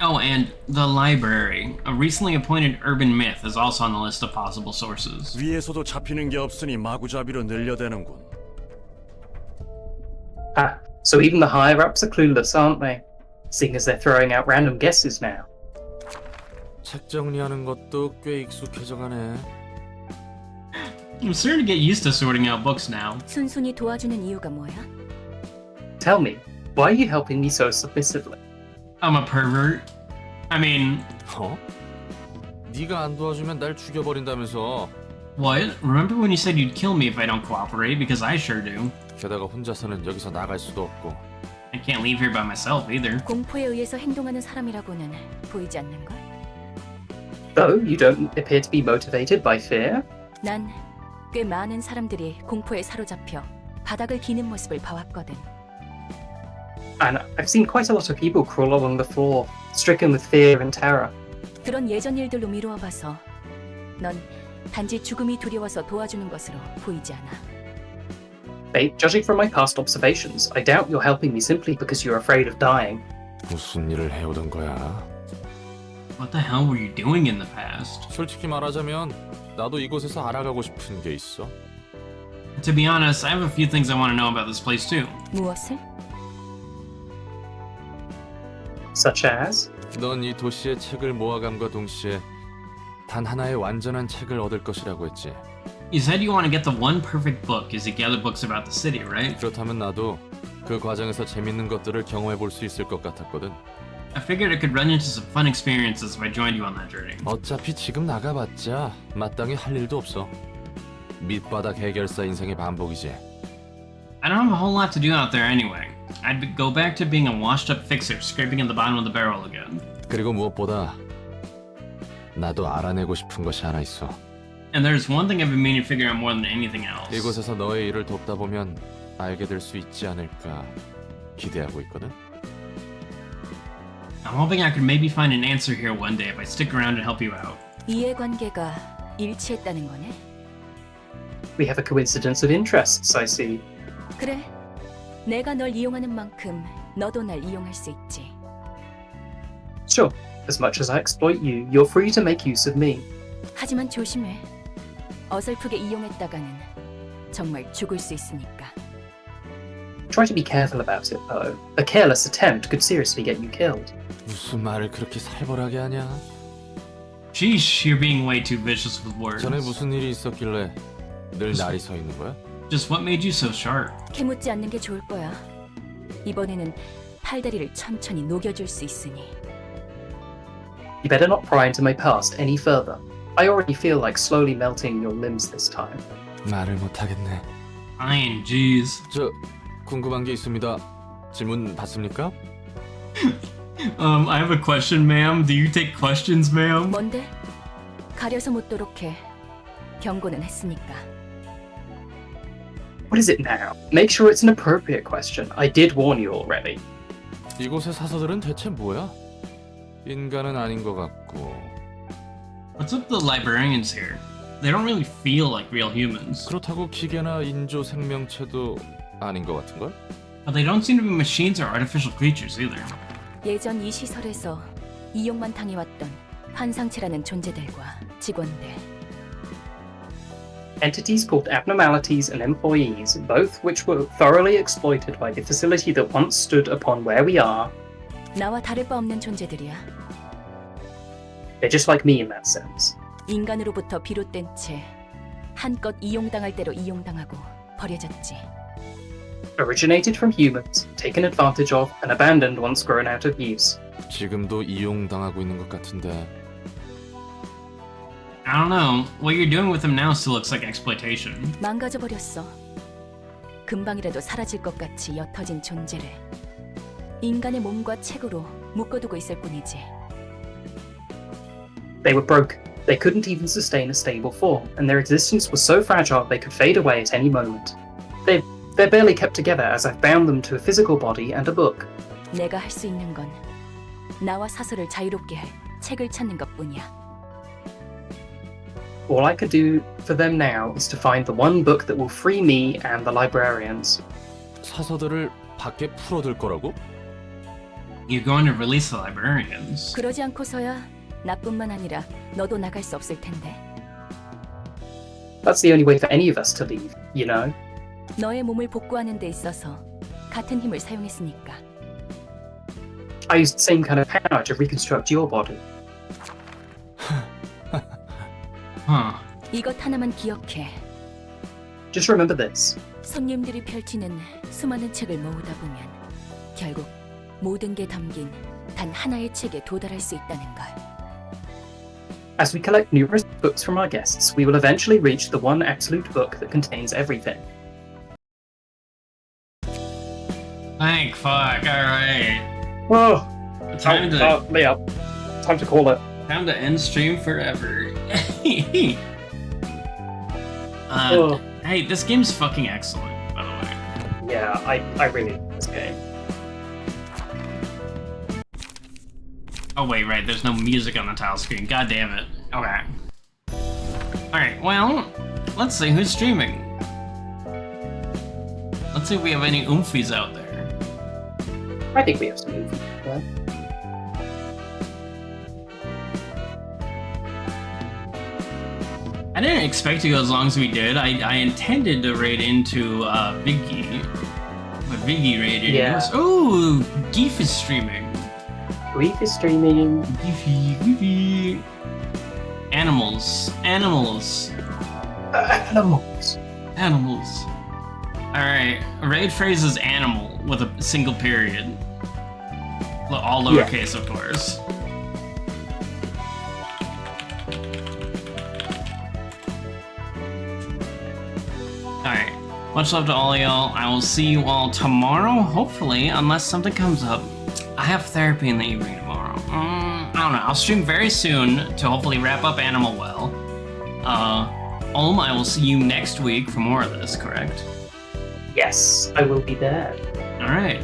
Oh, and the library. A recently appointed urban myth is also on the list of possible sources. 위에서도 잡히는 게 없으니 마구잡이로 늘려대는군. Ah, so even the higher-ups are clueless, aren't they? Seeing as they're throwing out random guesses now. 책 정리하는 것도 꽤 익숙해져가네. I'm starting to get used to sorting out books now. 순순히 도와주는 이유가 뭐야? Tell me, why are you helping me so submissively? I'm a pervert. I mean... 어? 네가 안 도와주면 날 죽여버린다면서. What? Remember when you said you'd kill me if I don't cooperate? Because I sure do. 게다가 혼자서는 여기서 나갈 수도 없고. I can't leave here by myself either. 공포에 의해서 행동하는 사람이라고는 보이지 않는걸? Though you don't appear to be motivated by fear. 난 꽤 많은 사람들이 공포에 사로잡혀 바닥을 기는 모습을 봐왔거든. And I've seen quite a lot of people crawl along the floor, stricken with fear and terror. 그런 예전 일들로 미루어 봐서 넌 단지 죽음이 두려워서 도와주는 것으로 보이지 않아. Judging from my past observations, I doubt you're helping me simply because you're afraid of dying. 무슨 일을 해오던 거야? What the hell were you doing in the past? 솔직히 말하자면 나도 이곳에서 알아가고 싶은 게 있어. To be honest, I have a few things I want to know about this place too. 무엇을? Such as? 넌 이 도시의 책을 모아감과 동시에 단 하나의 완전한 책을 얻을 것이라고 했지. You said you want to get the one perfect book as you gather books about the city, right? 그렇다면 나도 그 과정에서 재밌는 것들을 경험해 볼 수 있을 것 같았거든. I figured I could run into some fun experiences if I joined you on that journey. 어차피 지금 나가봤자 마땅히 할 일도 없어. 밑바닥 해결사 인생의 반복이지. I don't have a whole lot to do out there anyway. Go back to being a washed-up fixer, scraping at the bottom of the barrel again. 그리고 무엇보다 나도 알아내고 싶은 것이 하나 있어. And there's one thing I've been meaning to figure out more than anything else. 이곳에서 너의 일을 돕다 보면 알게 될 수 있지 않을까 기대하고 있거든. I'm hoping I could maybe find an answer here one day if I stick around and help you out. 이해관계가 일치했다는 거네? We have a coincidence of interests, I see. 그래. 내가 널 이용하는 만큼 너도 날 이용할 수 있지. Sure, as much as I exploit you, you're free to make use of me. 하지만 조심해. 어설프게 이용했다가는 정말 죽을 수 있으니까. Try to be careful about it, though. A careless attempt could seriously get you killed. 무슨 말을 그렇게 살벌하게 하냐? Sheesh, you're being way too vicious with words. 전에 무슨 일이 있었길래 늘 날이 서 있는 거야? Just what made you so sharp? 캐묻지 않는 게 좋을 거야. 이번에는 팔다리를 천천히 녹여줄 수 있으니. You better not pry into my past any further. I already feel like slowly melting your limbs this time. 말을 못하겠네. INGs. 저 궁금한 게 있습니다. 질문 받습니까? I have a question, ma'am. Do you take questions, ma'am? 뭔데? 가려서 묻도록 해. 경고는 했으니까. What is it now? Make sure it's an appropriate question. I did warn you already. 이곳의 사서들은 대체 뭐야? 인간은 아닌 것 같고. What's up with the librarians here? They don't really feel like real humans. 그렇다고 기계나 인조 생명체도 아닌 것 같은걸? But they don't seem to be machines or artificial creatures either. 예전 이 시설에서 이용만 당해왔던 환상체라는 존재들과 직원들. Entities called abnormalities and employees, both which were thoroughly exploited by the facility that once stood upon where we are. 나와 다를 바 없는 존재들이야. They're just like me in that sense. 인간으로부터 비롯된 채 한껏 이용당할 대로 이용당하고 버려졌지. Originated from humans, taken advantage of, and abandoned once grown out of use. 지금도 이용당하고 있는 것 같은데. I don't know. What you're doing with them now still looks like exploitation. 망가져버렸어. 금방이라도 사라질 것 같이 옅어진 존재를 인간의 몸과 책으로 묶어두고 있을 뿐이지. They were broken. They couldn't even sustain a stable form, and their existence was so fragile they could fade away at any moment. They're barely kept together as I've bound them to a physical body and a book. 내가 할 수 있는 건 나와 사서를 자유롭게 할 책을 찾는 것뿐이야. All I could do for them now is to find the one book that will free me and the librarians. 사서들을 밖에 풀어둘 거라고? You're going to release the librarians. 그러지 않고서야 나뿐만 아니라 너도 나갈 수 없을 텐데. That's the only way for any of us to leave, you know? 너의 몸을 복구하는 데 있어서 같은 힘을 사용했으니까. I used the same kind of power to reconstruct your body. Huh. 이것 하나만 기억해. Just remember this. 손님들이 펼치는 수많은 책을 모으다 보면 결국 모든 게 담긴 단 하나의 책에 도달할 수 있다는 걸. As we collect numerous books from our guests, we will eventually reach the one absolute book that contains everything. Thank fuck. All right. Whoa. Time to Leah. Time to call it. Time to end stream forever. Hey, this game's fucking excellent, by the way. Yeah, I really like this game. Oh wait, right, there's no music on the tile screen. God damn it. Okay. Alright, well, let's see who's streaming. Let's see if we have any oomfies out there. I think we have some movie. Right? I didn't expect to go as long as we did. I intended to raid into Viggy, but Viggy raided. Yeah. Ooh, Geef is streaming. Geef is streaming. Geefy. Animals. Animals. Alright, raid phrase is animal with a single period. All lowercase, of course. Alright, much love to all of y'all. I will see you all tomorrow, hopefully, unless something comes up. I have therapy in the evening tomorrow. I don't know, I'll stream very soon to hopefully wrap up Animal Well. I will see you next week for more of this, correct? Yes, I will be there. Alright.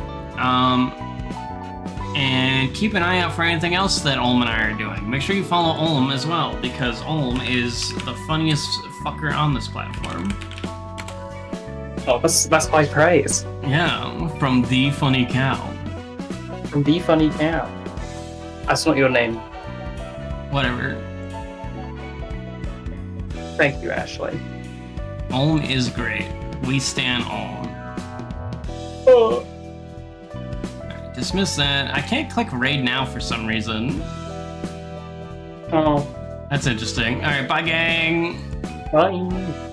And keep an eye out for anything else that Olm and I are doing. Make sure you follow Olm as well, because Olm is the funniest fucker on this platform. Oh, that's high praise. Yeah, from The Funny Cow. From The Funny Cow. That's not your name. Whatever. Thank you, Ashley. Olm is great. We stand Olm. Oh. Alright, dismiss that. I can't click raid now for some reason. Oh. That's interesting. Alright, bye gang! Bye!